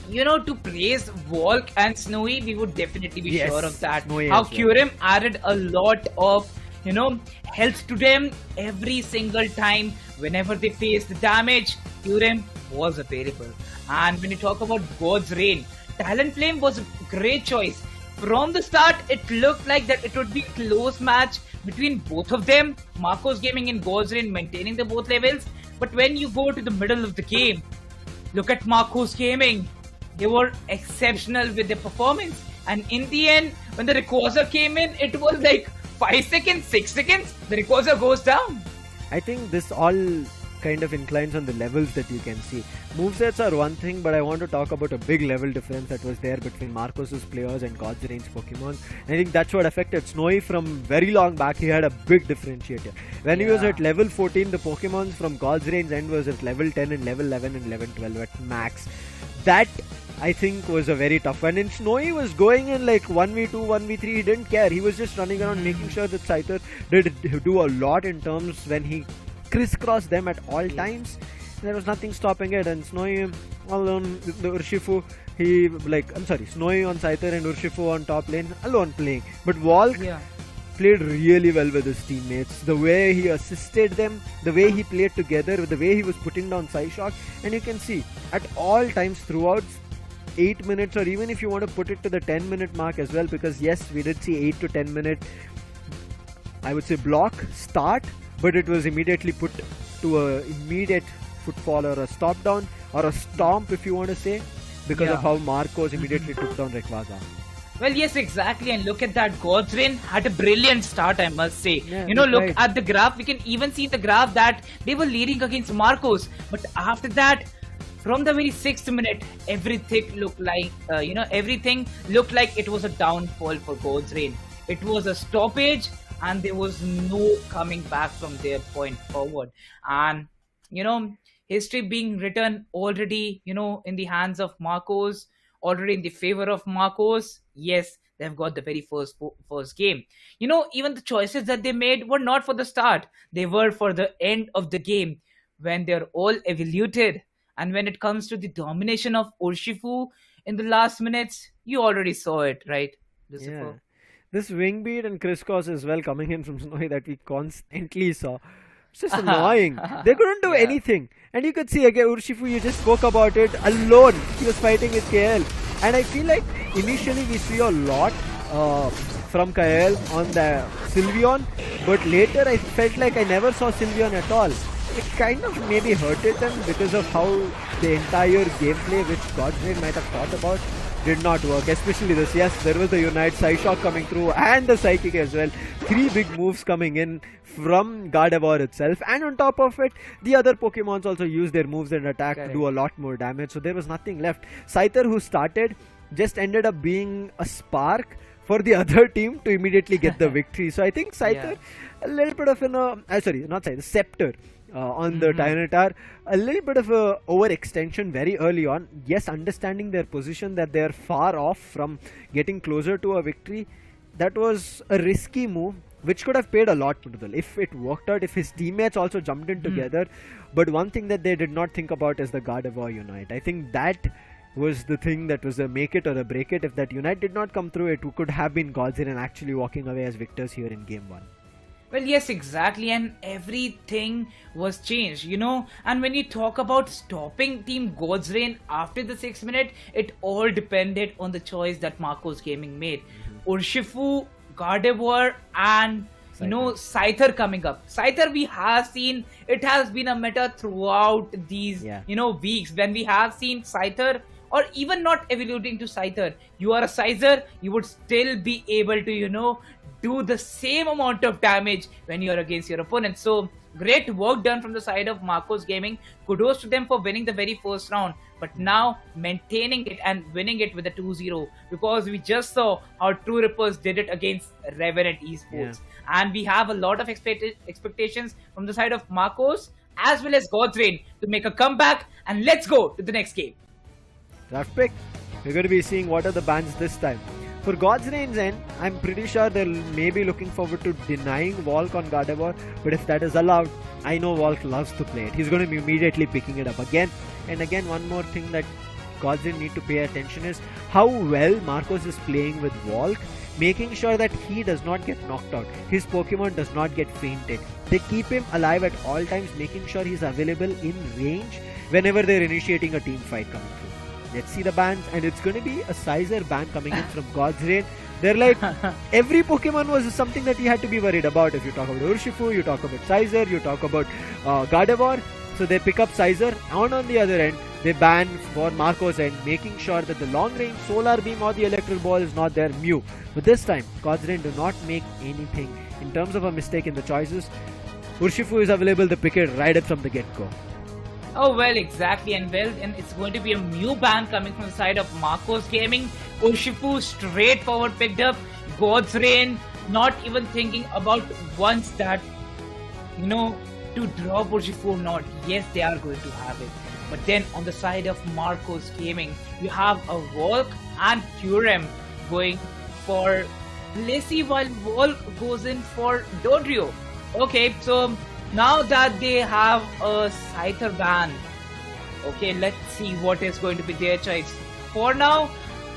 You know, to praise Walk and Snowy, we would definitely be sure of that. Snowy how Kyurem added a lot of, you know, health to them every single time. Whenever they faced the damage, Kyurem was available. And when you talk about God's Reign, Talonflame was a great choice. From the start, it looked like that it would be a close match between both of them. Marcos Gaming and God's Reign maintaining the both levels. But when you go to the middle of the game, look at Marcos Gaming. They were exceptional with their performance. And in the end, when the Rayquaza came in, it was like 5 seconds, 6 seconds, the Rayquaza goes down. I think this all kind of inclines on the levels that you can see. Movesets are one thing, but I want to talk about a big level difference that was there between Marcos's players and God's Reigns Pokemon. I think that's what affected Snowy from very long back. He had a big differentiator. When he was at level 14, the Pokemons from God's Reigns end was at level 10 and level 11 and level 12 at max. That, I think, was a very tough one. And Snowy was going in like 1v2, 1v3. He didn't care. He was just running around making sure that Scyther did do a lot in terms when he crisscrossed them at all times. There was nothing stopping it. And Snowy alone, the Urshifu, Snowy on Scyther and Urshifu on top lane, alone playing. But Walk played really well with his teammates. The way he assisted them, the way he played together, the way he was putting down Psyshock. And you can see, at all times throughout 8 minutes, or even if you want to put it to the 10-minute mark as well, because yes, we did see 8 to 10 minute, I would say, block start, but it was immediately put to a immediate footfall or a stop down or a stomp, if you want to say, because of how Marcos immediately took down Rayquaza. Well, yes, exactly. And look at that. God's Reign had a brilliant start, I must say. Yeah, you know, look at the graph. We can even see the graph that they were leading against Marcos. But after that, from the very 6th minute, everything looked like, everything looked like it was a downfall for God's Reign. It was a stoppage and there was no coming back from their point forward. And, you know, history being written already, in the hands of Marcos, already in the favor of Marcos. Yes, they've got the very first game. Even the choices that they made were not for the start. They were for the end of the game when they're all evaluated. And when it comes to the domination of Urshifu in the last minutes, you already saw it, right, Lucifer? Yeah. This wing beat and crisscross as well coming in from Snowy that we constantly saw. It's just annoying. They couldn't do anything. And you could see again, Urshifu, you just spoke about it, alone. He was fighting with KL. And I feel like initially we see a lot from KL on the Sylveon. But later I felt like I never saw Sylveon at all. It kind of maybe hurted them because of how the entire gameplay, which Godsrain might have thought about, did not work. Especially this. Yes, there was the Unite Psyshock coming through and the Psychic as well. 3 big moves coming in from Gardevoir itself. And on top of it, the other Pokemons also used their moves and attack to do a lot more damage. So there was nothing left. Scyther, who started, just ended up being a spark for the other team to immediately get the victory. So I think Scyther, a little bit of Scepter. On the Tyranitar, a little bit of a overextension very early on. Yes, understanding their position, that they are far off from getting closer to a victory. That was a risky move, which could have paid a lot to them if it worked out, if his teammates also jumped in together. But one thing that they did not think about is the Gardevoir Unite. I think that was the thing that was a make it or a break it. If that Unite did not come through, it could have been Godsrain actually walking away as victors here in Game 1. Well, yes, exactly, and everything was changed, and when you talk about stopping Team Godsrain after the 6th minute, it all depended on the choice that Marcos Gaming made. Urshifu, Gardevoir, and Scyther coming up. Scyther, we have seen, it has been a meta throughout these, weeks, when we have seen Scyther, or even not evaluating to Scyther, you are a Scyther, you would still be able to, do the same amount of damage when you are against your opponent. So great work done from the side of Marcos Gaming. Kudos to them for winning the very first round, but now maintaining it and winning it with a 2-0, because we just saw how True Rippers did it against Revenant Esports. And we have a lot of expectations from the side of Marcos as well as Godsrain to make a comeback. And let's go to the next game. Draft pick. We're going to be seeing what are the bans this time. For Godsrain's end, I'm pretty sure they'll maybe looking forward to denying Volk on Gardevoir, but if that is allowed, I know Volk loves to play it. He's going to be immediately picking it up again. And again, one more thing that Godsrain need to pay attention is how well Marcos is playing with Volk, making sure that he does not get knocked out. His Pokemon does not get fainted. They keep him alive at all times, making sure he's available in range whenever they're initiating a team fight coming through. Let's see the bans, and it's going to be a Sizer ban coming in from Godsrain. They're like, every Pokemon was something that you had to be worried about. If you talk about Urshifu, you talk about Sizer, you talk about Gardevoir. So they pick up Sizer, and on the other end, they ban for Marcos end, making sure that the long range Solar Beam or the Electric Ball is not there, Mew. But this time, Godsrain do not make anything in terms of a mistake in the choices. Urshifu is available to pick it right up from the get-go. Oh, well, exactly, and it's going to be a Mew ban coming from the side of Marcos Gaming. Urshifu straightforward picked up. Godsrain not even thinking about once that, to drop Urshifu or not. Yes, they are going to have it. But then on the side of Marcos Gaming, you have a Volk and Curem going for Blissey, while Volk goes in for Dodrio. Okay, so now that they have a Scyther ban, okay, let's see what is going to be their choice. For now,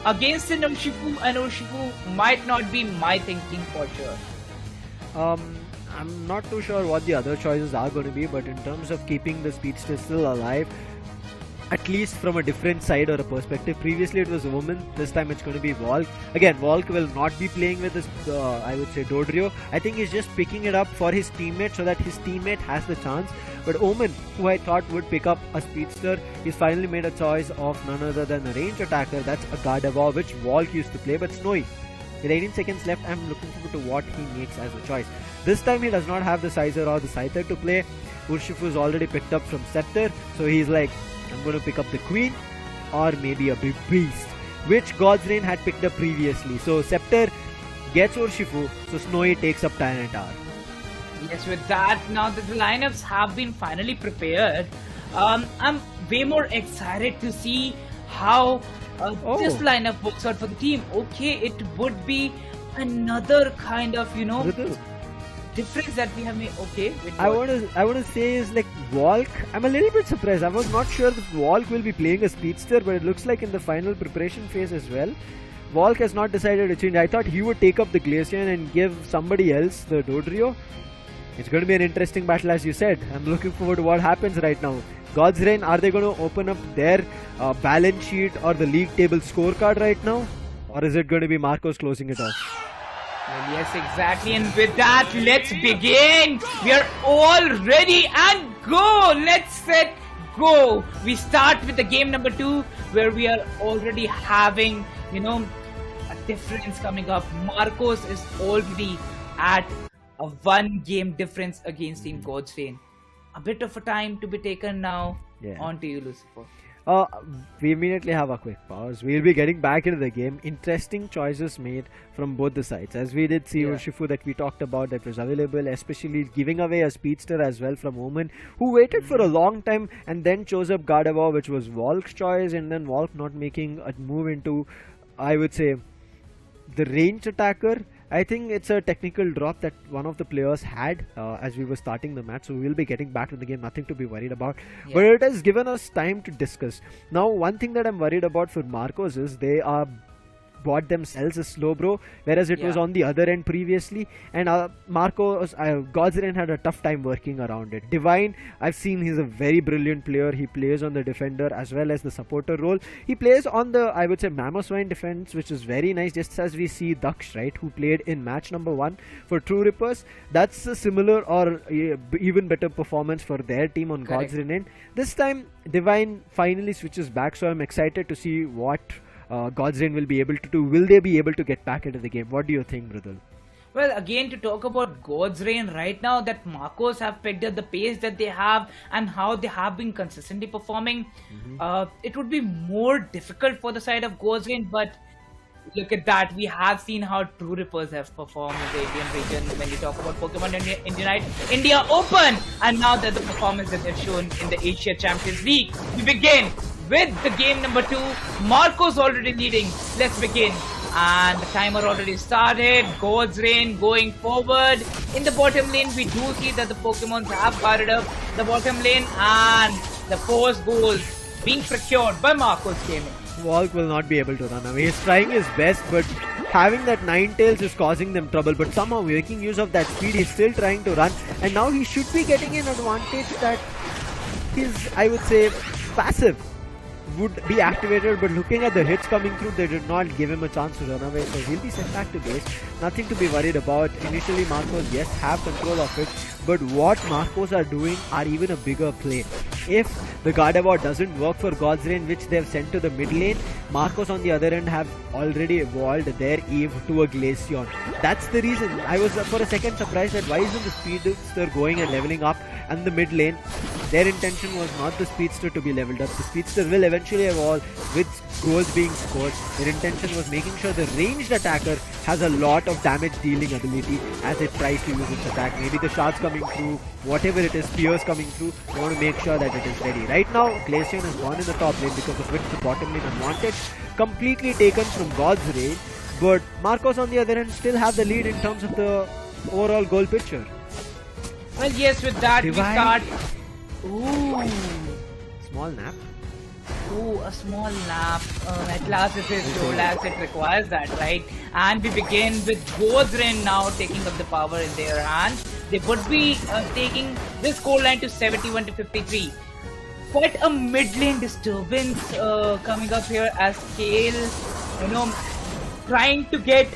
against an Urshifu, and Urshifu might not be my thinking for sure. I'm not too sure what the other choices are going to be, but in terms of keeping the Speedster still alive, at least from a different side or a perspective. Previously it was Omen, this time it's going to be Volk. Again, Volk will not be playing with this, I would say, Dodrio. I think he's just picking it up for his teammate so that his teammate has the chance. But Omen, who I thought would pick up a Speedster, he's finally made a choice of none other than a range attacker. That's a Gardevoir, which Volk used to play, but Snowy. With 18 seconds left, I'm looking forward to what he makes as a choice. This time he does not have the Sizer or the Scyther to play. Urshifu is already picked up from Scepter, so he's like, I'm going to pick up the Queen or maybe a big Beast, which Godsrain had picked up previously. So Scepter gets Urshifu, so Snowy takes up Tyranitar. Yes, with that, now that the lineups have been finally prepared, I'm way more excited to see how this lineup works out for the team. Okay, it would be another kind of, difference that we have made. Okay, I want to say is like Walk. I'm a little bit surprised. I was not sure that Walk will be playing a speedster, but it looks like in the final preparation phase as well, Walk has not decided to change. I thought he would take up the Glaceon and give somebody else the Dodrio. It's going to be an interesting battle, as you said. I'm looking forward to what happens right now. God's Reign, are they going to open up their balance sheet or the league table scorecard right now? Or is it going to be Marcos closing it off? Well, yes, exactly. And with that, let's begin. We are all ready and go. Let's set go. We start with the game number 2, where we are already having, a difference coming up. Marcos is already at a 1-game difference against Team God's Reign. A bit of a time to be taken now. Yeah. On to you, Lucifer. We immediately have a quick pause. We'll be getting back into the game. Interesting choices made from both the sides. As we did see Urshifu that we talked about that was available, especially giving away a speedster as well from Omen, who waited for a long time and then chose up Gardevoir, which was Walk's choice, and then Walk not making a move into, I would say, the ranged attacker. I think it's a technical drop that one of the players had as we were starting the match, so we'll be getting back to the game, nothing to be worried about. But it has given us time to discuss. Now, one thing that I'm worried about for Marcos is they are bought themselves a slow bro, whereas it was on the other end previously, and Marcos, God's Reign had a tough time working around it. Divine, I've seen he's a very brilliant player. He plays on the defender as well as the supporter role. He plays on the, I would say, Mamoswine defense, which is very nice, just as we see Daksh, right, who played in match number 1 for True Rippers. That's a similar or even better performance for their team on God's Reign. This time, Divine finally switches back, so I'm excited to see what God's Reign will be able to do. Will they be able to get back into the game? What do you think, Mridul? Well, again, to talk about God's Reign right now, that Marcos have picked up the pace that they have and how they have been consistently performing, it would be more difficult for the side of God's Reign, but look at that. We have seen how True Rippers have performed in the Indian region when we talk about Pokemon UNITE India Open, and now that the performance that they've shown in the Asia Champions League. We begin with the game number 2. Marcos already leading. Let's begin. And the timer already started. God's Reign going forward. In the bottom lane, we do see that the Pokemons have guarded up the bottom lane, and the first goal being procured by Marcos Gaming. Walk will not be able to run away. He's trying his best, but having that Ninetales is causing them trouble. But somehow making use of that speed, he's still trying to run. And now he should be getting an advantage that his, I would say, passive would be activated, but looking at the hits coming through, they did not give him a chance to run away, so he'll be sent back to base. Nothing to be worried about. Initially, Marcos, yes, have control of it, but what Marcos are doing are even a bigger play. If the Gardevoir doesn't work for God's Reign, which they've sent to the mid lane, Marcos on the other end have already evolved their Eve to a Glaceon. That's the reason. I was for a second surprised that why isn't the Speedster going and leveling up, and the mid lane, their intention was not the Speedster to be leveled up. The Speedster will eventually evolve with goals being scored. Their intention was making sure the ranged attacker has a lot of damage dealing ability as it tries to use its attack. Maybe the shards coming through, whatever it is, spears coming through, they want to make sure that it is ready. Right now, Glaceon has gone in the top lane, because of which the bottom lane advantage completely taken from God's Reign. But Marcos on the other hand still have the lead in terms of the overall goal picture. Well, yes, with that Divine. We start. Ooh. Small nap. Ooh, a small nap. At last it is so as it requires that, right? And we begin with God's Reign now taking up the power in their hands. They would be taking this scoreline to 71 to 53. Quite a mid lane disturbance coming up here as Kale, trying to get.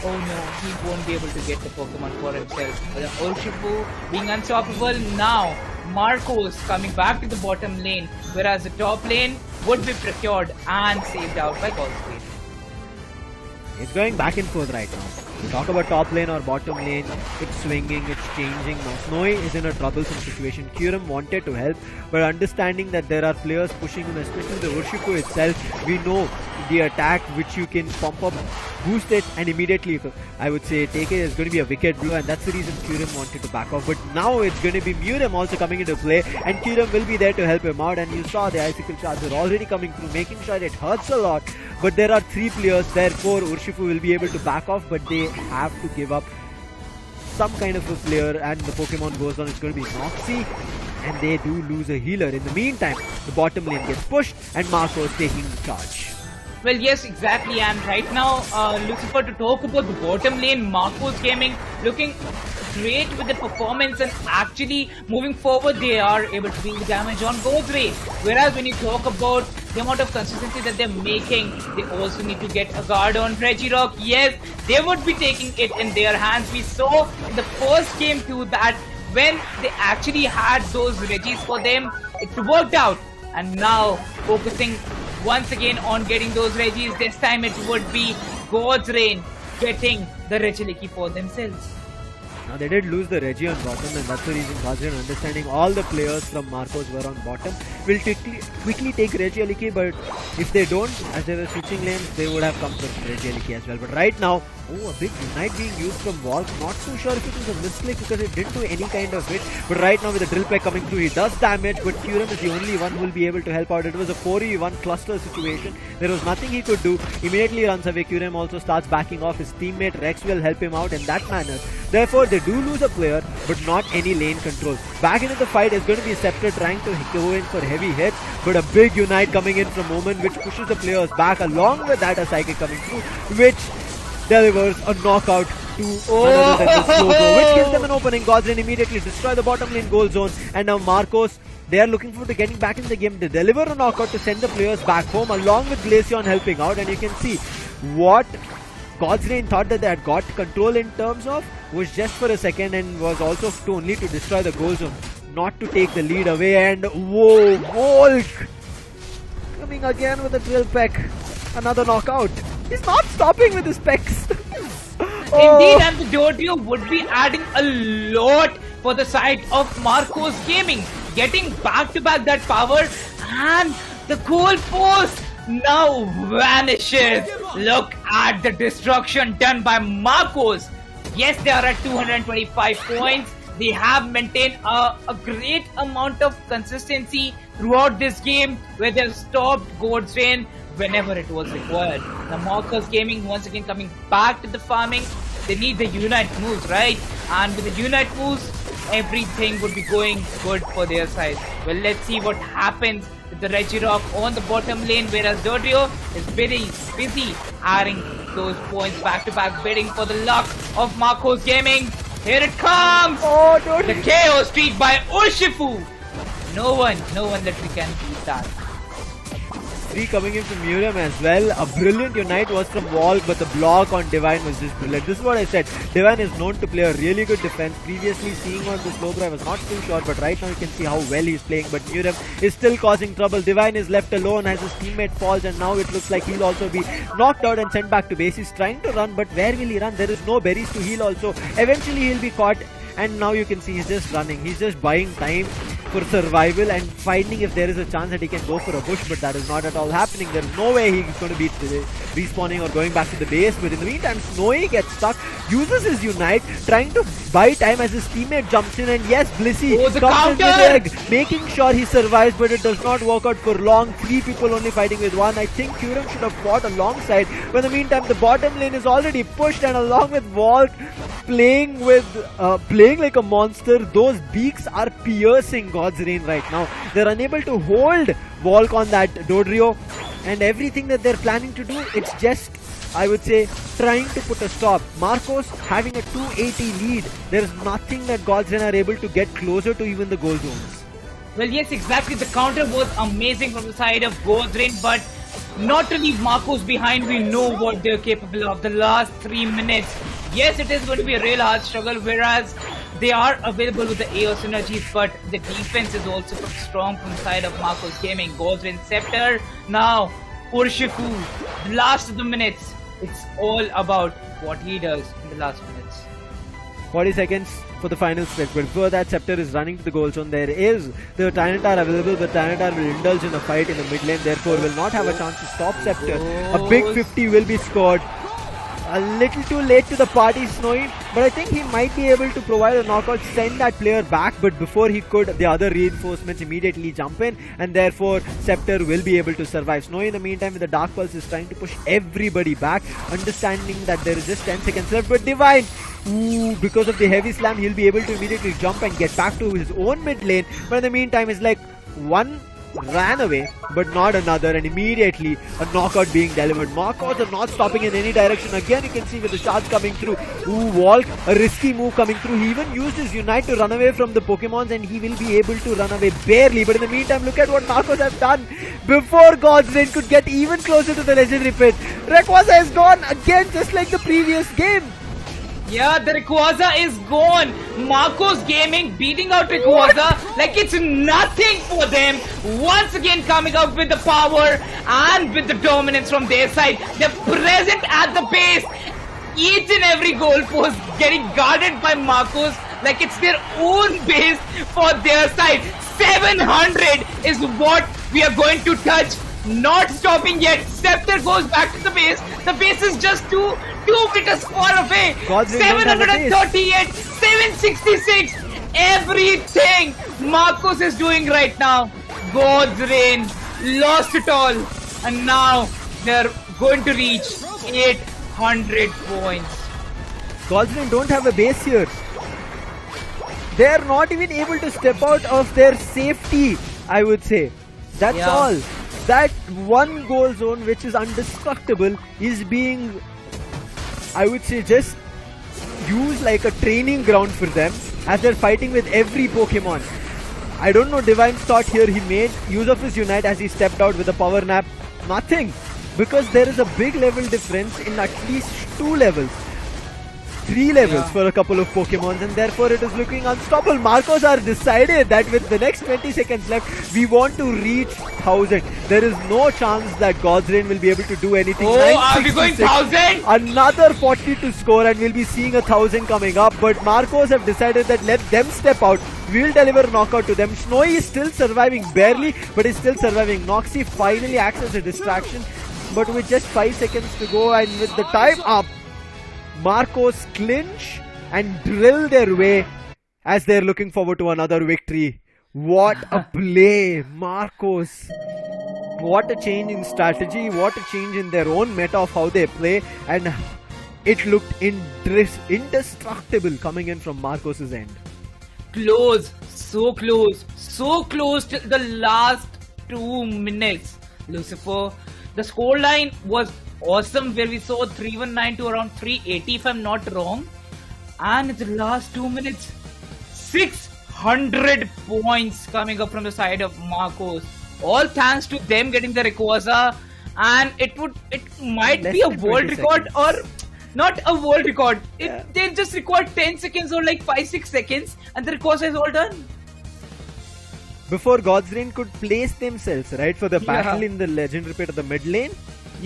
Oh no, he won't be able to get the Pokemon for himself. The Urshifu being unstoppable. Now Marcos coming back to the bottom lane, whereas the top lane would be procured and saved out by God's Reign. It's going back and forth right now. We talk about top lane or bottom lane, it's swinging, it's changing. Now Snowy is in a troublesome situation. Kurum wanted to help, but understanding that there are players pushing him, especially the Urshifu itself, we know the attack which you can pump up, boost it, and immediately I would say take it is going to be a wicked blow, and that's the reason Kurum wanted to back off. But now it's going to be Murim also coming into play, and Kurum will be there to help him out. And you saw the icicle charger already coming through, making sure it hurts a lot. But there are 3 players, therefore Urshifu will be able to back off, but they have to give up some kind of a player, and the Pokemon goes on. It's going to be Noxie, and they do lose a healer. In the meantime, the bottom lane gets pushed, and Marco is taking charge. Well, yes, exactly. And right now, Lucifer, to talk about the bottom lane, Marco's Gaming looking great with the performance, and actually moving forward, they are able to deal damage on both ways. Whereas when you talk about the amount of consistency that they're making, they also need to get a guard on Regirock. Yes, they would be taking it in their hands. We saw in the first game too that when they actually had those Regis for them, it worked out. And now focusing once again on getting those Regis, this time it would be God's Reign getting the Regiliki for themselves. Now they did lose the Regi on bottom, and that's the reason God's Reign, understanding all the players from Marcos were on bottom, will quickly take Regiliki. But if they don't, as they were switching lanes, they would have come for Regiliki as well. But right now, a big Unite being used from Walk. Not too sure if it was a misclick because it didn't do any kind of hit. But right now with the drill peck coming through, he does damage, but Kurum is the only one who will be able to help out. It was a 4v1 cluster situation. There was nothing he could do. Immediately runs away. Kurum also starts backing off. His teammate Rex will help him out in that manner. Therefore, they do lose a player, but not any lane control. Back into the fight is going to be Scepter trying to go in for heavy hits, but a big Unite coming in from Moment, which pushes the players back. Along with that, a Psychic coming through, which delivers a knockout to another than the slow throw, which gives them an opening. God's Reign immediately destroy the bottom lane goal zone, and now Marcos, they are looking forward to getting back in the game. They deliver a knockout to send the players back home, along with Glaceon helping out. And you can see what God's Reign thought that they had got control in terms of was just for a second, and was also only to destroy the goal zone, not to take the lead away. And whoa, Volk coming again with a drill peck, another knockout. He's not stopping with his pecs. Indeed, and the Dodio would be adding a lot for the side of Marcos Gaming, getting back-to-back that power, and the goal post now vanishes. Look at the destruction done by Marcos. Yes, they are at 225 points. They have maintained a great amount of consistency throughout this game, where they've stopped God's Reign whenever it was required. Now Marcos Gaming once again coming back to the farming. They need the Unite moves, right? And with the Unite moves, everything would be going good for their side. Well, let's see what happens with the Regirock on the bottom lane, whereas Dodrio is busy adding those points back to back, bidding for the luck of Marcos Gaming. Here it comes! Oh, Dodrio! The Chaos Streak by Urshifu! No one literally can beat that. Coming in from Murim as well. A brilliant Unite was from Walk, but the block on Divine was just brilliant. This is what I said. Divine is known to play a really good defense. Previously seeing on the slow I was not too sure, but right now you can see how well he's playing. But Murim is still causing trouble. Divine is left alone as his teammate falls, and now it looks like he'll also be knocked out and sent back to base. He's trying to run, but where will he run? There is no berries to heal also. Eventually he'll be caught, and now you can see he's just running. He's just buying time for survival and finding if there is a chance that he can go for a bush, but that is not at all happening. There is no way he's going to be respawning or going back to the base. But in the meantime, Snowy gets stuck, uses his Unite, trying to buy time as his teammate jumps in, and yes, Blissey comes in with egg, making sure he survives, but it does not work out for long. 3 people only fighting with 1. I think Kurum should have fought alongside, but in the meantime the bottom lane is already pushed, and along with Volk playing like a monster, those beaks are piercing God's Reign right now. They're unable to hold Volk on that Dodrio, and everything that they're planning to do, it's just, I would say, trying to put a stop. Marcos having a 280 lead. There's nothing that God's Reign are able to get closer to even the goal zones. Well, yes, exactly. The counter was amazing from the side of God's Reign, but not to leave Marcos behind. We know what they're capable of. The last 3 minutes, yes, it is going to be a real hard struggle, whereas they are available with the AO synergies, but the defense is also strong from the side of Marcos Gaming. God's Reign Scepter. Now, Urshifu, the last of the minutes. It's all about what he does in the last minutes. 40 seconds for the final stretch, but before that, Scepter is running to the goal zone. There is the Tyranitar available, but Tyranitar will indulge in a fight in the mid lane, therefore will not have a chance to stop Scepter. A big 50 will be scored. A little too late to the party, Snowy, but I think he might be able to provide a knockout, send that player back, but before he could, the other reinforcements immediately jump in, and therefore Scepter will be able to survive. Snowy in the meantime with the Dark Pulse is trying to push everybody back, understanding that there is just 10 seconds left, but Divine, because of the heavy slam, he'll be able to immediately jump and get back to his own mid lane, but in the meantime it's like one ran away but not another, and immediately a knockout being delivered. Marcos are not stopping in any direction. Again you can see with the shards coming through. Walk, a risky move coming through. He even used his Unite to run away from the Pokemons, and he will be able to run away barely, but in the meantime look at what Marcos have done before God's Reign could get even closer to the legendary pit. Rayquaza is gone again, just like the previous game. Yeah, the Rayquaza is gone. Marcos Gaming beating out Rayquaza like it's nothing for them. Once again coming up with the power and with the dominance from their side. They're present at the base. Each and every goalpost getting guarded by Marcos like it's their own base for their side. 700 is what we are going to touch. Not stopping yet. Scepter goes back to the base. The base is just 2 meters far away. 738, 766. Everything Marcos is doing right now. God's Reign lost it all, and now they're going to reach 800 points. God's Reign don't have a base here. They're not even able to step out of their safety, I would say. That's all. That one goal zone, which is indestructible, is being, I would say, just used like a training ground for them as they're fighting with every Pokemon. I don't know Divine's thought here. He made use of his Unite as he stepped out with a power nap. Nothing. Because there is a big level difference in at least 2 levels. 3 levels for a couple of Pokemons, and therefore it is looking unstoppable. Marcos are decided that with the next 20 seconds left, we want to reach 1000. There is no chance that God's Reign will be able to do anything. Oh, are we going 1000? Another 40 to score, and we'll be seeing 1000 coming up. But Marcos have decided that let them step out. We'll deliver a knockout to them. Snowy is still surviving barely, but is still surviving. Noxy finally acts as a distraction, but with just 5 seconds to go and with the time up, Marcos clinch and drill their way as they're looking forward to another victory. What a play, Marcos. What a change in strategy, what a change in their own meta of how they play, and it looked indestructible coming in from Marcos's end. Close, so close till the last 2 minutes. Lucifer, the scoreline was awesome, where we saw 319 to around 380 if I'm not wrong, and in the last 2 minutes 600 points coming up from the side of Marcos, all thanks to them getting the Rayquaza, and it might be a world record or not a world record. They just required 10 seconds or like 5-6 seconds and the Rayquaza is all done. Before God's Reign could place themselves right for the battle in the legendary pit of the mid lane,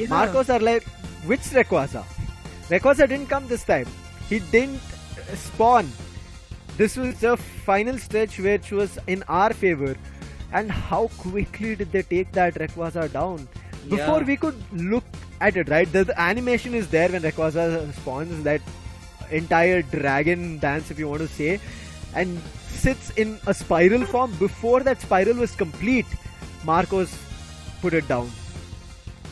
Marcos are like, which Rayquaza? Rayquaza didn't come this time. He didn't spawn. This was the final stretch which was in our favor. And how quickly did they take that Rayquaza down? Before we could look at it, right? The animation is there when Rayquaza spawns, that entire dragon dance, if you want to say, and sits in a spiral form. Before that spiral was complete, Marcos put it down.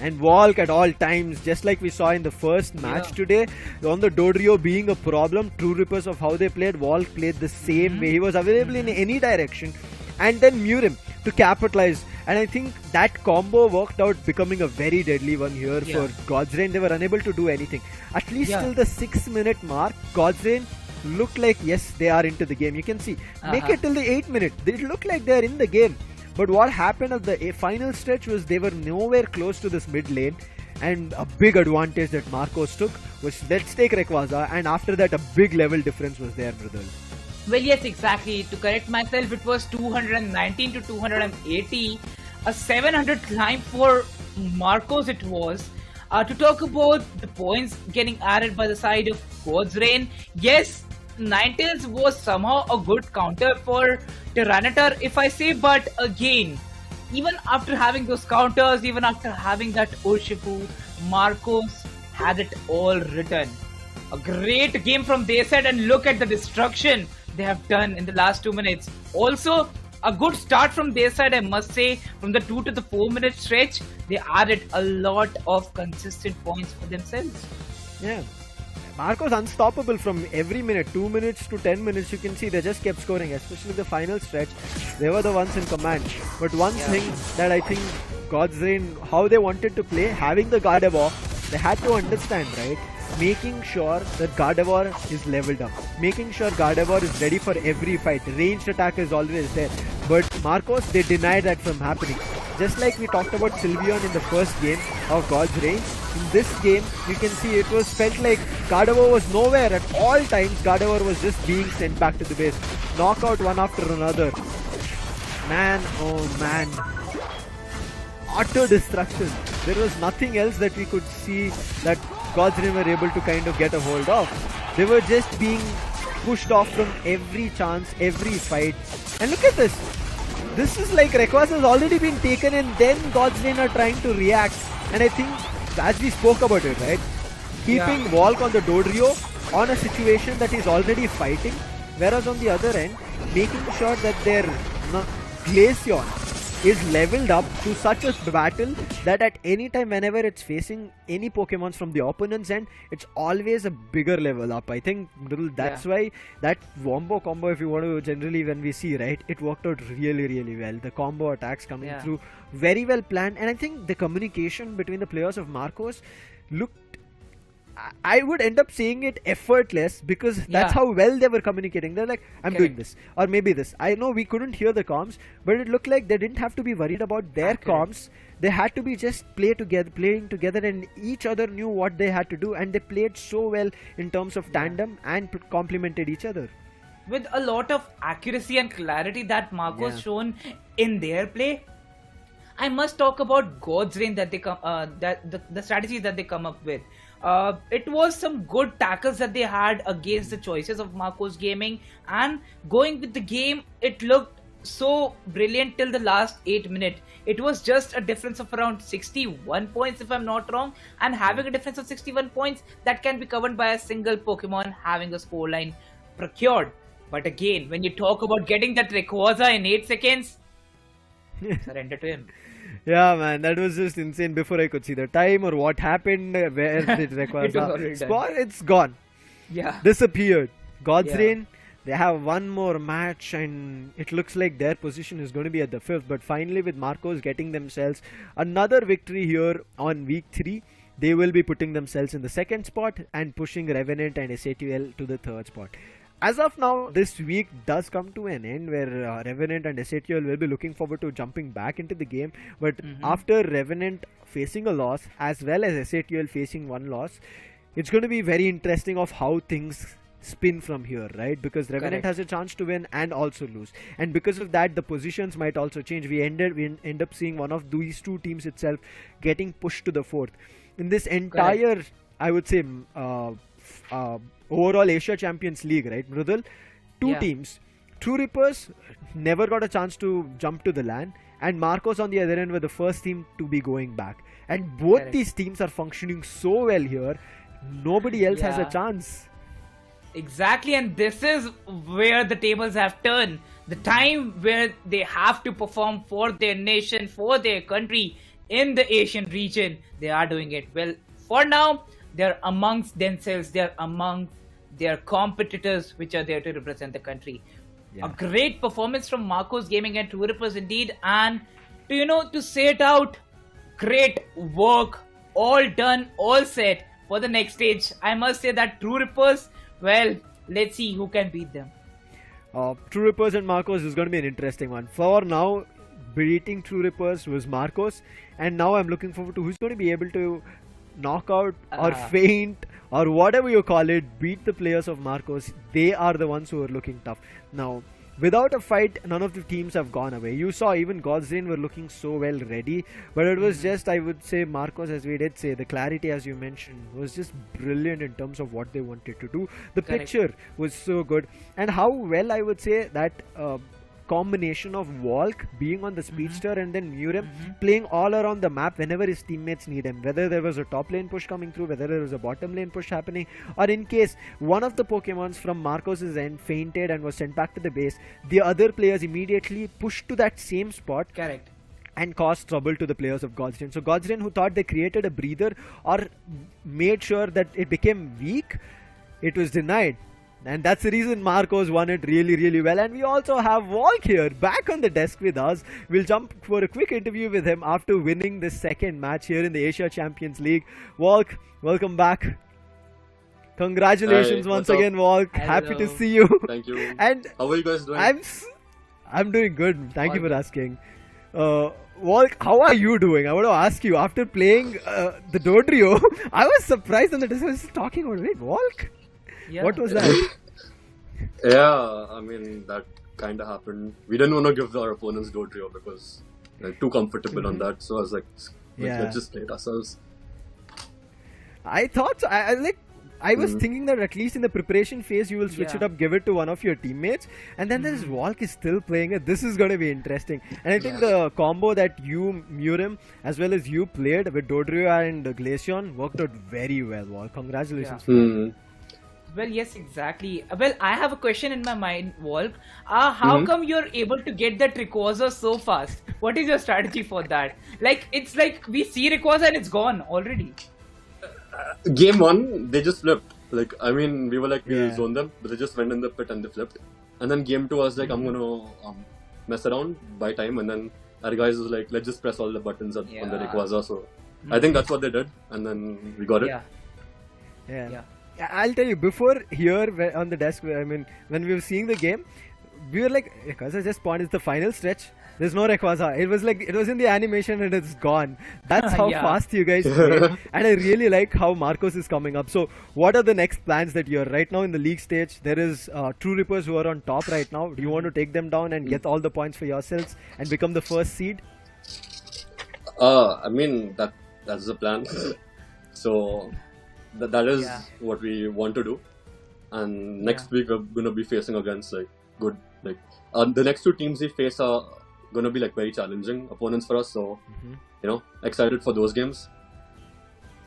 And Walk at all times, just like we saw in the first match today, on the Dodrio being a problem, true rippers of how they played, Walk played the same way. He was available in any direction, and then Murim to capitalize. And I think that combo worked out, becoming a very deadly one here for God's Reign. They were unable to do anything. At least till the 6-minute mark, God's Reign looked like, yes, they are into the game. You can see, make it till the 8-minute. They look like they're in the game. But what happened at the final stretch was they were nowhere close to this mid lane, and a big advantage that Marcos took was, let's take Rayquaza, and after that a big level difference was there, Mridul. Well, yes, exactly. To correct myself, it was 219 to 280. A 700 climb for Marcos it was. To talk about the points getting added by the side of God's Reign, yes, Ninetales was somehow a good counter for Tyranitar, if I say, but again, even after having those counters, even after having that Urshifu, Marcos had it all written. A great game from their side, and look at the destruction they have done in the last 2 minutes. Also, a good start from their side, I must say. From the 2 to the 4 minute stretch, they added a lot of consistent points for themselves. Yeah. Marcos unstoppable from every minute, 2 minutes to 10 minutes. You can see they just kept scoring, especially the final stretch. They were the ones in command. But one thing that I think God's Reign, how they wanted to play, having the Gardevoir, they had to understand, right? Making sure that Gardevoir is leveled up, making sure Gardevoir is ready for every fight. Ranged attack is always there, but Marcos, they denied that from happening. Just like we talked about Sylveon in the first game of God's Reign, in this game you can see it was felt like Gardevoir was nowhere at all times. Gardevoir was just being sent back to the base, knockout one after another. Man, oh man, utter destruction. There was nothing else that we could see that God's Reign were able to kind of get a hold of. They were just being pushed off from every chance, every fight. And look at this. This is like Rayquaza has already been taken and then God's Reign are trying to react. And I think, as we spoke about it, right? Keeping Walk on the Dodrio on a situation that he's already fighting. Whereas on the other end, making sure that their Glaceon is leveled up to such a battle that at any time whenever it's facing any Pokemons from the opponent's end, it's always a bigger level up. I think that's why that Wombo combo, if you want to generally when we see, right, it worked out really well. The combo attacks coming through very well planned, and I think the communication between the players of Marcos looked, I would end up saying it effortless, because that's how well they were communicating. They're like, I'm doing this, or maybe this. I know we couldn't hear the comms, but it looked like they didn't have to be worried about their comms. They had to be just playing together, and each other knew what they had to do, and they played so well in terms of tandem and complemented each other. With a lot of accuracy and clarity that Marcos shown in their play. I must talk about God's Reign that they the strategies that they come up with. It was some good tackles that they had against the choices of Marcos Gaming, and going with the game, it looked so brilliant till the last 8 minutes. It was just a difference of around 61 points if I'm not wrong, and having a difference of 61 points that can be covered by a single Pokemon having a scoreline procured. But again, when you talk about getting that Rayquaza in 8 seconds, surrender to him. Yeah, man, that was just insane. Before I could see the time or what happened, where did Rayquaza? It's gone. Yeah. Disappeared. God's Reign, they have one more match, and it looks like their position is going to be at the 5th. But finally, with Marcos getting themselves another victory here on week 3, they will be putting themselves in the 2nd spot and pushing Revenant and SATL to the 3rd spot. As of now, this week does come to an end where Revenant and SATL will be looking forward to jumping back into the game. But after Revenant facing a loss, as well as SATL facing one loss, it's going to be very interesting of how things spin from here, right? Because Revenant has a chance to win and also lose. And because of that, the positions might also change. We end up seeing one of these two teams itself getting pushed to the 4th. In this entire, I would say, overall Asia Champions League, right, Mrudal? Two teams. True Rippers never got a chance to jump to the LAN, and Marcos on the other end were the first team to be going back. And both these teams are functioning so well here, nobody else has a chance. Exactly, and this is where the tables have turned. The time where they have to perform for their nation, for their country in the Asian region, they are doing it well. For now, they're amongst themselves, they're among their competitors which are there to represent the country. A great performance from Marcos Gaming and True Rippers indeed, and to say it out, great work, all done, all set for the next stage. I must say that True Rippers, well, let's see who can beat them. True Rippers and Marcos is going to be an interesting one. For now, beating True Rippers was Marcos, and now I'm looking forward to who's going to be able to knock out or feint or whatever you call it, beat the players of Marcos. They are the ones who are looking tough. Now, without a fight, none of the teams have gone away. You saw even Godsrain were looking so well ready, but it was just, I would say, Marcos, as we did say, the clarity, as you mentioned, was just brilliant in terms of what they wanted to do. The picture was so good, and how well, I would say, that combination of Volk being on the speedster and then Murem playing all around the map whenever his teammates need him, whether there was a top lane push coming through, whether there was a bottom lane push happening, or in case one of the Pokemons from Marcos's end fainted and was sent back to the base, the other players immediately pushed to that same spot. Correct. And caused trouble to the players of Godsrain. So Godsrain, who thought they created a breather or made sure that it became weak, it was denied. And that's the reason Marcos won it really, really well. And we also have Volk here back on the desk with us. We'll jump for a quick interview with him after winning the second match here in the Asia Champions League. Volk, welcome back. Congratulations once again, Volk. Hello. Happy to see you. Thank you. And how are you guys doing? I'm doing good. Thank you for asking. Volk, how are you doing? I want to ask you, after playing the Dodrio, I was surprised on the desk. I was talking about, wait, Volk? Yeah. What was that? Yeah, I mean, that kind of happened. We didn't want to give our opponents Dodrio because they're too comfortable on that. So I was like, let's just play it ourselves. I thought, I was thinking that at least in the preparation phase, you will switch it up, give it to one of your teammates. And then there's Volk is still playing it. This is going to be interesting. And I think the combo that you, Murem, as well as you played with Dodrio and Glaceon worked out very well, Volk. Congratulations. Well, yes, exactly. Well, I have a question in my mind, Volk. How come you're able to get that Rayquaza so fast? What is your strategy for that? Like, it's like we see Rayquaza and it's gone already. Game 1, they just flipped. Like, I mean, we were like, we'll zone them, but they just went in the pit and they flipped. And then game 2, I was like, I'm gonna mess around, buy time, and then our guys was like, let's just press all the buttons on the Rayquaza. So I think that's what they did, and then we got it. Yeah. I'll tell you, before here on the desk, I mean, when we were seeing the game, we were like, Rayquaza just spawned, it's the final stretch. There's no Rayquaza. It was like, it was in the animation and it's gone. That's how fast you guys play. And I really like how Marcos is coming up. So, what are the next plans that you're right now in the league stage? There is True Rippers who are on top right now. Do you want to take them down and get all the points for yourselves and become the first seed? I mean, that's the plan. So, that is what we want to do. And next week we're gonna be facing against the next 2 teams we face are gonna be like very challenging opponents for us. So excited for those games.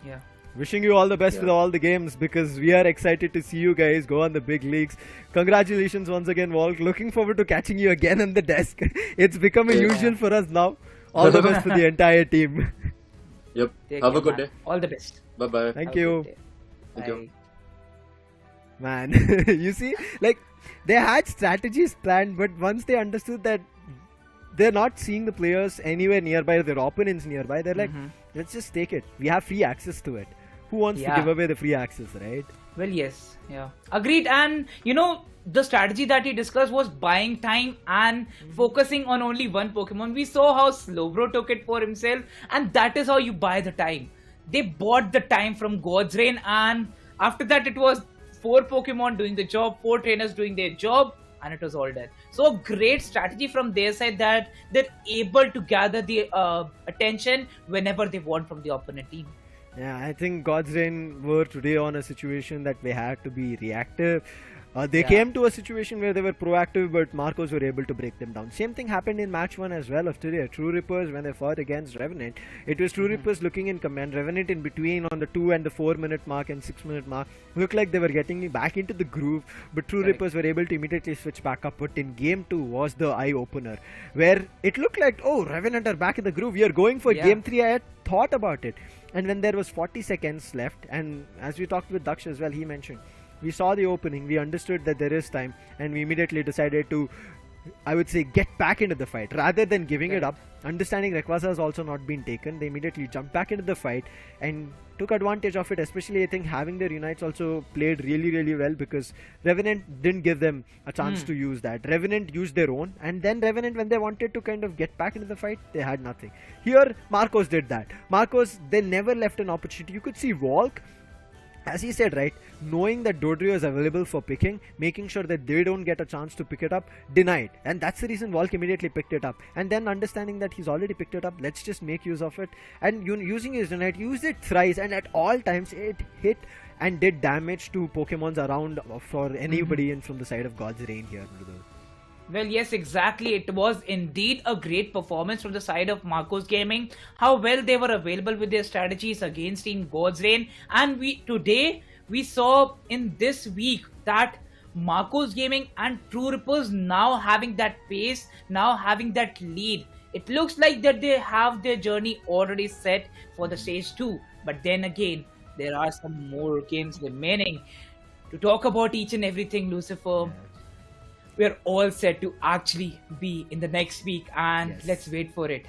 Yeah. Wishing you all the best with all the games, because we are excited to see you guys go on the big leagues. Congratulations once again, Volk. Looking forward to catching you again on the desk. It's become a usual for us now. All the best for the entire team. Yep. Have a good day. All the best. Bye-bye. Thank you. Thank you. Man, you see, like, they had strategies planned, but once they understood that they're not seeing the players anywhere nearby, their opponents nearby, they're like, let's just take it. We have free access to it. Who wants to give away the free access, right? Well, yes. Yeah. Agreed. And, the strategy that he discussed was buying time and focusing on only one Pokemon. We saw how Slowbro took it for himself, and that is how you buy the time. They bought the time from Godsrain, and after that it was 4 Pokemon doing the job, 4 trainers doing their job, and it was all done. So great strategy from their side that they're able to gather the attention whenever they want from the opponent team. Yeah, I think Godsrain were today on a situation that they had to be reactive. They came to a situation where they were proactive, but Marcos were able to break them down. Same thing happened in match 1 as well of today. True Rippers, when they fought against Revenant, it was True Rippers looking in command. Revenant in between on the 2 and the 4 minute mark and 6 minute mark looked like they were getting back into the groove, but True Rippers were able to immediately switch back up. But in game 2 was the eye opener, where it looked like, oh, Revenant are back in the groove. We are going for game 3. I had thought about it, and when there was 40 seconds left, and as we talked with Daksh as well, he mentioned, we saw the opening, we understood that there is time, and we immediately decided to, I would say, get back into the fight rather than giving it up. Understanding Rayquaza has also not been taken, they immediately jumped back into the fight and took advantage of it. Especially, I think having their Unites also played really, really well, because Revenant didn't give them a chance to use that. Revenant used their own, and then Revenant, when they wanted to kind of get back into the fight, they had nothing. Here, Marcos did that. Marcos, they never left an opportunity. You could see Volk as he said, right, knowing that Dodrio is available for picking, making sure that they don't get a chance to pick it up, denied. And that's the reason Volk immediately picked it up. And then understanding that he's already picked it up, let's just make use of it. And using his Unite, used it thrice, and at all times it hit and did damage to Pokemons around for anybody in from the side of God's Reign here. Well, yes, exactly. It was indeed a great performance from the side of Marcos Gaming. How well they were available with their strategies against Team God's Reign. And today we saw in this week that Marcos Gaming and True Rippers now having that pace, now having that lead. It looks like that they have their journey already set for the stage 2. But then again, there are some more games remaining. To talk about each and everything, Lucifer, we're all set to actually be in the next week, and let's wait for it.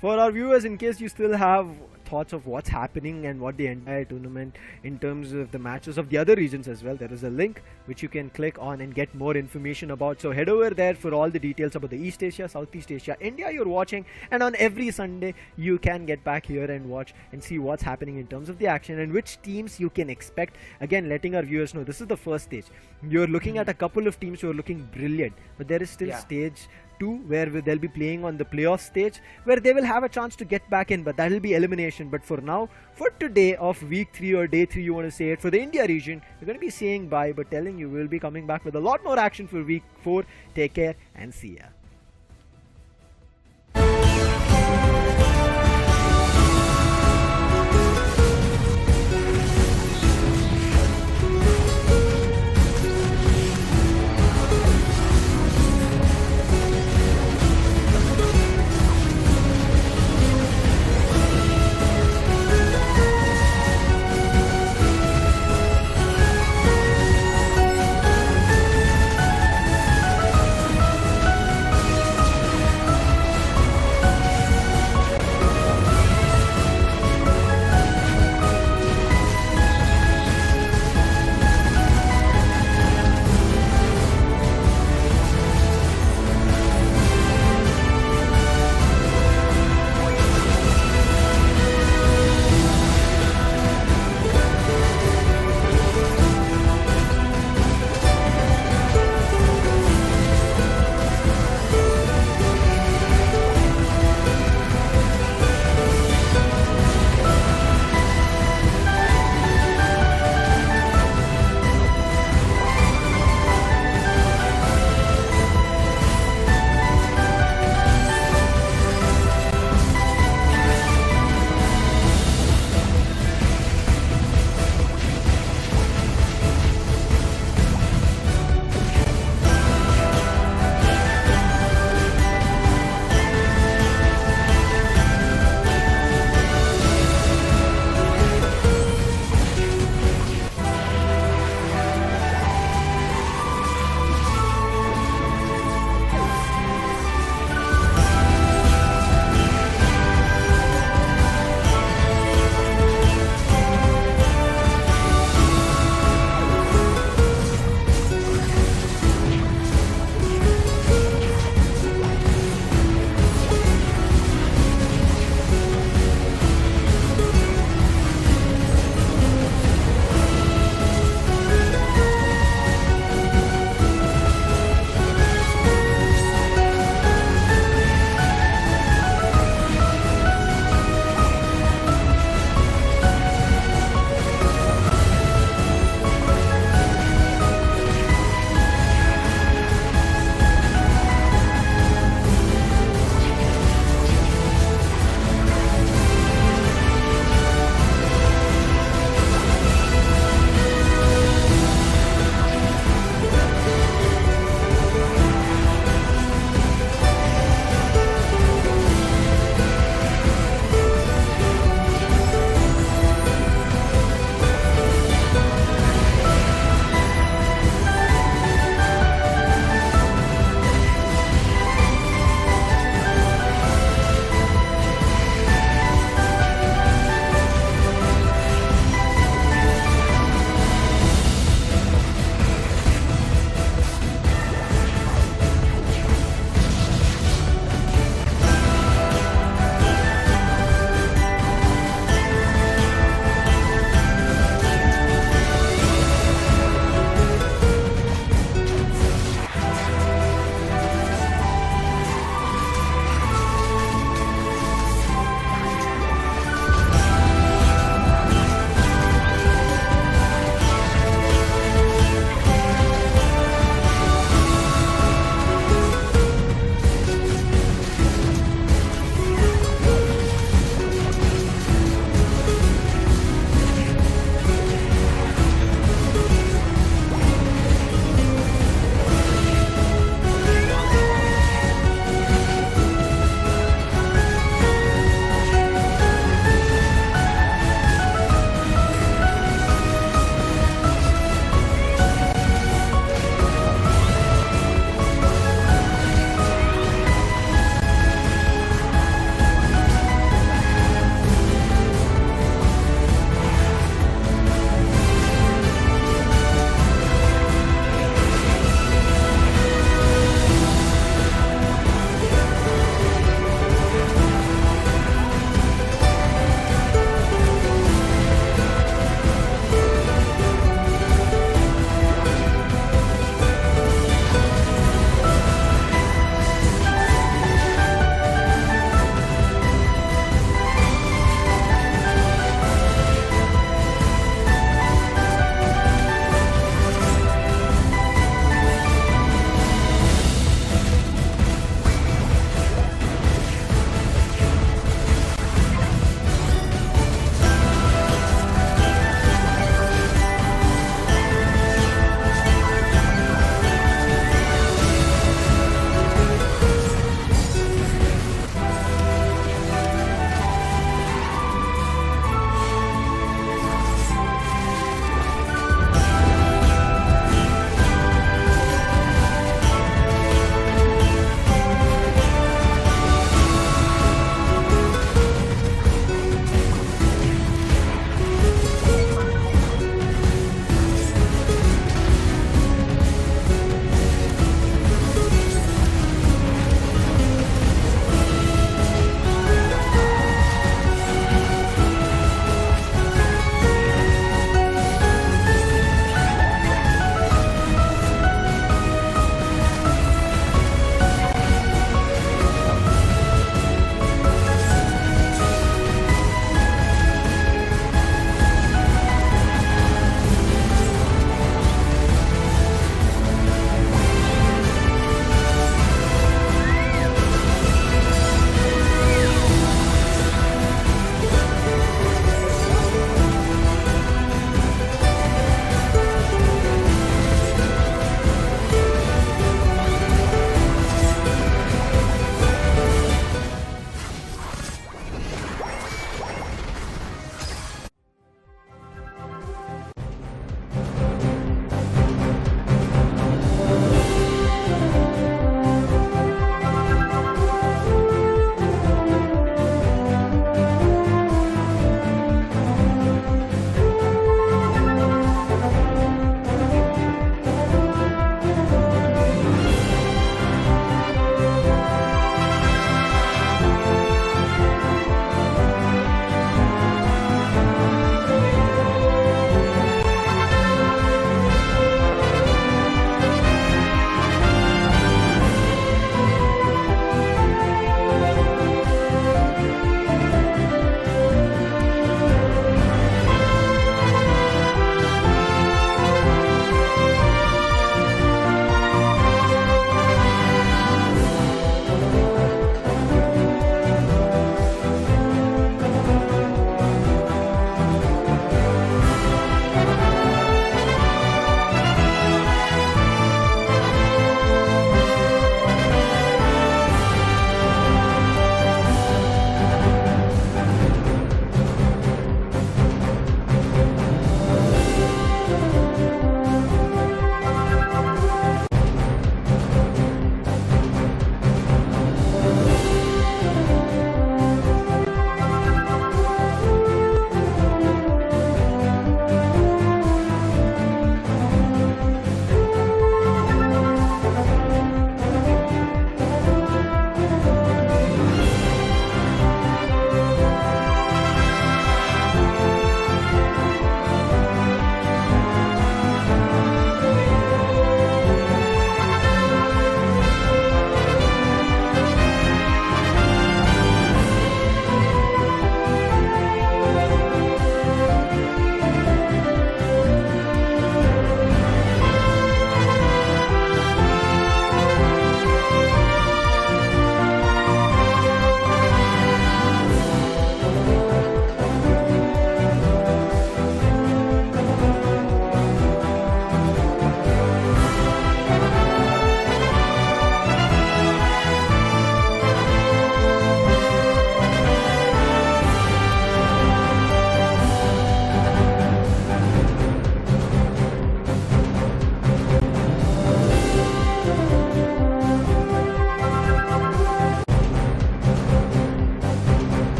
For our viewers, in case you still have thoughts of what's happening and what the entire tournament in terms of the matches of the other regions as well, there is a link which you can click on and get more information about. So head over there for all the details about the East Asia, Southeast Asia, India you're watching, and on every Sunday you can get back here and watch and see what's happening in terms of the action and which teams you can expect. Again, letting our viewers know this is the first stage. You're looking at a couple of teams who are looking brilliant, but there is still stage 2 where they'll be playing on the playoff stage where they will have a chance to get back in, but that will be elimination. But for now, for today of week 3 or day 3 you want to say it, for the India region, we're going to be saying bye but telling you we'll be coming back with a lot more action for week 4. Take care and see ya.